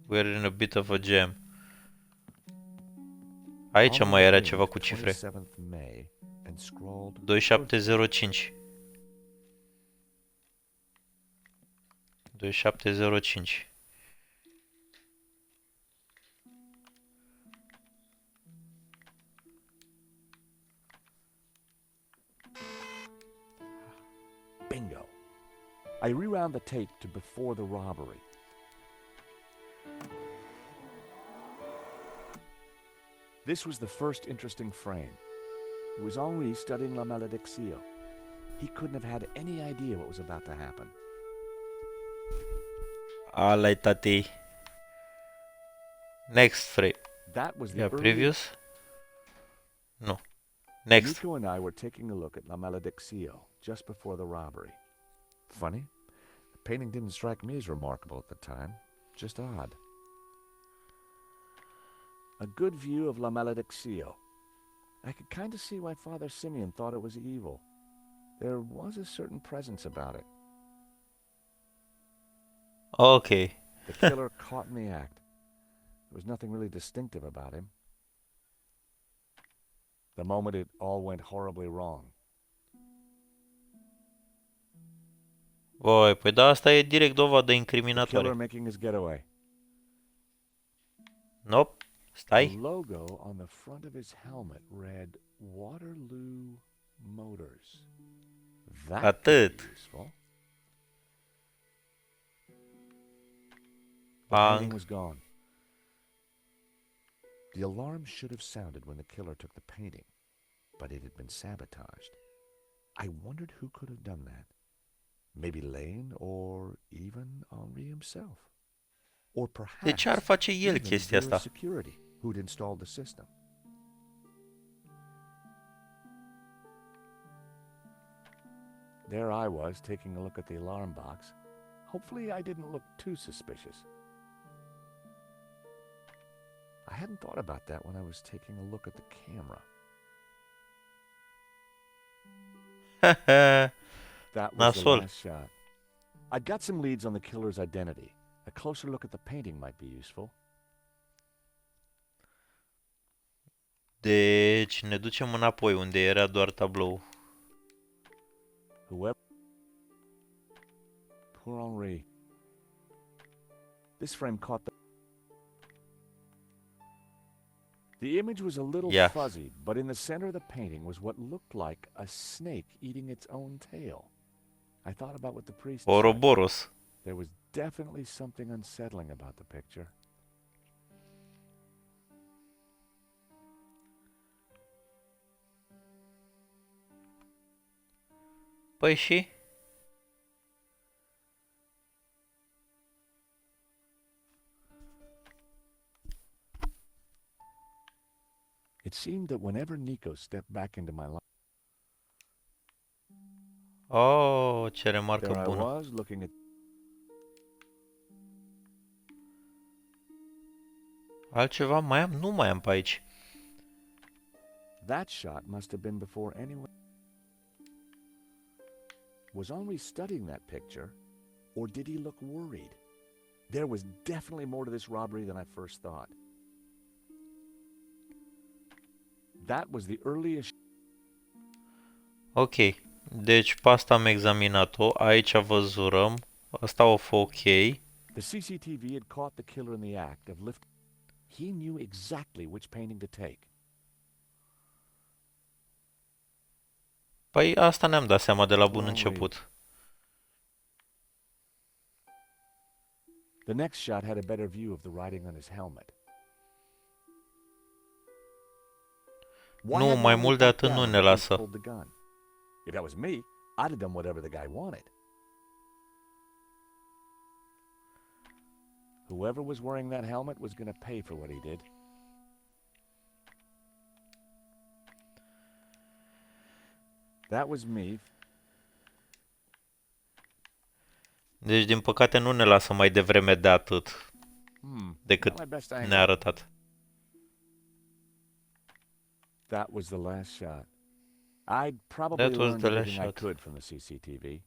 We're in a bit of a jam. Aici mai era ceva cu cifre. 27th May and scrawled 2705. 2705. bingo. I rewound the tape to before the robbery. This was the first interesting frame. It was Henri studying La Malédiction. He couldn't have had any idea what was about to happen. Ala-i tati. Next frame. That was the Yeah, early... previous? No. Next. Nico and I were taking a look at La Malédiction just before the robbery. Funny, the painting didn't strike me as remarkable at the time. Just odd. A good view of La Malédiction. I could kind of see why Father Simeon thought it was evil. There was a certain presence about it. Okay. The killer caught in the act. There was nothing really distinctive about him. The moment it all went horribly wrong. Voi, păi da, asta e direct dovadă The killer incriminatorie. making his getaway. Nope. The Stai. logo on the front of his helmet read Waterloo Motors. That could Atât. be useful. The Bang. painting was gone. The alarm should have sounded when the killer took the painting, but it had been sabotaged. I wondered who could have done that. Maybe Lane or even Henri himself. Or perhaps De ce ar face el even chestia Bureau asta? Security, who'd installed the system. There I was, taking a look at the alarm box. Hopefully I didn't look too suspicious. I hadn't thought about that when I was taking a look at the camera. That was the Nasol. last shot. I'd got some leads on the killer's identity. A closer look at the painting might be useful. Deci ne ducem înapoi unde era doar tablou. Whoever... Poor Henri. This frame caught the... The image was a little Yeah. fuzzy, but in the center of the painting was what looked like a snake eating its own tail. I thought about what the priest said. Ouroboros. There was definitely something unsettling about the picture. Păi și? It seemed that whenever Nico stepped back into my life, Oh, ce remarcă there I bună. was looking at Altceva mai am? Nu mai am pe aici. that shot must have been before anyone. Was Henri studying that picture, or did he look worried? There was definitely more to this robbery than I first thought. That was the earliest. Ok. Deci pe asta am examinat-o. Aici văzurăm. Asta o fă ok. The CCTV had caught the killer in the act of lifting. He knew exactly which painting to take. Păi asta ne-am dat seama de la bun Henri. început. The next shot had a better view of the writing on his helmet. Why Nu, had mai Henri mult de backed atât nu down ne when he lasă. pulled the gun? If that was me, I'd have done whatever the guy wanted. Whoever was wearing that helmet was going to pay for what he did. That was me. Deci din păcate nu ne lasă mai devreme de atât decât Not my best ne-a angle. arătat. That was the last shot. I'd probably That was learned the last everything I shot. could from the CCTV.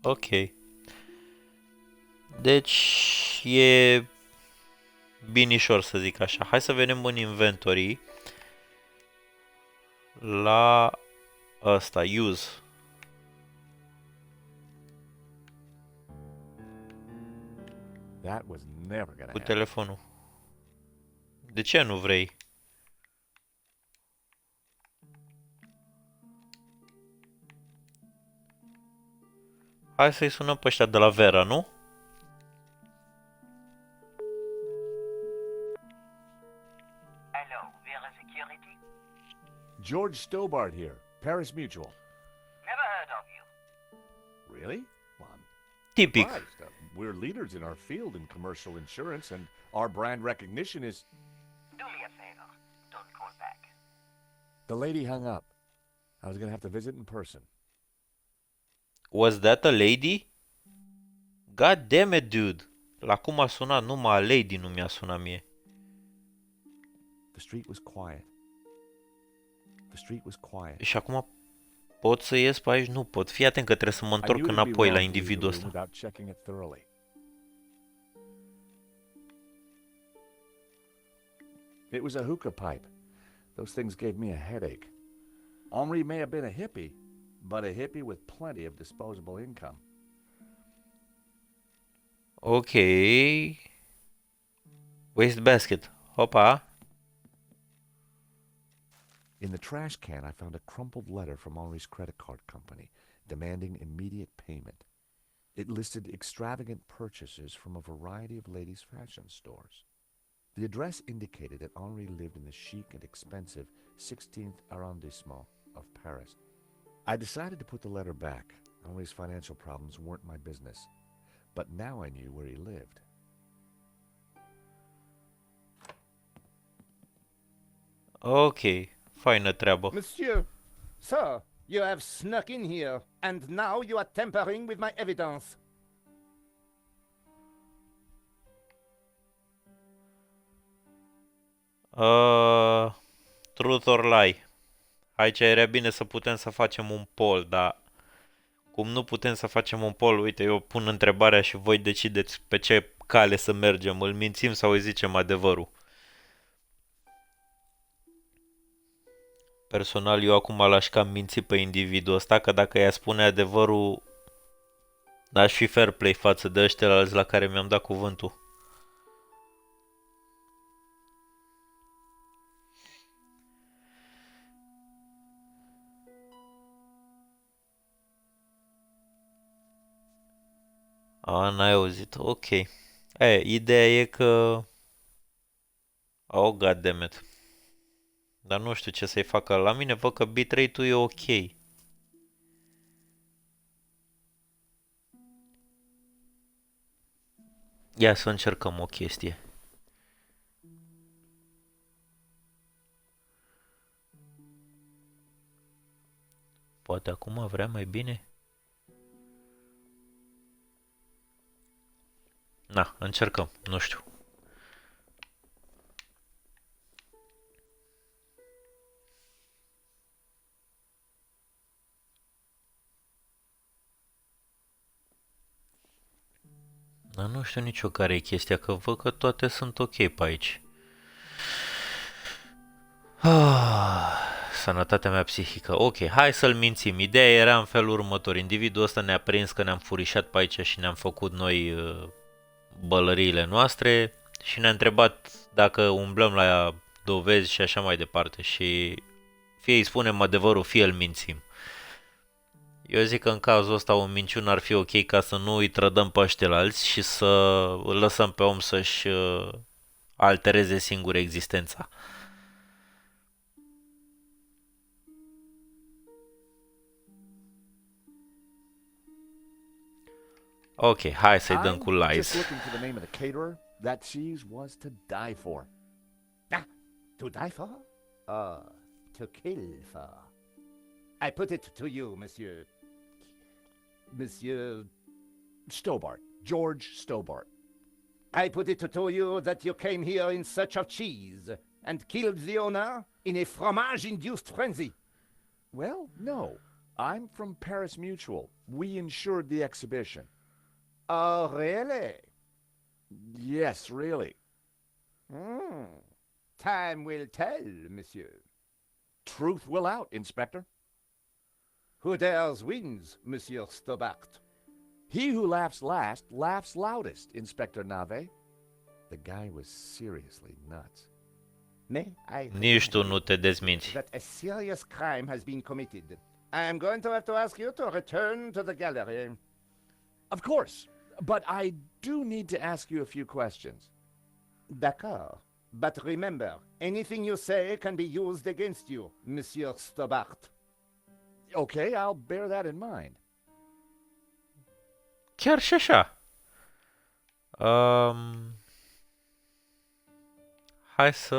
Ok. Deci e binișor să zic așa. Hai să vedem în inventory la ăsta, use. That was never gonna Cu happen. telefonul. De ce nu vrei? Hai să-i sunăm pe ăștia de la Vera, nu? Hello, Vera Security? George Stobart here, Paris Mutual. Never heard of you. Really? Well, I'm Tipic. surprised. We're leaders in our field in commercial insurance, and our brand recognition is... Do me a favor. Don't call back. The lady hung up. I was gonna have to visit in person. Was that a lady? God damn it, dude. La cum a sunat numai a lady, nu mi-a sunat mie. The street was quiet. The street was quiet. Și acum pot să ies pe aici? Nu pot. Fii atent că trebuie să mă I întorc knew it'd be înapoi la wrong to leave the individul room ăsta. without checking it thoroughly. It was a hookah pipe. Those things gave me a headache. Henri may have been a hippie, but a hippie with plenty of disposable income. Ok. Wastebasket. Hopa. In the trash can, I found a crumpled letter from Henri's credit card company demanding immediate payment. It listed extravagant purchases from a variety of ladies' fashion stores. The address indicated that Henri lived in the chic and expensive 16th arrondissement of Paris. I decided to put the letter back. Henri's financial problems weren't my business. But now I knew where he lived. Ok. Faină treabă. Monsieur, sir, you have snuck in here, and now you are tampering with my evidence. Truth or lie. Aici era bine să putem să facem un poll, dar cum nu putem să facem un poll, uite, eu pun întrebarea și voi decideți pe ce cale să mergem. Îl mințim sau îi zicem adevărul? Personal, eu acum l-aș cam minți pe individul ăsta, că dacă i-a spune adevărul, n-aș fi fair play față de ăștia alți la care mi-am dat cuvântul. A, n-ai auzit. Ok. Ideea e că... Oh, goddammit. Dar nu știu ce să-i facă. La mine văd că bitrate-ul e ok. Ia să încercăm o chestie. Poate acum vrea mai bine? Na, încercăm, nu știu. Dar nu știu nici eu care e chestia, că văd că toate sunt ok pe aici. Sănătatea mea psihică. Ok, hai să-l mințim. Ideea era în felul următor. Individul ăsta ne-a prins că ne-am furișat pe aici și ne-am făcut noi bălăriile noastre și ne-a întrebat dacă umblăm la dovezi și așa mai departe. Și fie îi spunem adevărul, fie îl mințim. Eu zic că în cazul ăsta o minciună ar fi ok ca să nu îi trădăm pe ăștilalți și să îl lăsăm pe om să-și altereze singur existența. Ok, hai să-i dăm cu I'm lies. just looking for the name of the caterer. That cheese was to die for. Ah, to die for? To kill for. I put it to you, Monsieur. Monsieur. Stobart. George Stobart. I put it to you that you came here in search of cheese and killed the owner in a fromage-induced frenzy. Well, no. I'm from Paris Mutual. We insured the exhibition. Oh, really? Yes, really. Time will tell, Monsieur. Truth will out, Inspector. Who dares wins, Monsieur Stobart. He who laughs last laughs loudest, Inspector Nave. The guy was seriously nuts. May I Nici tu nu te dezminți. that a serious crime has been committed. I am going to have to ask you to return to the gallery. Of course. But I do need to ask you a few questions. D'accord. But remember, anything you say can be used against you, Monsieur Stobart. Okay, I'll bear that in mind. Chiar și așa. Hai să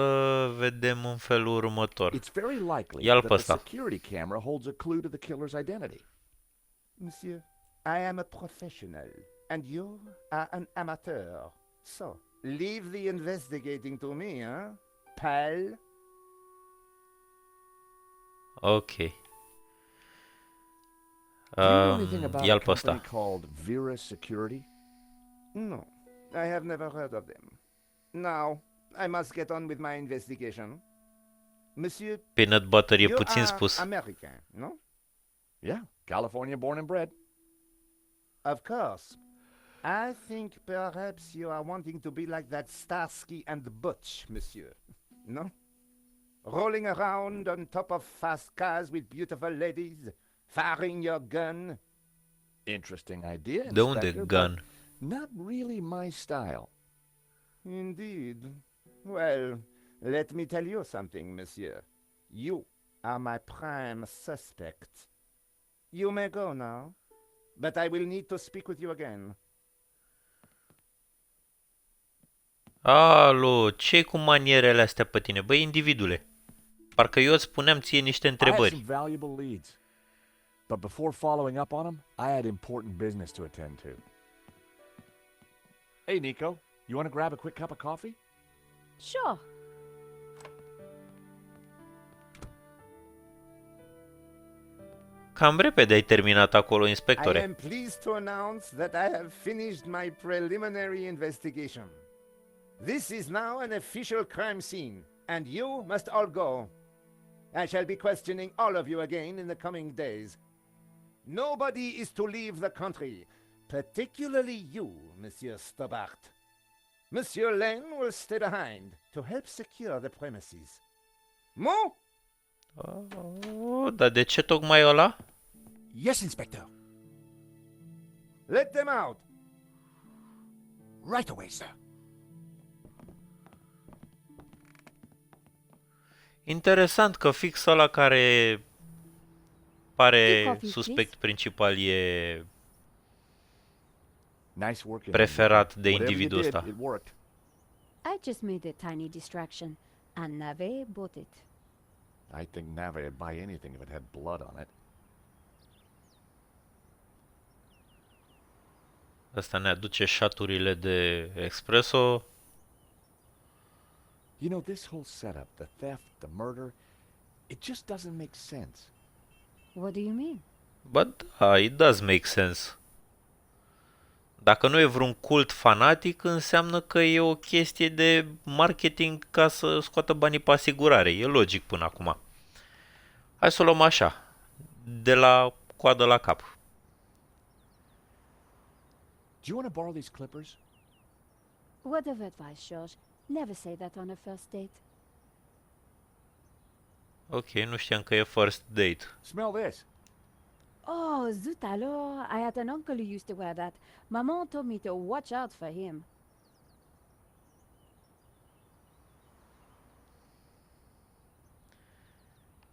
vedem în felul următor. It's very likely Ia-l that pe the ăsta. security camera holds a clue to the killer's identity. Monsieur, I am a professional, and you are an amateur. So, leave the investigating to me, huh, pal? Ok. Do you know anything about a Ia-l pe company ăsta. called Vera Security? No, I have never heard of them. Now, I must get on with my investigation. Monsieur, Peanut butter e you puțin are spus. American, no? Yeah, California born and bred. Of course. I think perhaps you are wanting to be like that Starsky and Butch, monsieur. No? Rolling around on top of fast cars with beautiful ladies, firing your gun. Interesting idea, De unde Inspector, gun? but not really my style. Indeed. Well, let me tell you something, monsieur. You are my prime suspect. You may go now, but I will need to speak with you again. Alo, ce cu manierele astea pe tine? Băi, individule, parcă eu îți spuneam ție niște I had some întrebări. valuable leads. But before following up on them, I had important business to attend to. Hey, Nico, you want to grab a quick cup of coffee? Sure. Cam repede ai terminat acolo, I inspectore. am pleased to announce that I have finished my preliminary investigation. This is now an official crime scene, and you must all go. I shall be questioning all of you again in the coming days. Nobody is to leave the country, particularly you, Monsieur Stobart. Monsieur Lane will stay behind to help secure the premises. Mo? Dar de ce tocmai ăla? Yes, Inspector. Let them out. Right away, sir. Interesant că fix ăla care pare coffee, suspect principal e Nice work. preferat de Whatever you individul did, ăsta. it worked. I just made a tiny distraction, and Nave bought it. I think Nave would buy anything if it had blood on it. Ăsta ne aduce șaturile de espresso. You know, this whole setup, the theft, the murder, it just doesn't make sense. What do you mean? But da, it does make sense. Dacă nu e vreun cult fanatic, înseamnă că e o chestie de marketing ca să scoată banii pe asigurare. E logic până acum. Hai să o luăm așa, de la coadă la cap. Do you want to borrow these clippers? Word of advice, George. Never say that on a first date. Ok, nu știam că e first date. Smell this. Oh, zut alors, I had an uncle who used to wear that. Maman told me to watch out for him.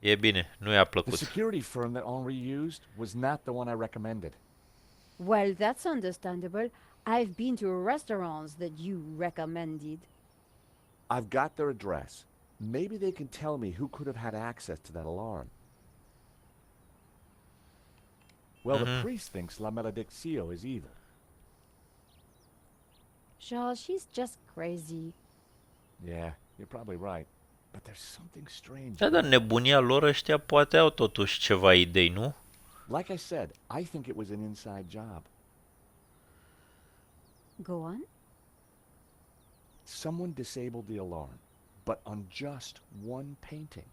E bine, nu i-a The plăcut. security firm that Henri used was not the one I recommended. Well, that's understandable. I've been to restaurants that you recommended. I've got their address. Maybe they can tell me who could have had access to that alarm. Well, the priest thinks La Maledictio is evil. George, he's just crazy. Yeah, you're probably right. But there's something strange. Da, dar nebunia lor ăștia poate au totuși ceva idei, nu? Like I said, I think it was an inside job. Go on. Someone disabled the alarm, but on just one painting.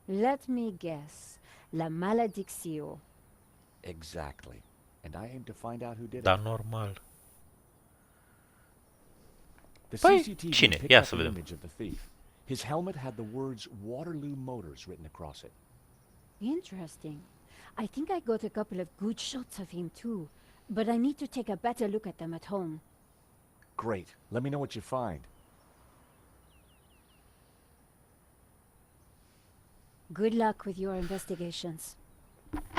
Let me guess. La Maledictio. Exactly. And I aim to find out who did Da, it. normal. The Păi, CCTV cine? picked Ia up să the vedem. image of the thief. His helmet had the words Waterloo Motors written across it. Interesting. I think I got a couple of good shots of him too, but I need to take a better look at them at home. Great. Let me know what you find. Good luck with your investigations.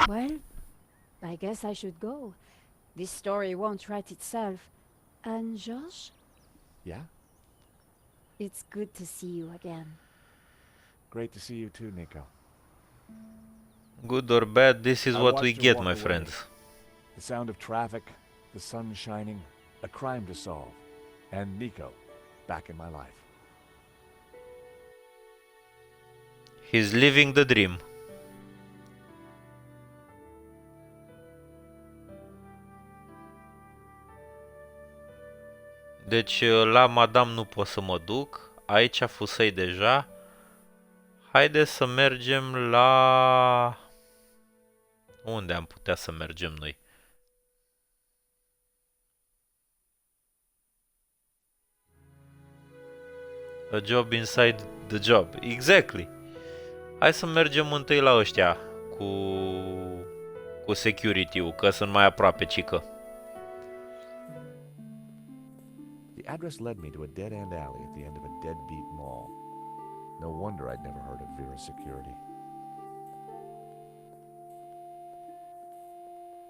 Well, I guess I should go. This story won't write itself. And Josh, Yeah? it's good to see you again. Great to see you too, Nico. Good or bad, this is I what we watched her get, walk my away. friends. The sound of traffic, the sun shining, a crime to solve, and Nico back in my life. He's living the dream. Deci la Madame nu pot să mă duc. Aici fusei deja. Haide să mergem la... Unde am putea să mergem noi? A job inside the job. Exactly. Hai să mergem întâi la ăștia cu security-ul, că sunt mai aproape, cică. The address led me to a dead-end alley at the end of a deadbeat mall. No wonder I'd never heard of Vera Security.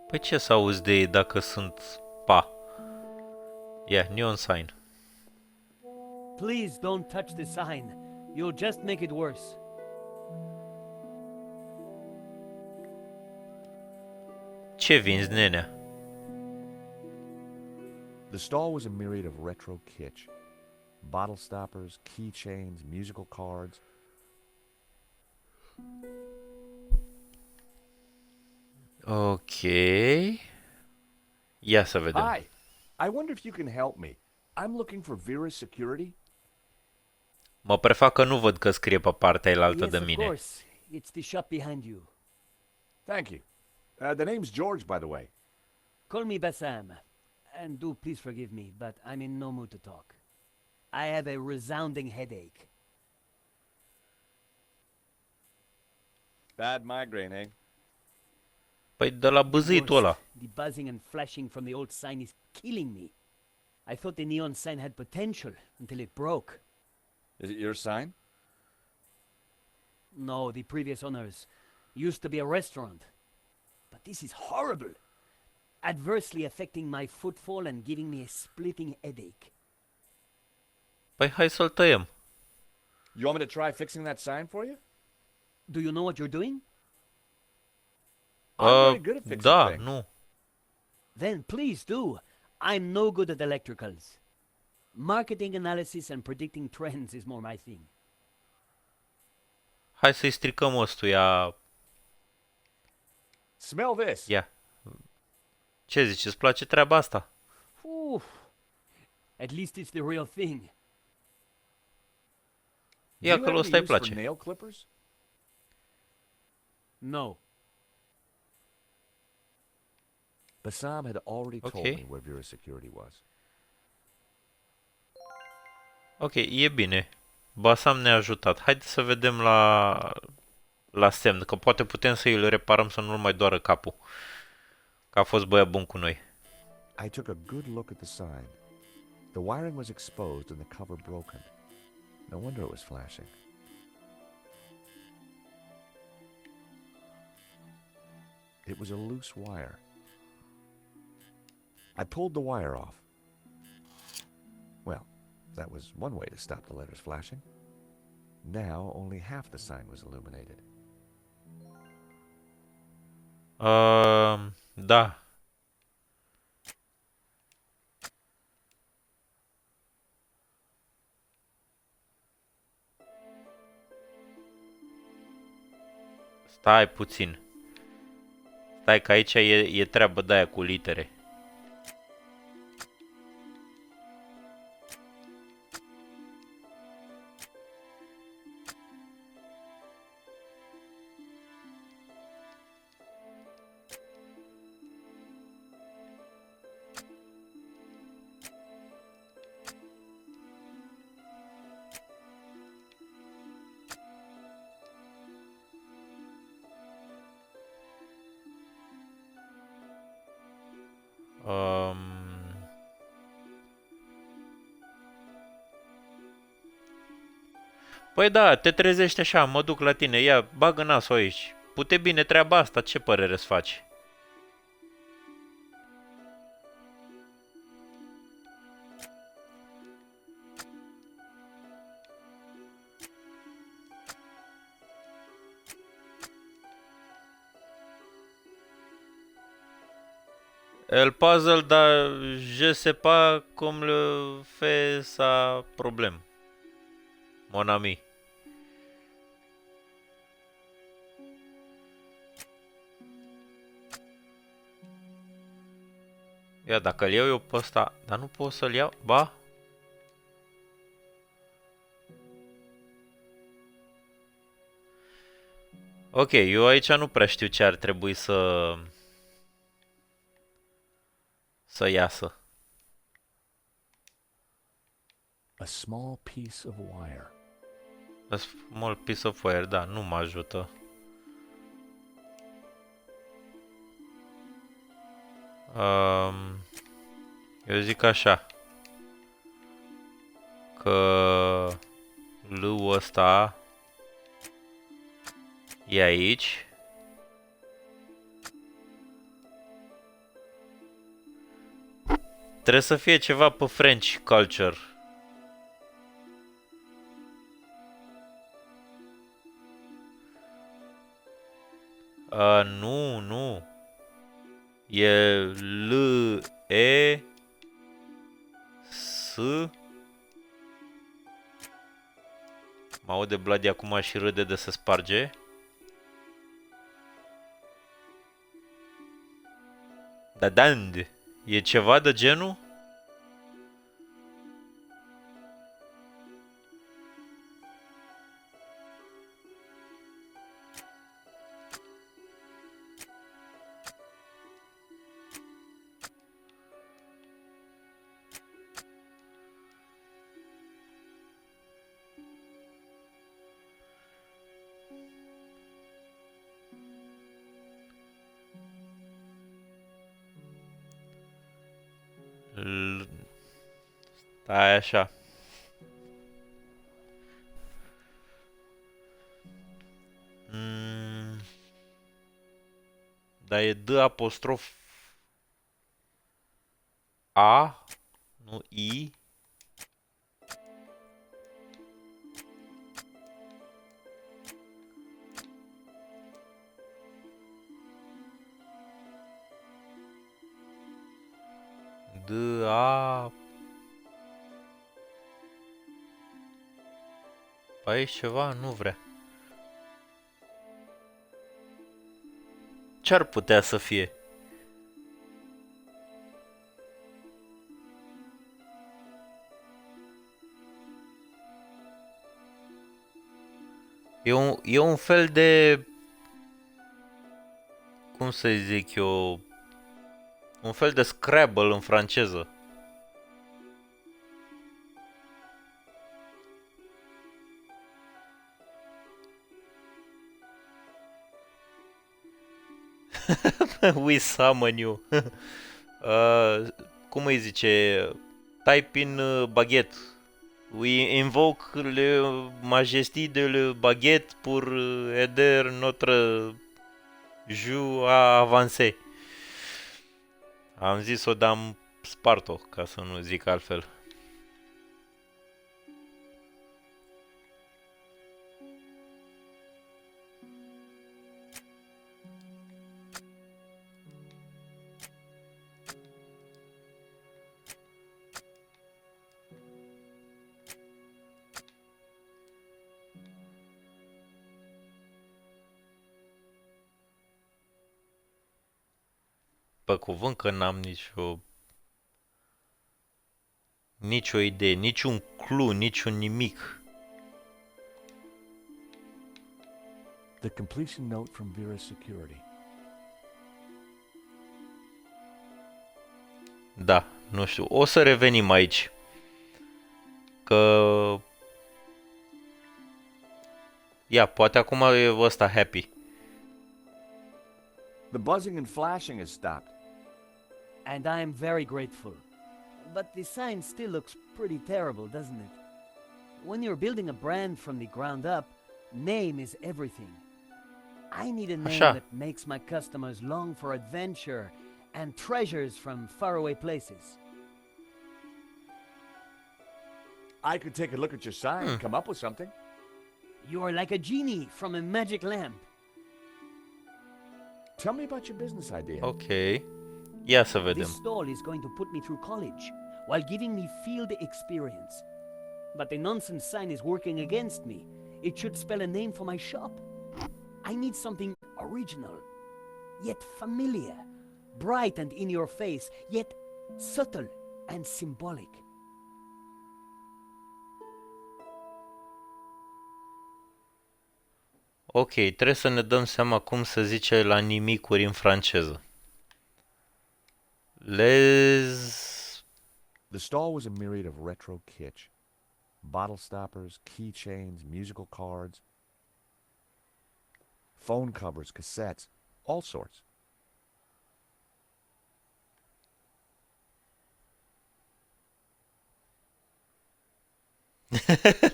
Păi ce să auzi de ei dacă sunt pa? Yeah, neon sign. Please don't touch the sign. You'll just make it worse. Ce vinzi, nenea? The stall was a myriad of retro kitsch. Bottle stoppers, keychains, musical cards. Ok. Ia să vedem. Hi! I wonder if you can help me. I'm looking for Vera Security. Mă prefac că nu văd că scrie pe partea elaltă Yes, de of mine. course. It's the shop behind you. Thank you. The name's George, by the way. Call me Bassam. And do please forgive me, but I'm in no mood to talk. I have a resounding headache. Bad migraine, eh? Păi de la bâzâitul ăla. The buzzing and flashing from the old sign is killing me. I thought the neon sign had potential until it broke. Is it your sign? No, the previous owners used to be a restaurant. But this is horrible. Adversely affecting my footfall and giving me a splitting headache. Păi hai să-l tăiem. You want me to try fixing that sign for you? Do you know what you're doing? I'm very good at fixing Da, things. nu. Then please do. I'm no good at electricals. Marketing analysis and predicting trends is more my thing. Hai să-i stricăm ăstuia. Smell this. Ia. Ce zici, îți place treaba asta? Oof. At least it's the real thing. Do Ia you că have ăsta îi any use for place. nail clippers? No. Bassam had already told Okay. me where Vera's security was. Ok, e bine. Basam ne-a ajutat. Haideți să vedem la semn, că poate putem să îl reparăm să nu mai doară capul. Că a fost băiat bun cu noi. I took a good look at the sign. The wiring was exposed and the cover broken. No wonder it was flashing. It was a loose wire. I pulled the wire off. Well, that was one way to stop the letters flashing. Now only half the sign was illuminated. Da. Stai puțin. Stai că aici e treabă de aia cu litere. Păi da, te trezești așa, mă duc la tine, ia, bagă nasul aici. Pute bine treaba asta, ce părere îți faci? El puzzle, dar je sais pas cum le fait ça problème. Mon ami. Ia, dacă îl iau eu pe ăsta, dar nu pot să-l iau, ba? Ok, eu aici nu prea știu ce ar trebui să iasă. A small piece of wire. A small piece of wire, da, nu mă ajută. Eu zic așa. Că lui ăsta e aici. Trebuie să fie ceva pe French culture. Nu. E L, E, S. Mă aude Bloody acum și râde de se sparge. Da, dand. E ceva de genul? Stai așa. Dar e D apostrof A, nu I. D-A... Aici ceva nu vrea. Ce-ar putea să fie? E un fel de... Cum să zic eu... Un fel de Scrabble în franceză. We summon you. Cum îi zice? Type in baguette. We invoke le majesté de le baguette pour aider notre jeu à avancer. Am zis-o, dar am spart-o, ca să nu zic altfel. Pe cuvânt că n-am nicio idee, niciun clue, niciun nimic. The completion note from Vera's security. Da, nu știu. O să revenim aici. Că... Ia, poate acum e ăsta happy. The buzzing and flashing has stopped. And I am very grateful. But the sign still looks pretty terrible, doesn't it? When you're building a brand from the ground up, name is everything. I need a name Așa. that makes my customers long for adventure and treasures from faraway places. I could take a look at your sign and come up with something. You are like a genie from a magic lamp. Tell me about your business idea. Ok. Ia să vedem. This stall is going to put me through college while giving me field experience. But the nonsense sign is working against me. It should spell a name for my shop. I need something original, yet familiar, bright and in your face, yet subtle and symbolic. Ok, trebuie să ne dăm seama cum se zice la nimicuri în franceză. The stall was a myriad of retro kitsch. Bottle stoppers, keychains, musical cards, phone covers, cassettes, all sorts.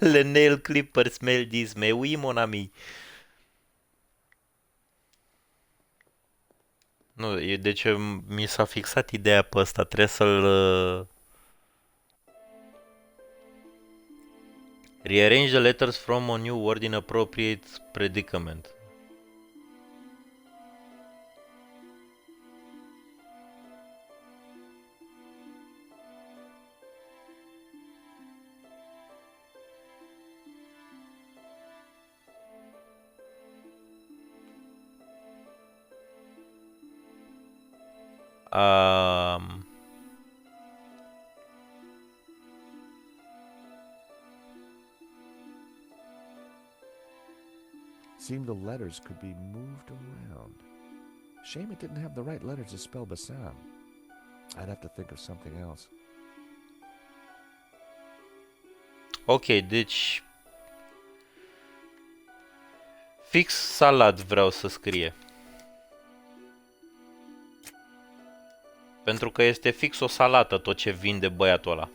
Le nail clippers smell this, mais oui, mon ami. Nu, deci mi s-a fixat ideea pe ăsta, trebuie să-l... Rearrange the letters from a new word in appropriate predicament. Seemed the letters could be moved around. Shame it didn't have the right letters to spell Bassam. I'd have to think of something else. Ok, deci... Fix salad vreau să scrie. Pentru că este fix o salată tot ce vinde băiatul ăla.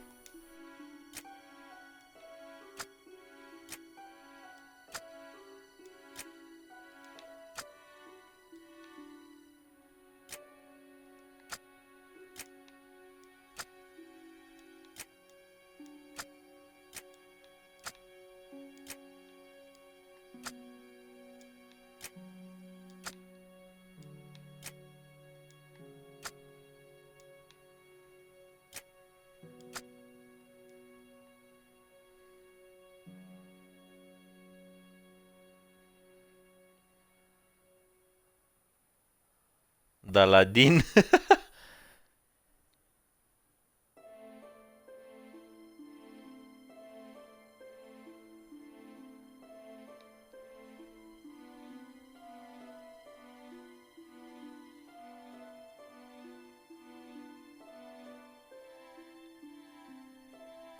Daladin.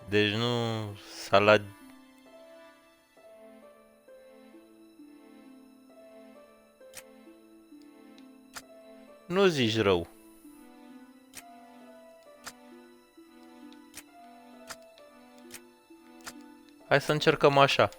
Deci nu salad. Nu zici rău. Hai să încercăm așa.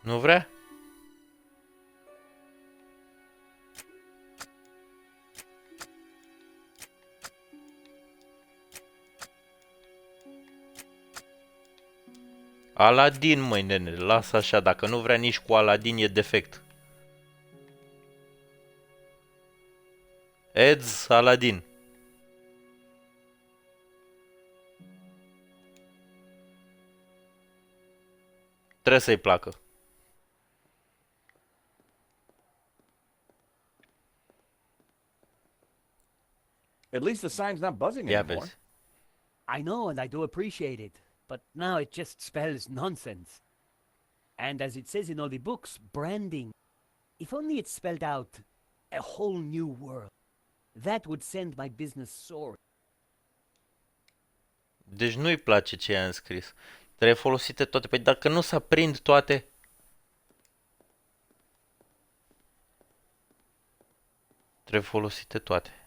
Nu vrea? Aladin, măi, nene, lasă așa, dacă nu vrea nici cu Aladin e defect. Eds Aladin. Trebuie să-i placă. At least the sign's not buzzing Ia anymore. vezi. I know, and I do appreciate it, but now it just spells nonsense. And as it says in all the books, branding. If only it spelled out a whole new world. That would send my business soaring. Deci nu-i place ce i-am scris. Trebuie folosite toate. Păi dacă nu se aprind toate... Trebuie folosite toate.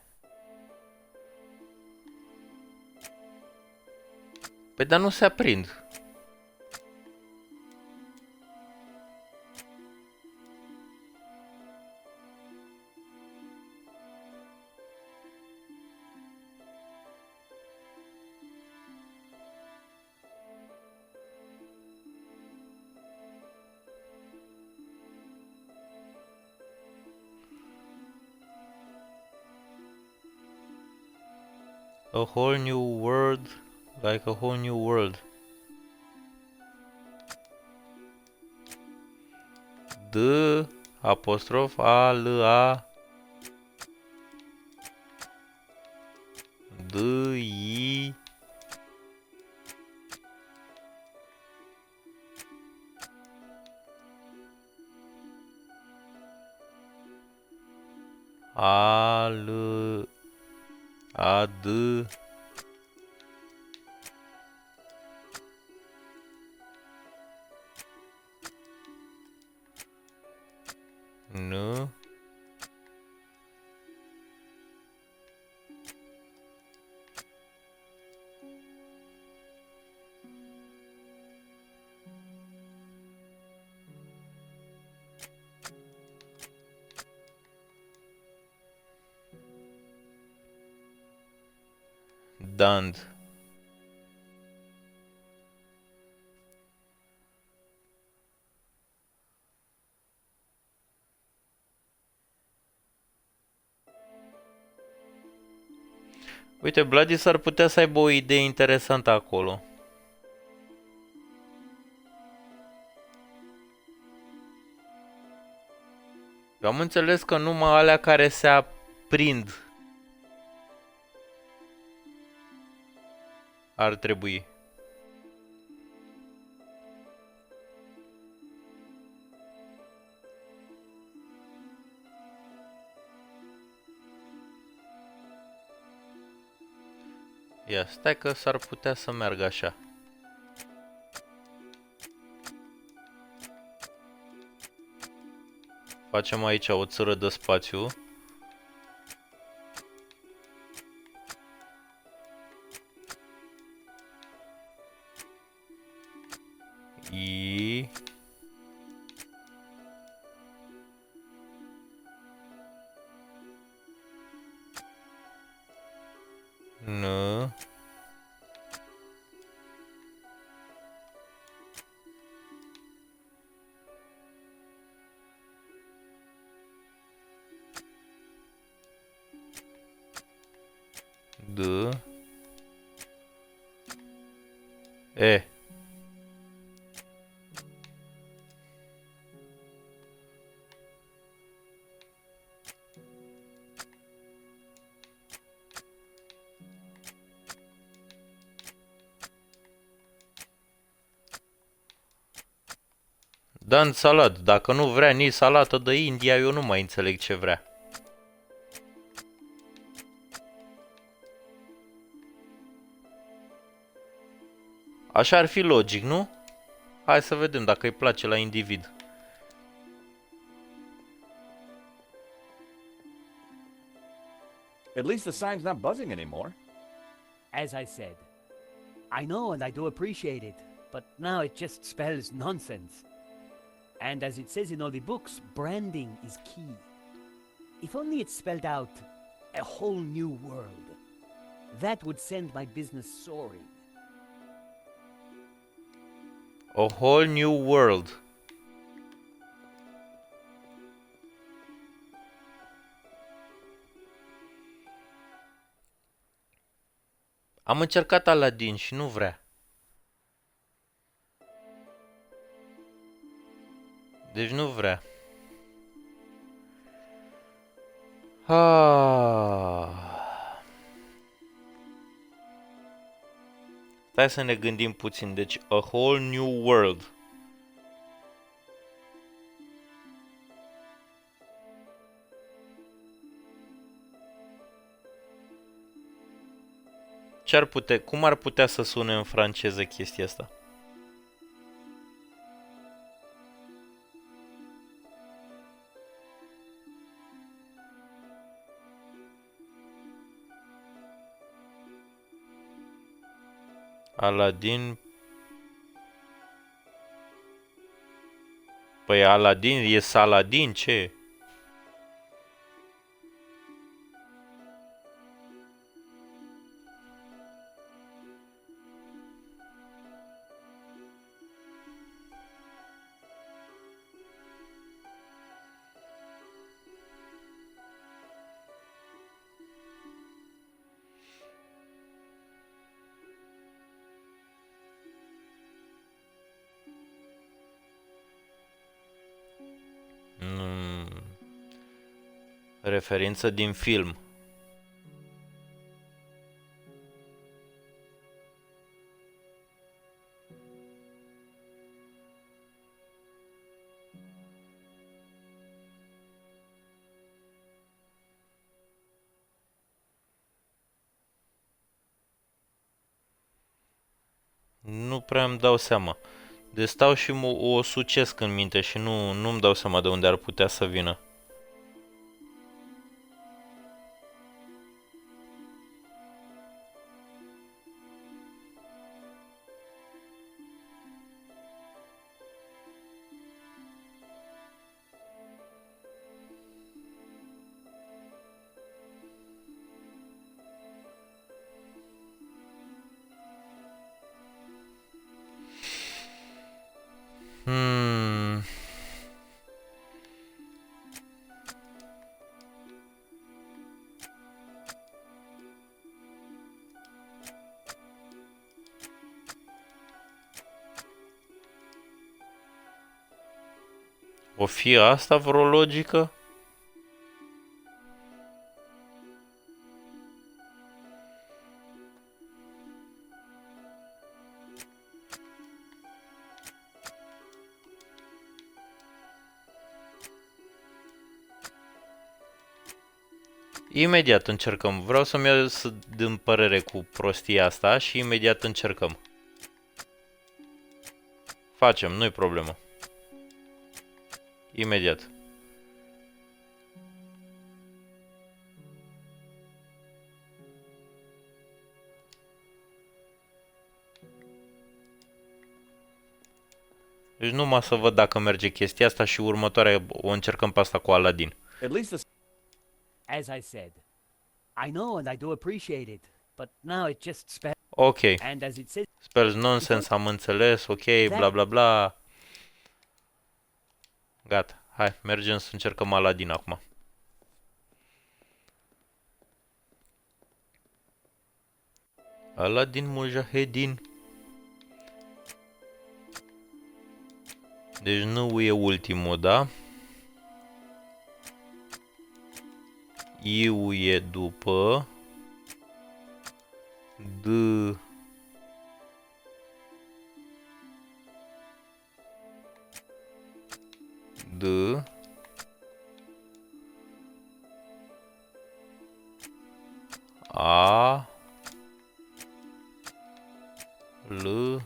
Păi dar nu se aprind. A whole new world, like a whole new world. D apostrof A L A D I A L A D N Dand. Uite, Bloody s-ar putea să aibă o idee interesantă acolo. Eu am înțeles că numai alea care se aprind ar trebui. Ia, stai că s-ar putea să meargă așa. Facem aici o țără de spațiu. Nu. D. E. Dan salad. Dacă nu vrea nici salată de India, eu nu mai înțeleg ce vrea. Așa ar fi logic, nu? Hai să vedem dacă îi place la individ. At least the sign's not buzzing anymore. As I said, I know and I do appreciate it, but now it just spells nonsense. And as it says in all the books, branding is key. If only it spelled out a whole new world. That would send my business soaring. A whole new world. Am încercat Aladdin și nu vrea. Deci nu vrea. Stai să ne gândim puțin. Deci, a whole new world. Cum ar putea să sune în franceză chestia asta? Aladdin. Păi Aladdin e Saladin, ce? Referință din film. Nu prea îmi dau seama. Deci stau și o sucesc în minte și nu-mi dau seama de unde ar putea să vină. O fi asta vreo logică? Imediat încercăm. Vreau să-mi iau din părere cu prostia asta și imediat încercăm. Facem, nu-i problemă. Imediat. Deci numai să văd dacă merge chestia asta și următoarea o încercăm pe asta cu Aladdin. At least the As I said, I know and I do appreciate it, but now it just spells. Ok. And as it says, Spells nonsense, am înțeles, ok, bla bla bla. Gata, hai, mergem să încercăm Aladdin acum. Aladdin Mujahedin. Deci nu e ultimul, da? Iu e după. D. D. A. L.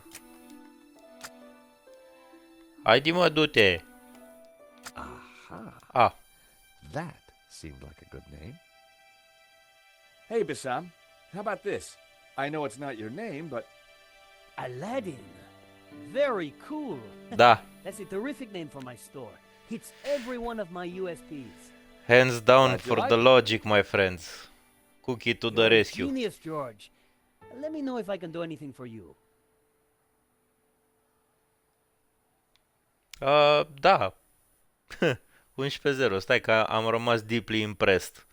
Haide mă, du-te! Aha. A. That seemed like a good name. Hey, Bassam, how about this? I know it's not your name, but... Aladdin. Very cool. Da. That's a terrific name for my store. Hits every one of my USPs. Hands down Glad you for like the it. logic, my friends. Cookie to the You're a rescue. Genius, George. Let me know if I can do anything for you. Da. 11-0. Stai că am rămas deeply impressed.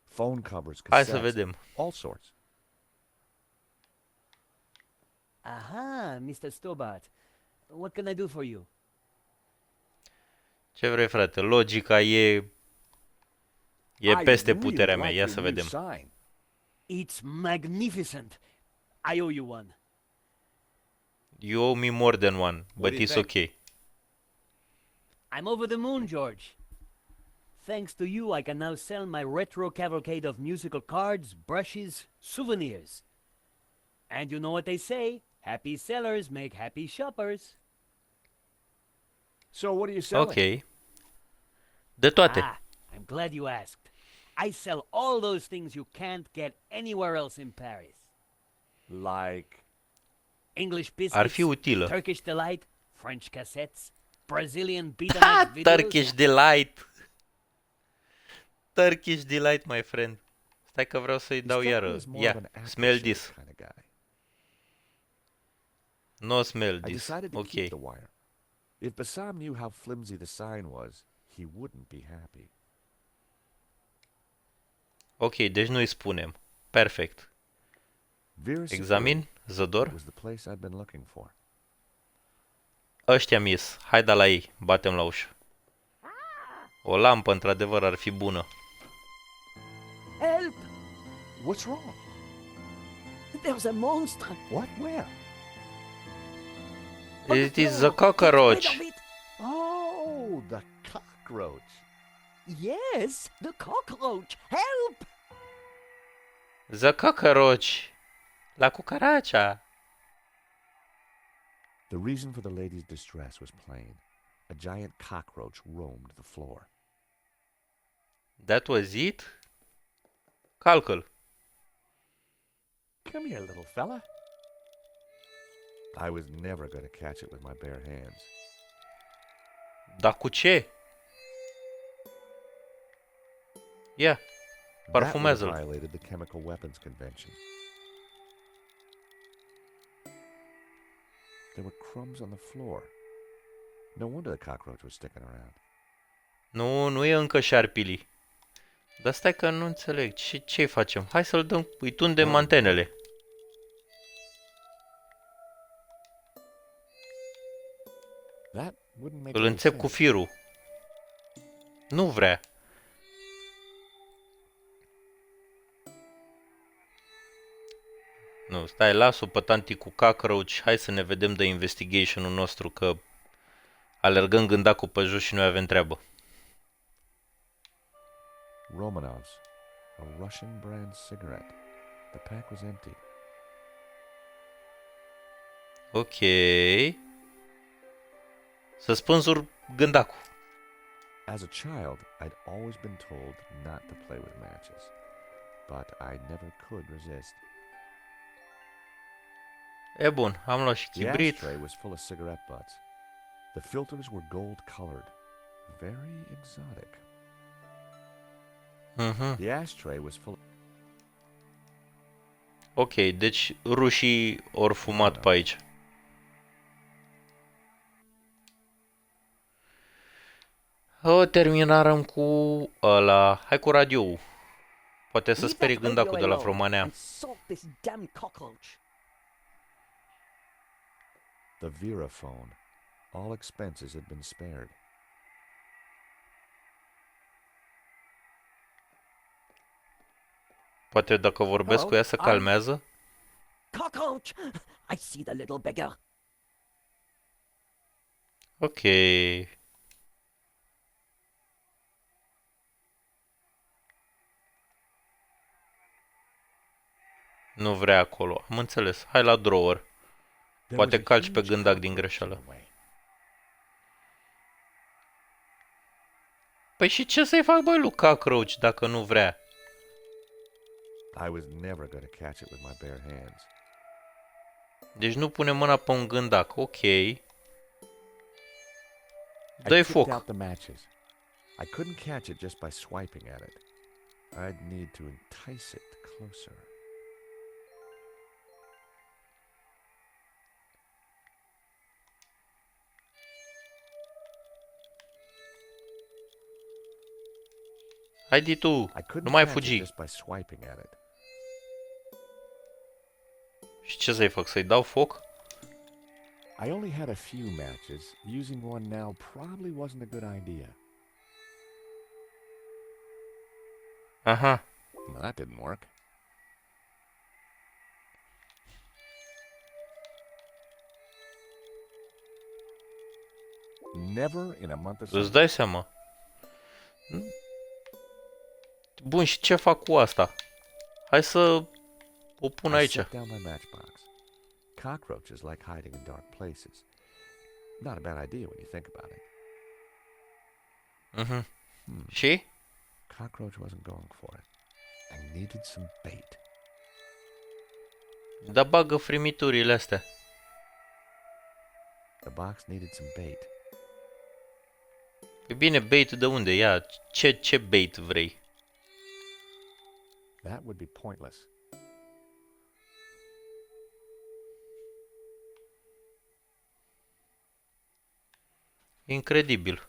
Phone covers, Hai să cassettes, vedem. all sorts. Aha, Mr. Stobart. What can I do for you? Ce vrei, frate? Logica e I peste really puterea mea. like Ia your să new vedem. sign. It's magnificent. I owe you one. You owe me more than one, but do you it's think? okay. I'm over the moon, George. Thanks to you, I can now sell my retro cavalcade of musical cards, brushes, souvenirs. And you know what they say? Happy sellers make happy shoppers. So what are you selling? Ok. De toate. Ah, I'm glad you asked. I sell all those things you can't get anywhere else in Paris. Like... English Ar fi biscuits, utilă. Turkish delight, French cassettes, Brazilian beat 'em Ha! up videos. Turkish Delight. Turkish Delight, my friend. Stai că vreau să-i He dau struck me iară. as more Ia, of an smell aftershave this. kind of guy. No smell I this. decided to Ok. keep the wire. If Bassam knew how flimsy the sign was, he wouldn't be happy. Ok, deci nu-i spunem. Perfect. Vera's Examin, Security Zădor. was the place I'd been looking for. Ăștia mis. Hai da la ei. Batem la ușă. O lampă, într-adevăr, ar fi bună. Help! What's wrong? There's a monster. What? Where? It is a cockroach. Get rid of it. Oh, the cockroach. Yes, the cockroach. Help! The cockroach. La cucaracea. The reason for the lady's distress was plain. A giant cockroach roamed the floor. That was it? Calcă-l. Come here, little fella. I was never going to catch it with my bare hands. Dar cu ce? Ia, That would have parfumează-l. violated the Chemical Weapons Convention. There were crumbs on the floor. No wonder the cockroach was sticking around. Nu, nu e încă sarpiliii. Dar stai că nu înțeleg. Ce facem? Hai să-l dăm, îi tundem antenele. That wouldn't make Îl any înțep cu sense. firul. Nu vrea. Nu, stai, las-o pe tanti cu cockroach. Hai să ne vedem de investigation-ul nostru, că alergăm gândacul pe jos și noi avem treabă. Romanov's, a Russian brand cigarette. The pack was empty. Ok. Să spânzur gândacul. As a child, I'd always been told not to play with matches, but I never could resist. E bun, am luat și The chibrit. ashtray was full of cigarette butts. The filters were gold-colored, very exotic. Mhm. The ashtray was full. Ok, deci rușii ori fumat pe aici. O, terminarăm cu ăla. Hai cu radioul. Poate să Leave sperie that radio gândacul de la vreo alone manea. and sort this damn cockroach. The Vera phone. All expenses had been spared. Poate dacă vorbesc cu ea să calmează. Cockroach! I see the little beggar. Ok. Nu vrea acolo. Am înțeles. Hai la drawer. Poate calci pe gândac din greșeală. Păi și ce să-i fac, băi, lui Cockroach dacă nu vrea? I was never going to catch it with my bare hands. Deci nu pune mâna pe un gândac. Ok. I Dă-i kicked out foc. the matches. I couldn't catch it just by swiping at it. I'd need to entice it closer. Haide tu. I couldn't Nu mai catch it fugi. just by swiping at it. Și ce să-i fac? Să-i dau foc? I only had a few matches. Using one now probably wasn't a good idea. Aha. Well, that didn't work. Never in a month of Îți dai seama. Bun, și ce fac cu asta? Hai să o pun I aici. set down my matchbox. Cockroaches like hiding in dark places. Not a bad idea when you think about it. Mhm. Și? Cockroach wasn't going for it. I needed some bait. Da, bagă frimiturile astea. The box needed some bait. E bine, bait de unde? Ia, ce bait vrei? That would be pointless. Incredibil.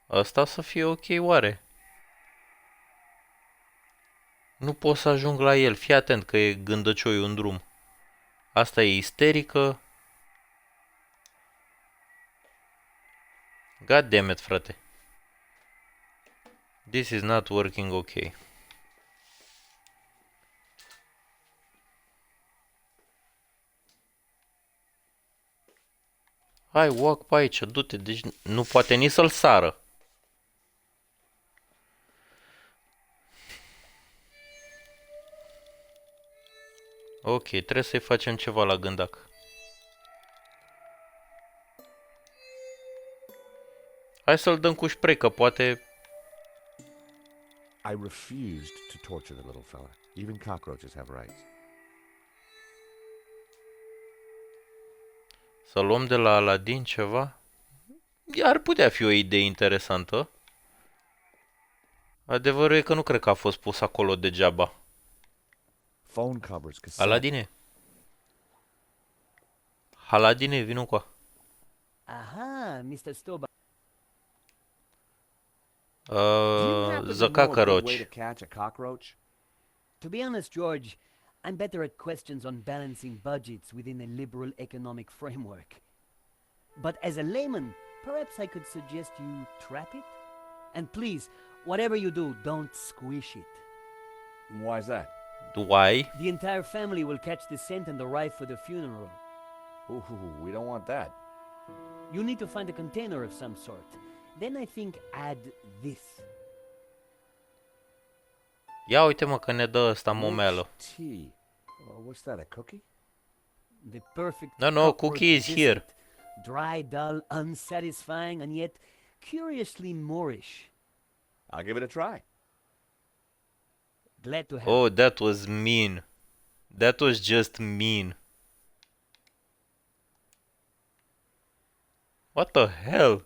Asta să fie ok, oare? Nu pot să ajung la el. Fii atent că e gândăcioiul în drum. Asta e isterică. God damn it, frate. This is not working ok. Hai, walk pe aici, du-te, deci nu poate nici să-l sară. Ok, trebuie să-i facem ceva la gândac. Hai să-l dăm cu spray, că poate... I refused to torture the little fella. Even cockroaches have rights. Să luăm de la Aladdin ceva? Ar putea fi o idee interesantă. Adevărul e că nu cred că a fost pus acolo degeaba. Phone covers, cassette. Aladine. Aladine, vino cu. Aha, Mr. Stoba. The cockroach. Catch a cockroach? To be honest, George, I'm better at questions on balancing budgets within a liberal economic framework. But as a layman, perhaps I could suggest you trap it? And please, whatever you do, don't squish it. Why's that? Why? The entire family will catch the scent and arrive for the funeral. Ooh, we don't want that. You need to find a container of some sort. Then I think add this. Ia uite mă că ne dă ăsta momelă. Tea. What's that, a cookie? The perfect No, cockroach cookie is biscuit. here. Dry, dull, unsatisfying, and yet curiously Moorish. I'll give it a try. Glad to have Oh, that was mean. That was just mean. What the hell?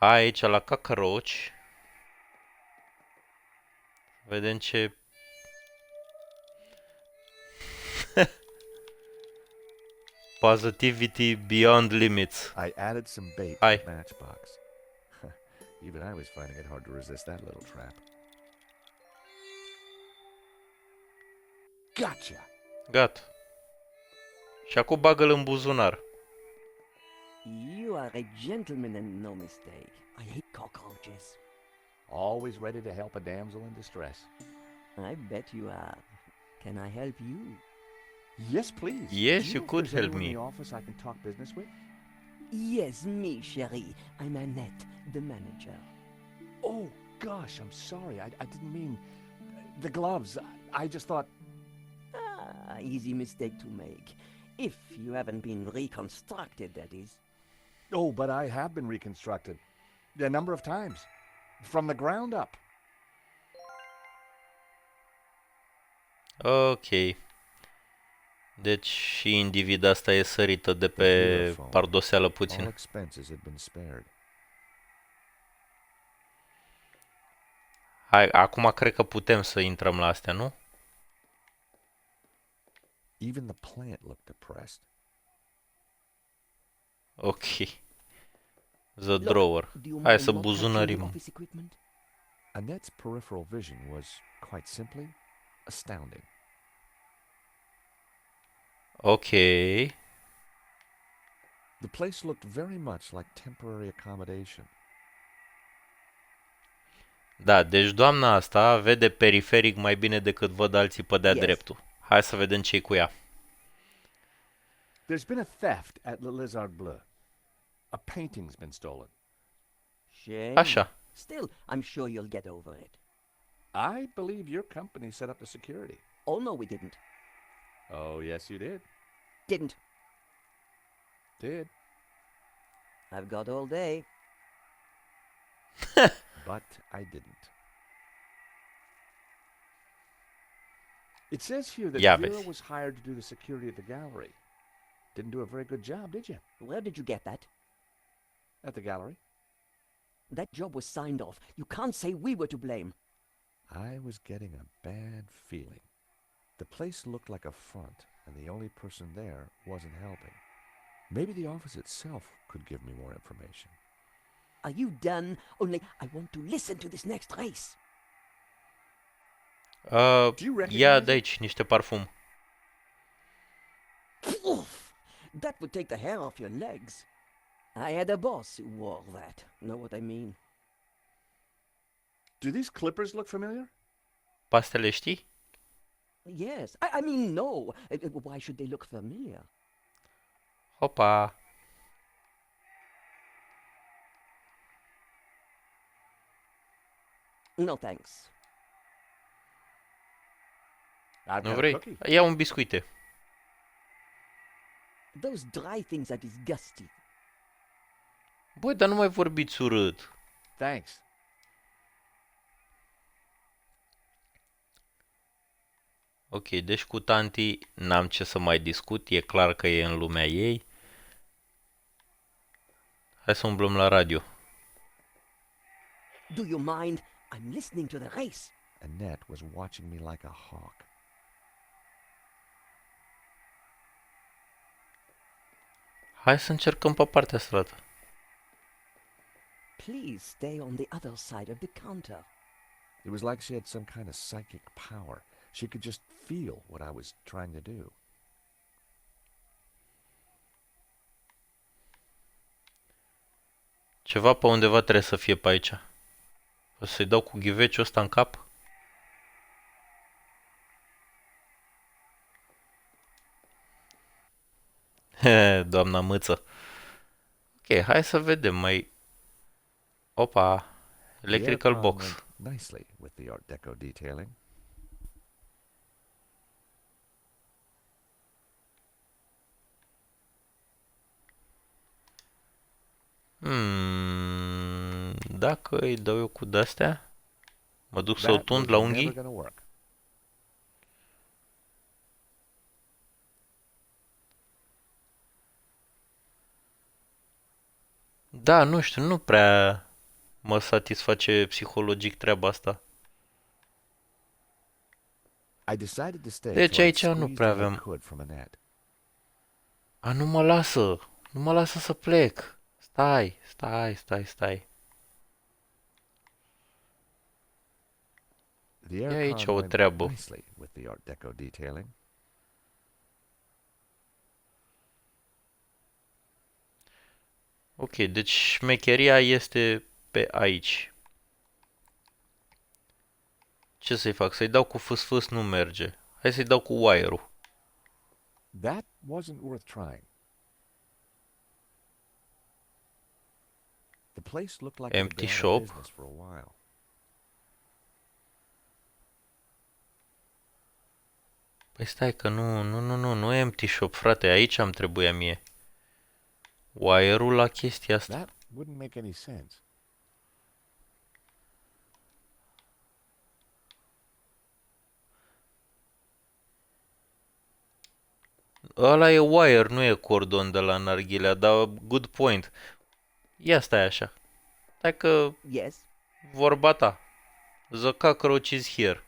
Hai aici la cockroach. Vedem ce... Positivity beyond limits. I added some bait Hi. to the matchbox. Even I was finding it hard to resist that little trap. Gotcha. Gata. Și acum bagă-l în buzunar. You are a gentleman and no mistake. I hate cockroaches. Always ready to help a damsel in distress. I bet you are. Can I help you? Yes, please. Yes, Do you know if could there's help anyone in me. the office I can talk business with? Yes, me, chérie. I'm Annette, the manager. Oh, gosh, I'm sorry. I didn't mean... The gloves. I just thought... Ah, easy mistake to make. If you haven't been reconstructed, that is. Oh, but I have been reconstructed. A number of times. From the ground up. Ok. Deci și individ asta e sărită de pe pardoseală All puțin. expenses had been spared. Hai, acum cred că putem să intrăm la astea, nu? Even the plant looked depressed. Ok. The Look, drawer. do you Hai mind să not touching the buzunărim. office equipment? Annette's peripheral vision was, quite simply, astounding. Ok. The place looked very much like temporary accommodation. Da, deci doamna asta vede periferic mai bine decât văd alții pe de-a Yes. dreptul. Hai să vedem ce-i cu ea. There's been a theft at Le Lizard Bleu. A painting's been stolen. Shame. Așa. Still, I'm sure you'll get over it. I believe your company set up the security. Oh, no, we didn't. Oh, yes, you did. Didn't. Did. I've got all day. But I didn't. It says here that Ia Vera vezi. was hired to do the security of the gallery. Didn't do a very good job, did you? Where did you get that? At the gallery? That job was signed off. You can't say we were to blame. I was getting a bad feeling. The place looked like a front, and the only person there wasn't helping. Maybe the office itself could give me more information. Are you done? Only I want to listen to this next race. Do you recognize Ia it? de aici niște parfum. Oof! That would take the hair off your legs. I had a boss who wore that. Know what I mean? Do these clippers look familiar? Pastele știi? Yes. I mean, no. Why should they look familiar? Hopa. No, thanks. I've Nu got a vrei? cookie. Ia un biscuite. Those dry things are disgusting. Băi, dar nu mai vorbiți urât. Thanks. Ok, deci cu tanti n-am ce să mai discut. E clar că e în lumea ei. Hai să umblăm la radio. Do you mind? I'm listening to the race. Annette was watching me like a hawk. Hai să încercăm pe partea stradă. Please stay on the other side of the counter. It was like she had some kind of psychic power. She could just feel what I was trying to do. Ceva pe undeva trebuie să fie pe aici. O să-i dau cu ghiveciul ăsta în cap? He, doamna mâță. Ok, hai să vedem mai... Opa, electrical The aircon box. went nicely with the Art Deco detailing. Dacă îi dau eu cu de-astea, mă duc să o That tund was la never unghii. gonna work. Da, nu știu, nu prea... Mă satisface psihologic treaba asta. I decided to stay Deci till I'd aici nu squeezed prea all I avem. could from Annette. A, nu mă lasă. Nu mă lasă să plec. Stai. The E aici aircon o went treabă. nicely with the Art Deco detailing. Ok, deci șmecheria este pe aici. Ce să-i fac? Să-i dau cu fâs nu merge. Hai să-i dau cu wire-ul. That wasn't worth trying. The place looked like it had Empty been out shop. of business for a while. Păi stai că nu e empty shop, frate. Aici am trebuia mie. Wire-ul la chestia asta. That wouldn't make any sense. Ăla e wire, nu e cordon de la narghilea, dar good point. Ia stai așa. Stai că Yes? vorba ta. The cockroach is here.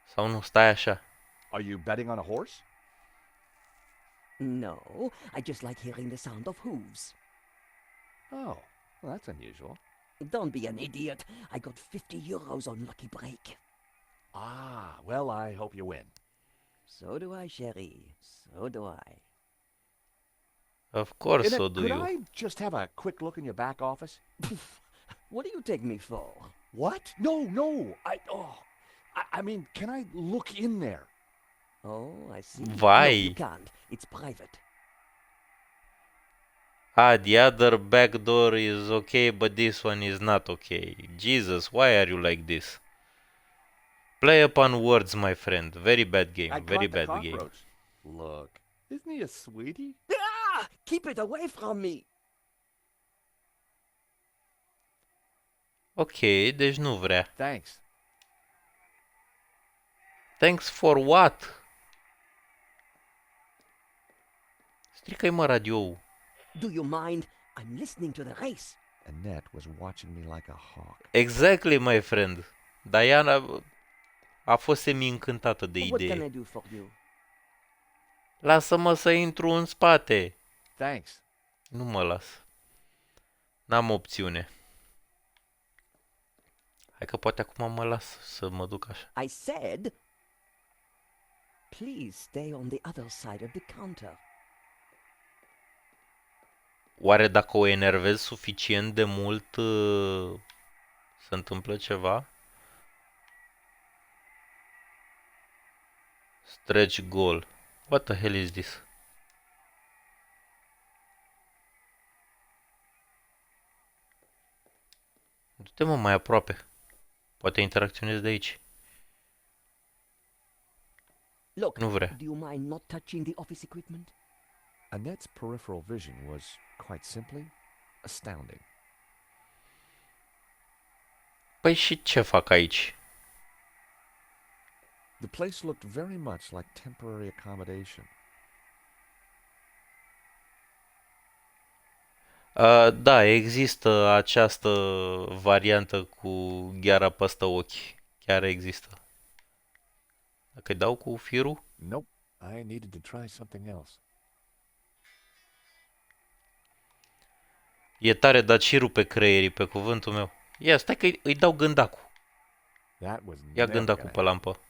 Sau nu, stai așa. Are you betting on a horse? No, I just like hearing the sound of hooves. Oh, well, that's unusual. Don't be an idiot. I got 50 euros on Lucky Break. Ah, well, I hope you win. So do I, chérie. So do I. Of course, so Annette, do could you. I just have a quick look in your back office? What do you take me for? What? No. I mean, can I look in there? Oh, I see. Vai. No, you can't. It's private. Ah, the other back door is okay, but this one is not okay. Jesus, why are you like this? Play upon words, my friend. Very bad game. I Very caught the bad game. cockroach. Look, isn't he a sweetie? Ah! Keep it away from me! Ok, deci nu vrea. Thanks. Thanks for what? Strică-i mă radio-ul. Do you mind? I'm listening to the race. Annette was watching me like a hawk. Exactly, my friend. Diana a fost semi-încântată de What can idee. I do for you? Lasă-mă să intru în spate. Thanks. Nu mă las. N-am opțiune. Hai că poate acum mă las să mă duc așa. I said, please stay on the other side of the counter. Oare dacă o enervez suficient de mult se întâmplă ceva? Stretch goal. What the hell is this? Du-te mă mai aproape. Poate interacționez de aici. Look, Nu vrea. do you mind not touching the office equipment? Annette's peripheral vision was, quite simply, astounding. Păi și ce fac aici? The place looked very much like temporary accommodation. Da, există această variantă cu gheara păstă ochi. Chiar există. Dacă dau cu firul? Nope, I needed to try something else. E tare, dar și rupe creierii, pe cuvântul meu. Ia, stai că îi dau gândacul. That was Ia never gândacul gonna pe lampă.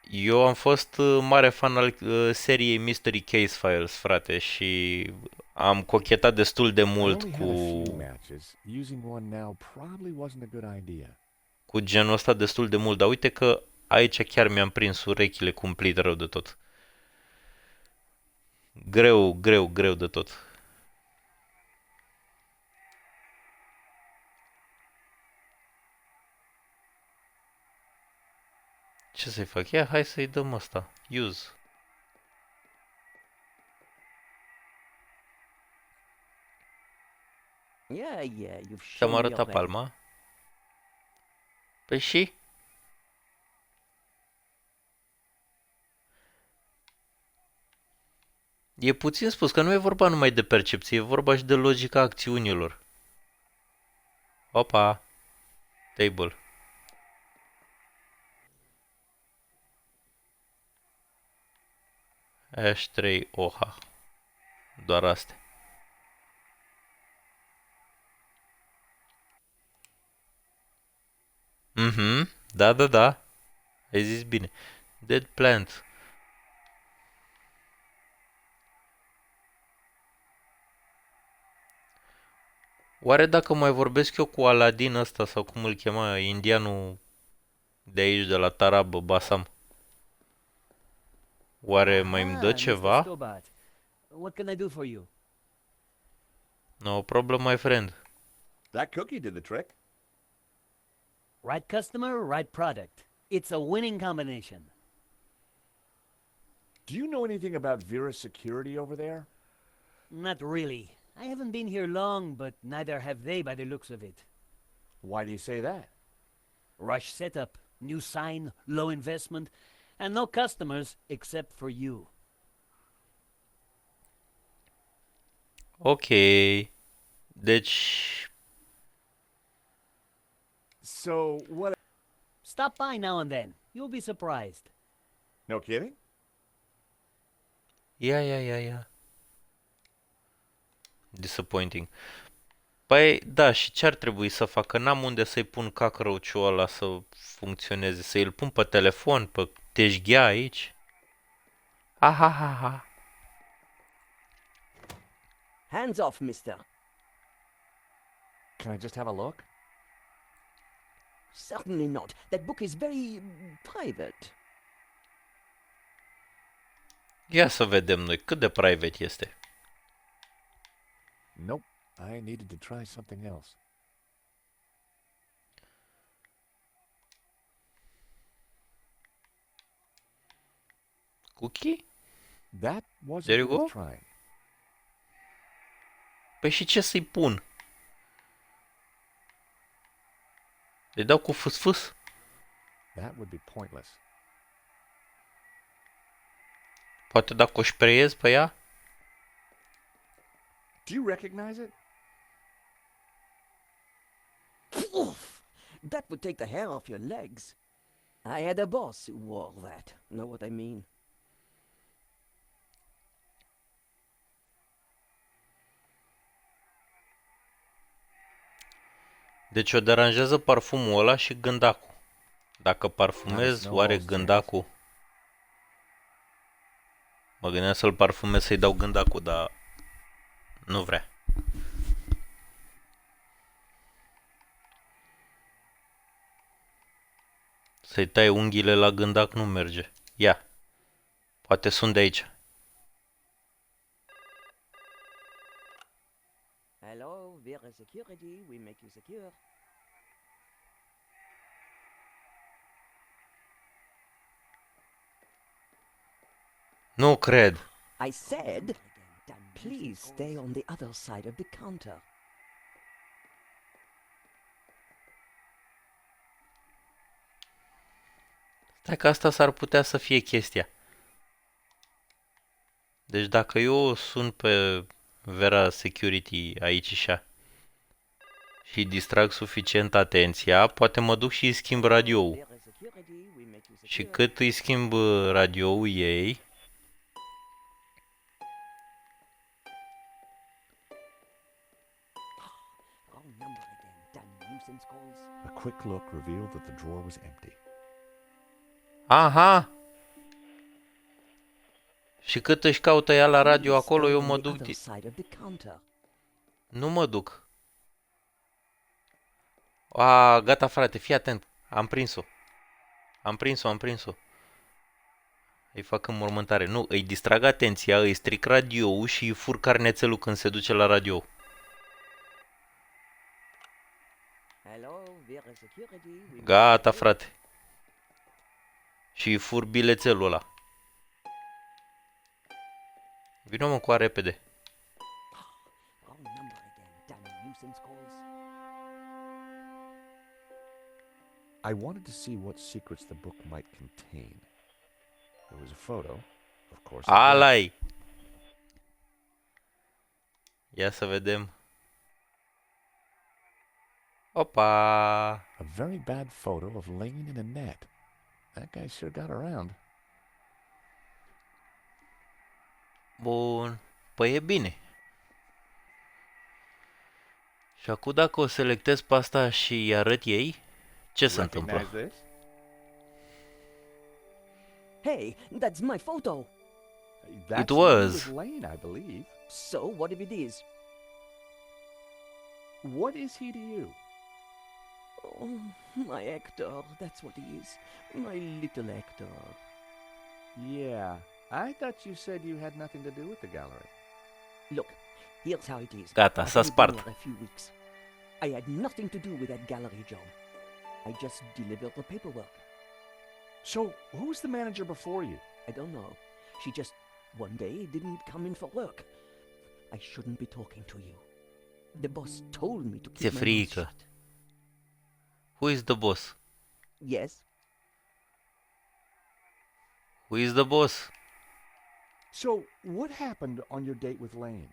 Eu am fost mare fan al seriei Mystery Case Files, frate, și am cochetat destul de I mult only had a few matches. Using one now probably wasn't a good idea. cu genul ăsta destul de mult, dar uite că aici chiar mi-am prins urechile cumplit rău de tot. Greu de tot. Ce să-i fac? Ia, hai să-i dăm ăsta. Use. Yeah, you've Ți-am shown me arătat already. palma. Păi și? E puțin spus că nu e vorba numai de percepție, e vorba și de logica acțiunilor. Opa, table. Ash 3 OHA. Doar astea. Mhm, da, da, da. Ai zis bine. Dead plant. Oare dacă mai vorbesc eu cu Aladin ăsta sau cum îl chema, indianul de aici, de la Tarab, Basam, oare mai îmi dă Mr. ceva? Stobat. What can I do for you? No problem, my friend. That cookie did the trick. Right customer, right product. It's a winning combination. Do you know anything about Vera's security over there? Not really. I haven't been here long, but neither have they by the looks of it. Why do you say that? Rush setup, new sign, low investment, and no customers except for you. Ok. Deci, So, what... Stop by now and then. You'll be surprised. No kidding? ia. Disappointing. Păi, da, și ce ar trebui să fac? Că n-am unde să-i pun cockroach-ul ăla să funcționeze. Să-i pun pe telefon, pe teșghea aici. Ha. Hands off, mister. Can I just have a look? Certainly not. That book is very private. Ia să vedem noi cât de private este. Nope. I needed to try something else. Cookie? That wasn't There you worth go. trying. Păi și ce să-i pun? Le dau cu fâs-fâs? That would be pointless. Poate dacă o șpreiez pe ea? Do you recognize it? Oof! That would take the hair off your legs. I had a boss who wore that. Know what I mean? Deci o deranjează parfumul ăla și gândacul. Dacă parfumez, oare gândacul? Mă gândeam să-l parfumez, să-i dau gândacul, dar nu vrea. Să-i tai unghiile la gândac nu merge. Ia. Poate sunt de aici. Hello, Vera Security. We make you secure. Nu cred. I said, please stay on the other side of the counter. Stai că asta s-ar putea să fie chestia. Deci dacă eu sun pe Vera Security aici și distrag suficient atenția, poate mă duc și îi schimb radioul. Și cât îi schimb radioul ei, A quick look revealed that the drawer was empty. aha! Și cât își caută ea la radio acolo, eu mă duc... Nu mă duc. A, gata frate, fii atent. Am prins-o. Am prins-o. Îi fac înmormântare. Nu, îi distrag atenția, îi stric radioul și îi fur carnețelul când se duce la radio. Gata frate. Și îi fur bilețelul ăla. Vino mă cu a repede. I wanted to see what secrets the book might contain. There was a photo, of course. Alai! Ia să vedem. Opa! A very bad photo of Lane in a net. That guy sure got around. Bun. Păi e bine. Și acum dacă o selectez pe asta și îi arăt ei, ce se întâmplă? Recognize this? Hey, that's my photo. That's It was. with Lane, I believe. So, what if it is? What is he to you? Oh, my Hector, that's what he is. My little Hector. Yeah, I thought you said you had nothing to do with the gallery. Look, here's how it is. Gata, I've s-a only been spart. here a few weeks. I had nothing to do with that gallery job. I just delivered the paperwork. So, who was the manager before you? I don't know. She just one day didn't come in for work. I shouldn't be talking to you. The boss told me to Ți-e keep my mouth frică. shut. Who is the boss? Yes. Who is the boss? So, what happened on your date with Lane?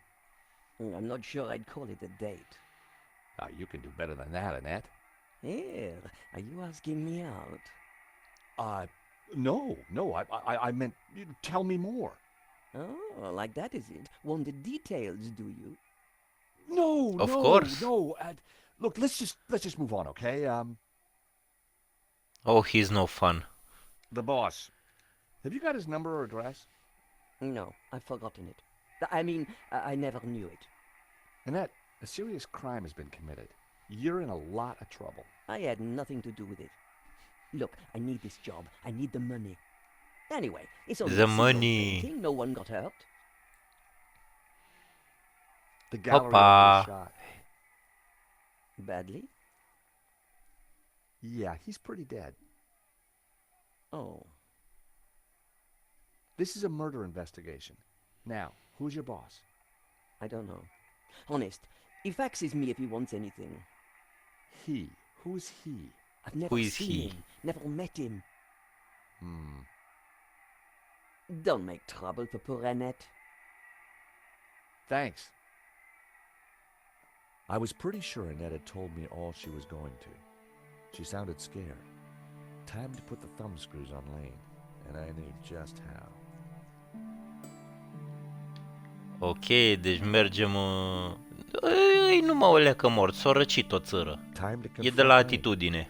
I'm not sure I'd call it a date. You can do better than that, Annette. Here, are you asking me out? No, I meant, tell me more. Oh, like that is it? Want the details, do you? No, Of no, course. no. Look, let's just move on, okay? Oh, he's no fun. The boss. Have you got his number or address? No, I've forgotten it. I mean, I never knew it. Annette, a serious crime has been committed. You're in a lot of trouble. I had nothing to do with it. Look, I need this job. I need the money. Anyway, it's only The a simple money. painting. No one got hurt. The gallery Opa. was shot. Badly? Yeah, he's pretty dead. Oh. This is a murder investigation. Now, who's your boss? I don't know. Honest, he faxes me if he wants anything. He. Who's he? I've never Who is seen he? him, never met him. Hmm. Don't make trouble for poor Annette. Thanks. I was pretty sure Annette had told me all she was going to. She sounded scared. Time to put the thumb screws on Lane, and I knew just how. Ok, deci mergem... Ei, nu mă o leacă mort, s-o răcit o țără. Time to E confront de la Lane. atitudine.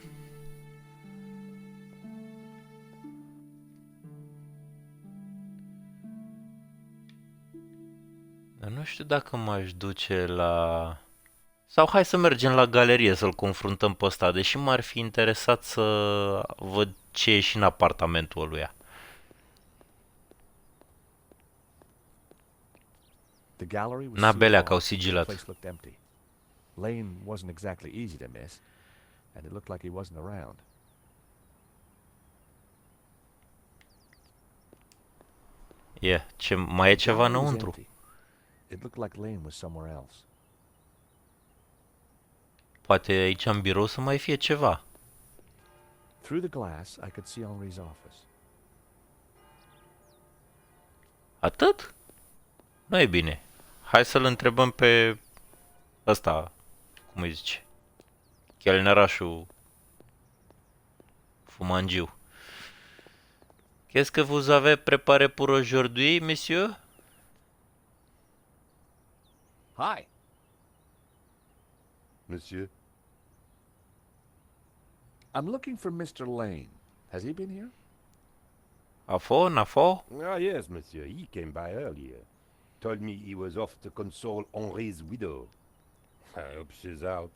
Dar nu știu dacă m-aș duce la... Sau hai să mergem la galerie să-l confruntăm pe ăsta, deși m-ar fi interesat să văd ce e și în apartamentul ăluia. The gallery was N-abelea sealed că au off. The sigilat. place looked empty. Lane wasn't exactly easy to miss, and it looked like he wasn't around. Mai e The ceva gallery was înăuntru. empty. It looked like Lane was somewhere else. Poate aici în birou să mai fie ceva. Through the glass, I could see Henri's office. Atât? Nu e bine. Hai să-l întrebăm pe ăsta, cum îi zice, chelnerașul fumangiu. Qu'est-ce que vous avez préparé pour aujourd'hui, monsieur? Hi. Monsieur? I'm looking for Mr. Lane. Has he been here? N'a fost? Ah, yes, monsieur. He came by earlier. Told me he was off to console Henri's widow. I hope she's out.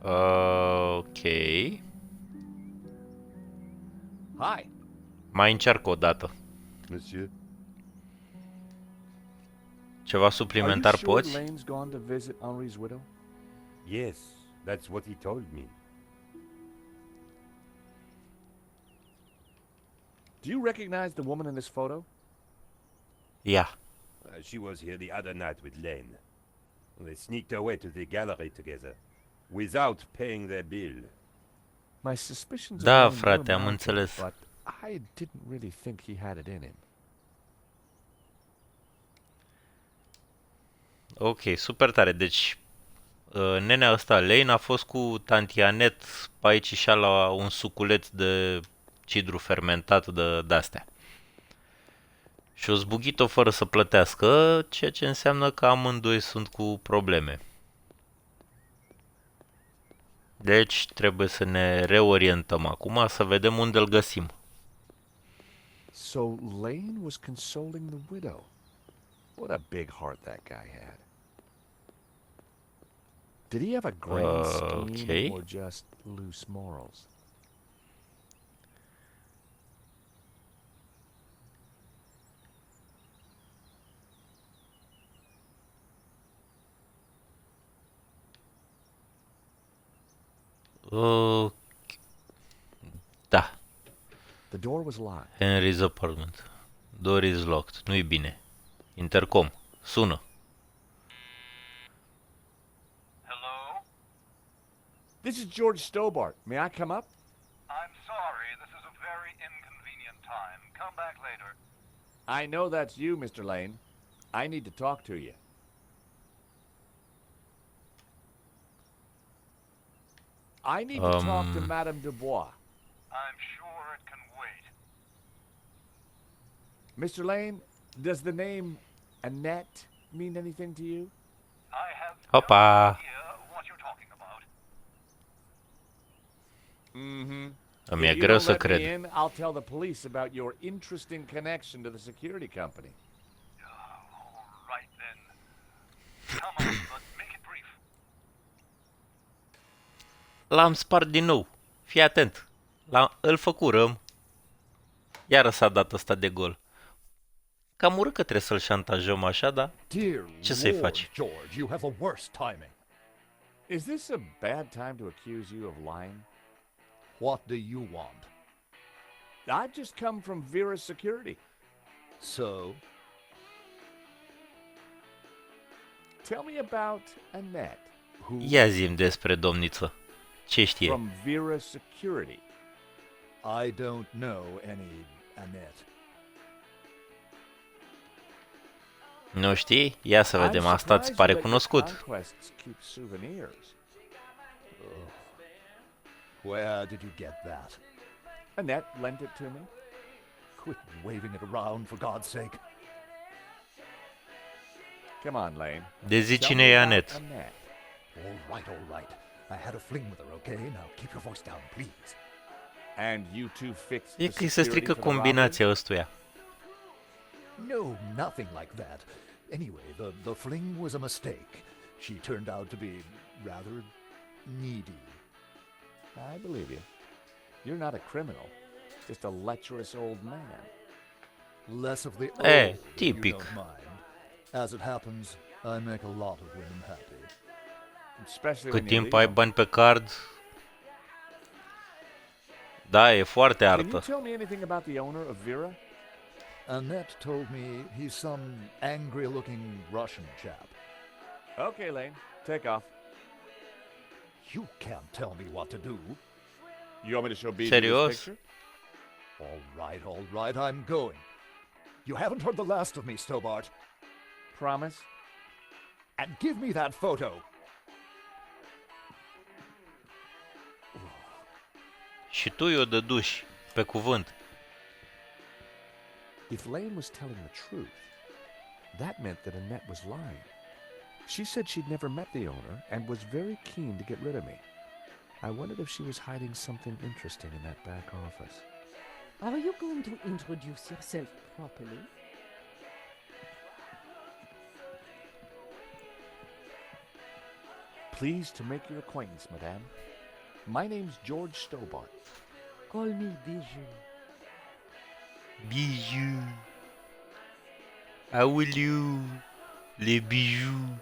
Ok. Hi. Mai încearcă o dată. Monsieur? Ceva suplimentar Are you sure poți? Lane's gone to visit Henri's widow? Yes, that's what he told me. Do you recognize the woman in this photo? Ia. She was here the other night with Lane. They sneaked away to the gallery together, without paying their bill. My suspicions Da, of Lane frate, were am mounted, înțeles. but I didn't really think he had it in him. Ok, super tare. Deci, nenea ăsta, Lane, a fost cu tanti Anet pe aici și la un suculeț de cidru fermentat de-astea. Și o zbugit-o fără să plătească, ceea ce înseamnă că amândoi sunt cu probleme. Deci trebuie să ne reorientăm acum, să vedem unde îl găsim. So Lane was consoling the widow. What a big heart that guy had. Did he have a grand scheme Okay. or just loose morals? Uh, da, The door was locked. Henry's apartment. Door is locked. Nu-i bine. Intercom. Sună. Hello? This is George Stobart. May I come up? I'm sorry, this is a very inconvenient time. Come back later. I know that's you, Mr. Lane. I need to talk to you. I need to talk to Madame Dubois. I'm sure it can wait. Mr. Lane, does the name Annette mean anything to you? I have Hopa. no idea what you're talking about. Mm-hmm. Îmi e If you greu don't să let me cred. in, I'll tell the police about your interesting connection to the security company. All right then. Come on, but make it brief. L-am spart din nou. Fii atent. Îl făcurăm. Iară s-a dat ăsta de gol. Cam urât că trebuie să-l șantajăm așa, dar Dear ce să-i Lord, faci? George, you have the worst timing. Is this a bad time to accuse you of lying? What do you want? I've just come from Vera's security. So, Tell me about Annette. Who Ia zi-mi despre domniță. Ce știe? from Vera Security. I don't know any Annette. Nu știi? Ia să vedem, I'm asta îți surprised pare that your cunoscut. conquests keep souvenirs. Where did you get that? Annette lent it to me. Quit waving it around, for God's sake. Come on, Lane. De zi Tell cine me e about Anet. Annette. All right. I had a fling with her, okay? Now keep your voice down, please. And you two fixed E the că îi se security strică for the combinația ăstuia. No, nothing like that. Anyway, the fling was a mistake. She turned out to be rather needy. robbery? I believe you. You're not a criminal, just a lecherous old man. Less of the Eh, old, if you tipic. don't mind. As it happens, I make a lot of women happy. Especially Cât when you timp leave ai them. bani pe card... Da, e foarte Can you artă. tell me anything about the owner of Vera? Annette told me he's some angry-looking Russian chap. Okay, Lane. Take off. You can't tell me what to do. You want me to show Bijou Serios? this picture? All right, I'm going. You haven't heard the last of me, Stobart. Promise? And give me that photo. Și tu i-o dăduși, pe cuvânt. If Lane was telling the truth, that meant that Annette was lying. She said she'd never met the owner and was very keen to get rid of me. I wondered if she was hiding something interesting in that back office. Are you going to introduce yourself properly? Pleased to make your acquaintance, madame. My name's George Stobart. Call me Bijou. Bijoux. Aoleu. Les bijoux.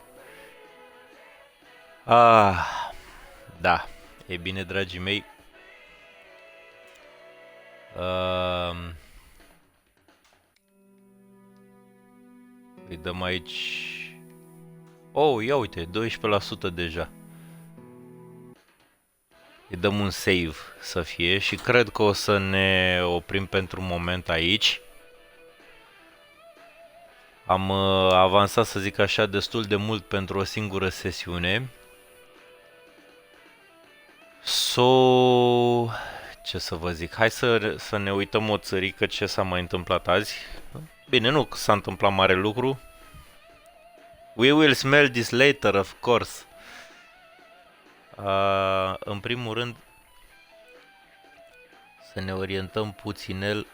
Ah, da. E bine, dragii mei. Îi dăm aici... Oh, ia uite, 12% deja. Îi dăm un save să fie și cred că o să ne oprim pentru un moment aici. Am avansat, să zic așa, destul de mult pentru o singură sesiune. Ce să vă zic? Hai să ne uităm o țărică ce s-a mai întâmplat azi. Bine, nu s-a întâmplat mare lucru. We will smell this later, of course. În primul rând, să ne orientăm puținel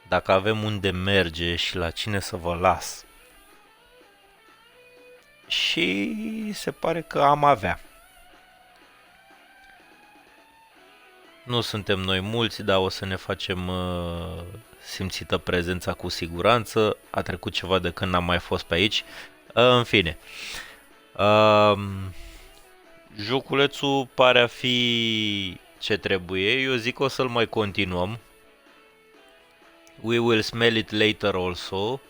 dacă avem unde merge și la cine să vă las. Și se pare că am avea. Nu suntem noi mulți, dar o să ne facem simțită prezența cu siguranță. A trecut ceva de când n-am mai fost pe aici. În fine. Joculețul pare a fi ce trebuie. Eu zic că o să-l mai continuăm. We will smell it later also.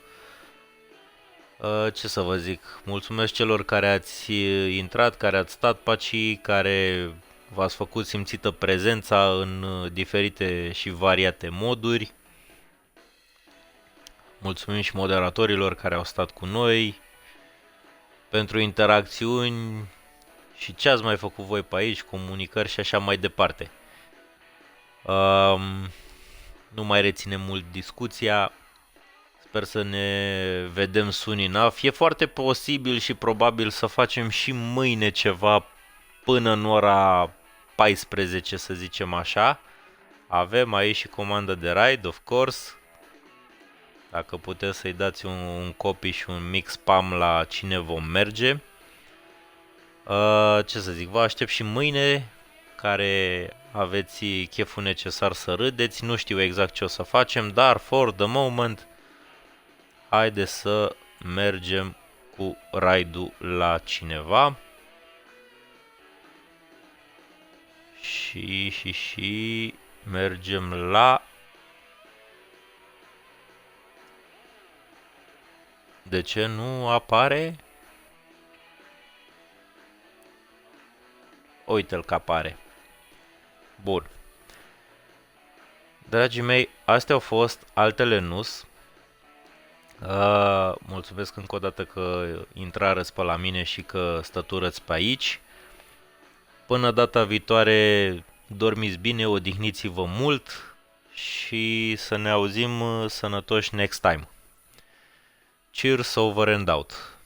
Ce să vă zic? Mulțumesc celor care ați intrat, care ați stat pe aici, care v-ați făcut simțită prezența în diferite și variate moduri. Mulțumim și moderatorilor care au stat cu noi pentru interacțiuni și ce ați mai făcut voi pe aici, comunicări și așa mai departe. Nu mai reținem mult discuția. Sper să ne vedem soon enough. E foarte posibil și probabil să facem și mâine ceva până în ora 14, să zicem așa. Avem aici și comandă de raid, of course. Dacă puteți să-i dați un copy și un mic spam la cine vom merge. Ce să zic, vă aștept și mâine, care aveți cheful necesar să râdeți. Nu știu exact ce o să facem, dar for the moment, haide să mergem cu raidul la cineva. Și mergem la... De ce nu apare? Uite-l că apare. Bun. Dragii mei, astea au fost, altele nu-s. Mulțumesc încă o dată că intrarăți pe la mine și că stăturăți pe aici. Până data viitoare, dormiți bine, odihniți-vă mult și să ne auzim sănătoși next time. Cheers, over and out.